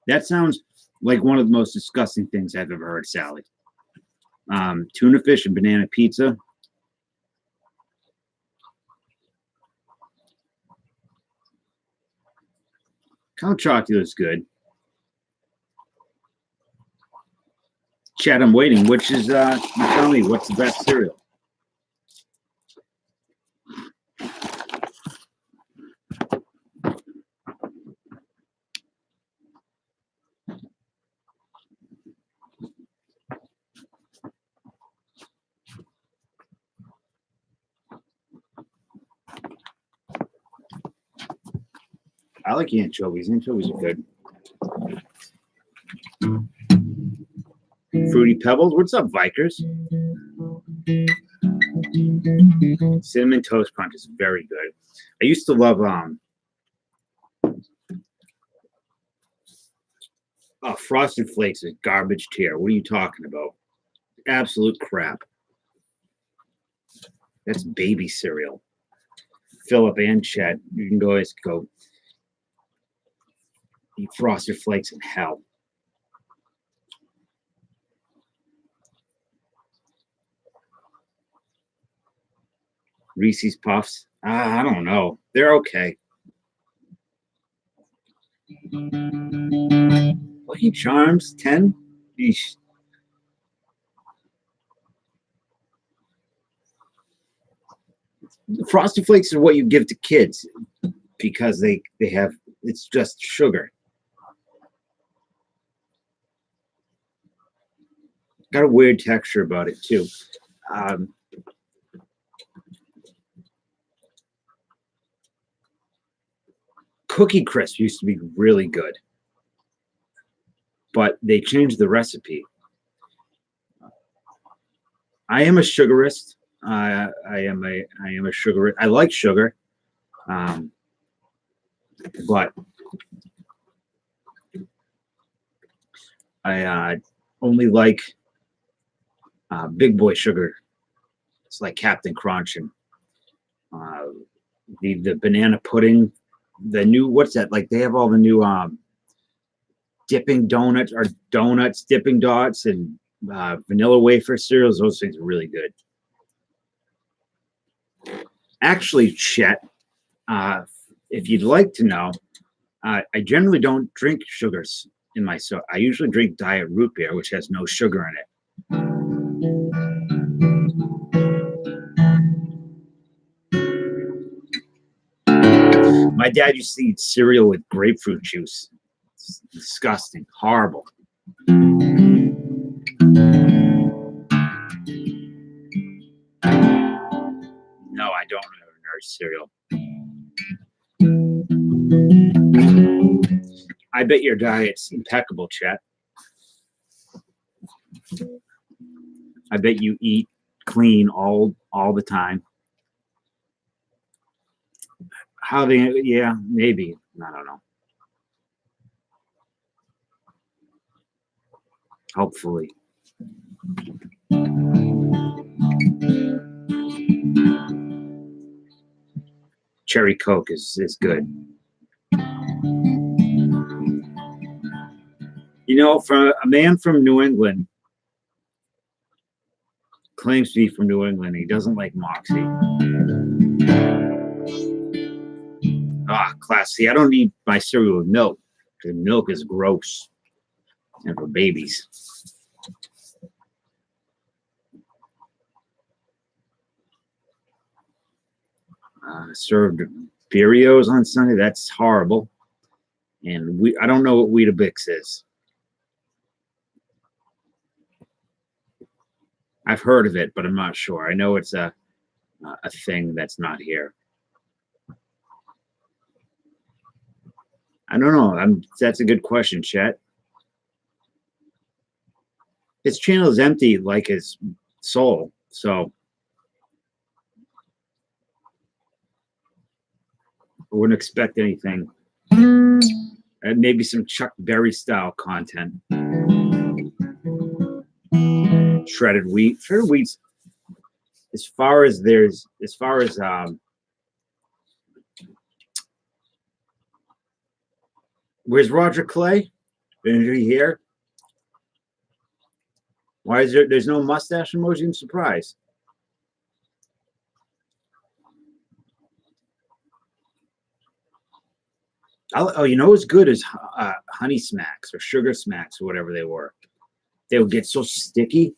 That sounds like one of the most disgusting things I've ever heard, Sally. Tuna fish and banana pizza. Count Chocula is good. Chad, I'm waiting. Which is, you tell me, what's the best cereal? like anchovies. Anchovies are good. Fruity Pebbles. What's up, Vikers? Cinnamon Toast Crunch is very good. I used to love Frosted Flakes is garbage tier. What are you talking about? Absolute crap. That's baby cereal. Philip and Chet, you can always go eat Frosted Flakes in hell. Reese's Puffs. I don't know. They're okay. Lucky Charms, 10? Eesh. Frosted Flakes is what you give to kids because they have, it's just sugar. Got a weird texture about it too. Cookie Crisp used to be really good, but they changed the recipe. I am a sugarist. I am a sugarist. I like sugar, but I only like big boy sugar. It's like Captain Crunch and the banana pudding. The new, what's that? Like they have all the new dipping donuts or donuts, dipping dots, and vanilla wafer cereals. Those things are really good. Actually, Chet, if you'd like to know, I generally don't drink sugars in my soda. I usually drink diet root beer, which has no sugar in it. My dad used to eat cereal with grapefruit juice. It's disgusting, horrible. No, I don't have a nurse cereal. I bet your diet's impeccable, Chet. I bet you eat clean all the time. How they? Yeah, maybe. I don't know. Hopefully. Cherry Coke is good. You know, for a man from New England claims to be from New England, he doesn't like Moxie. Classy. I don't eat my cereal with milk because milk is gross and for babies. Served Cheerios on Sunday. That's horrible. And I don't know what Weetabix is. I've heard of it, but I'm not sure. I know it's a thing that's not here. I don't know. That's a good question, Chet. His channel is empty like his soul, so I wouldn't expect anything. Maybe some Chuck Berry style content. Shredded wheat. Shredded wheat's as far as where's Roger Clay? Is he here? Why is there's no mustache emoji? I'm surprised. You know what's good is honey smacks or sugar smacks or whatever they were. They would get so sticky.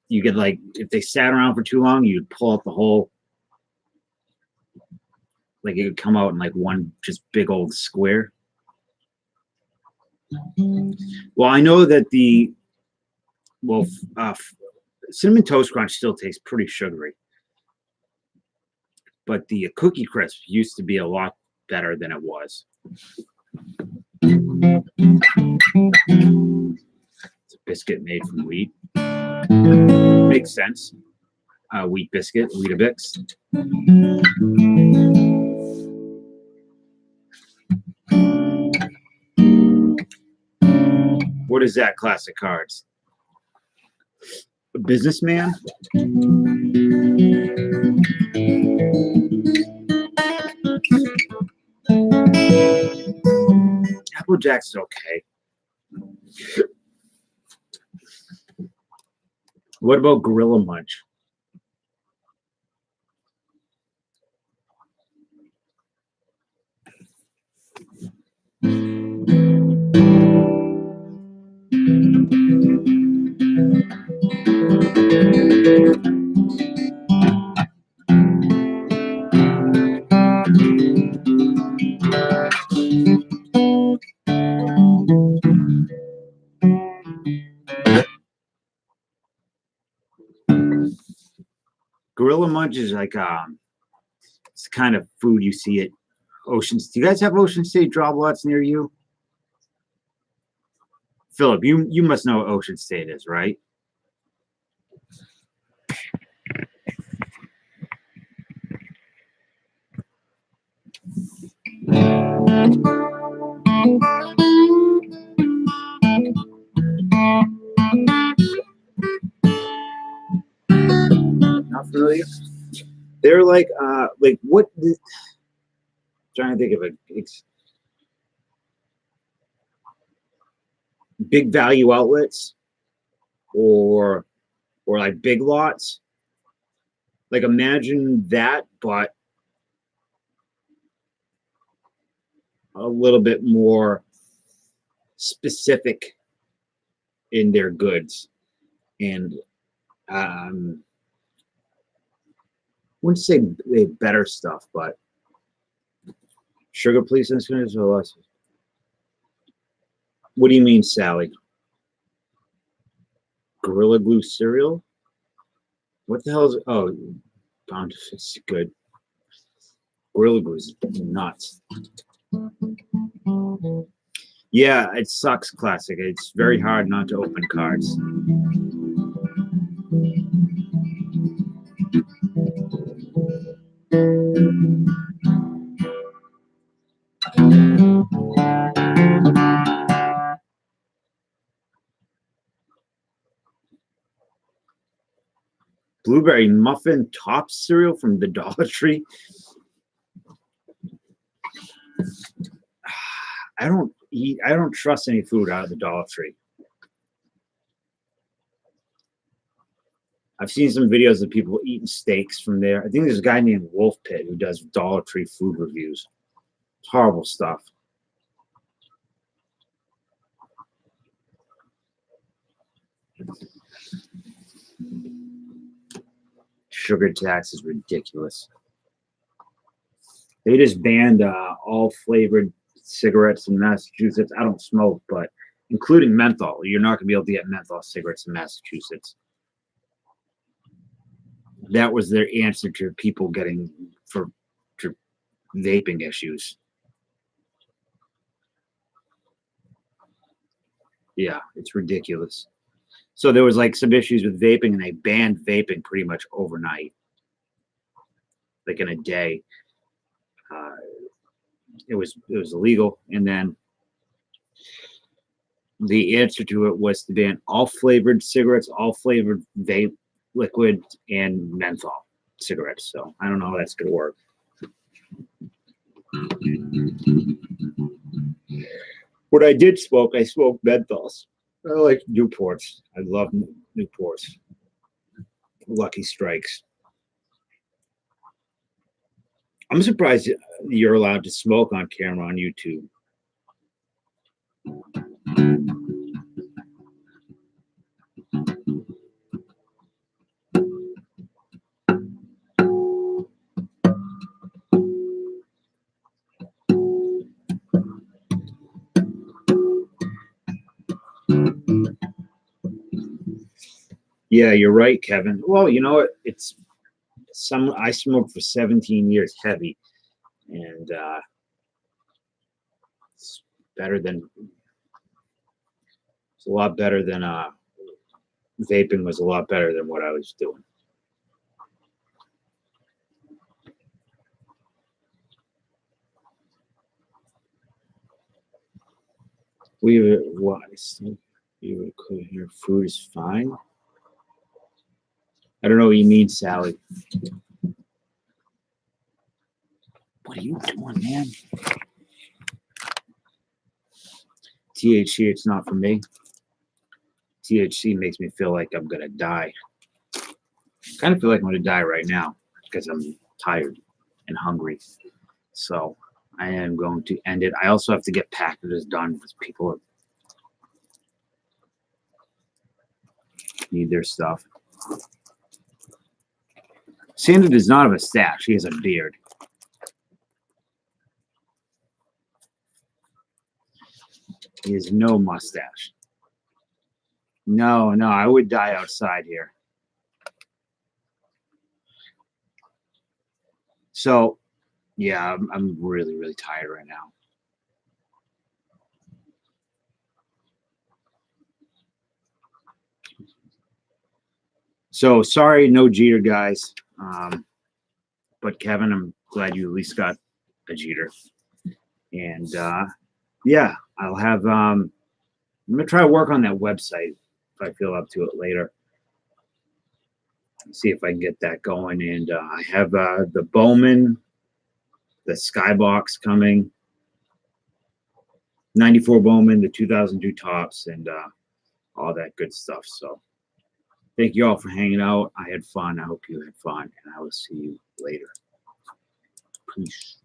You get like, if they sat around for too long, you'd pull out the whole, like it would come out in like one just big old square. Well, I know that Cinnamon Toast Crunch still tastes pretty sugary. But the Cookie Crisp used to be a lot better than it was. It's a biscuit made from wheat. Makes sense. Wheat biscuit, Weetabix. What is that, classic cards? A businessman? Applejack's okay. What about Gorilla Munch? Gorilla Munch is like it's the kind of food you see at Oceans. Do you guys have Ocean State drop lots near you? Philip, you must know what Ocean State is, right? Not familiar. They're like what? Trying to think of it's big value outlets or like Big Lots. Like imagine that, but a little bit more specific in their goods, and wouldn't say they better stuff, but sugar, please. What do you mean, Sally? Gorilla Glue cereal? What the hell is? Oh, pound. It's good. Gorilla Glue is nuts. Yeah, it sucks, classic. It's very hard not to open cards. Blueberry muffin top cereal from the Dollar Tree. I don't trust any food out of the Dollar Tree. I've seen some videos of people eating steaks from there. I think there's a guy named Wolf Pit who does Dollar Tree food reviews. It's horrible stuff. Sugar tax is ridiculous. They just banned all flavored cigarettes in Massachusetts. I don't smoke, but including menthol. You're not going to be able to get menthol cigarettes in Massachusetts. That was their answer to people getting for vaping issues. Yeah, it's ridiculous. So there was like some issues with vaping, and they banned vaping pretty much overnight, like in a day. It was illegal, and then the answer to it was to ban all flavored cigarettes, all flavored vape liquid, and menthol cigarettes. So I don't know how that's going to work. What I did smoke, I smoked menthols. I like Newports. I love Newports. Lucky Strikes. I'm surprised you're allowed to smoke on camera on YouTube. Yeah, you're right, Kevin. Well, you know what? I smoked for 17 years heavy, and better than it's a lot better than vaping was a lot better than what I was doing. We were wise. You would cook here. Food is fine. I don't know what you mean, Sally. What are you doing, man? THC, it's not for me. THC makes me feel like I'm gonna die. I kind of feel like I'm gonna die right now because I'm tired and hungry. So I am going to end it. I also have to get packages done because people need their stuff. Santa does not have a stash. He has a beard. He has no mustache. No, I would die outside here. So, yeah, I'm really, really tired right now. So, sorry, no Jeter, guys. But Kevin, I'm glad you at least got a Jeter. And yeah, I'll have. I'm gonna try to work on that website if I feel up to it later. See if I can get that going. And I have the Bowman, the Skybox coming, 94 Bowman, the 2002 tops, and all that good stuff. So thank you all for hanging out. I had fun. I hope you had fun, and I will see you later. Peace.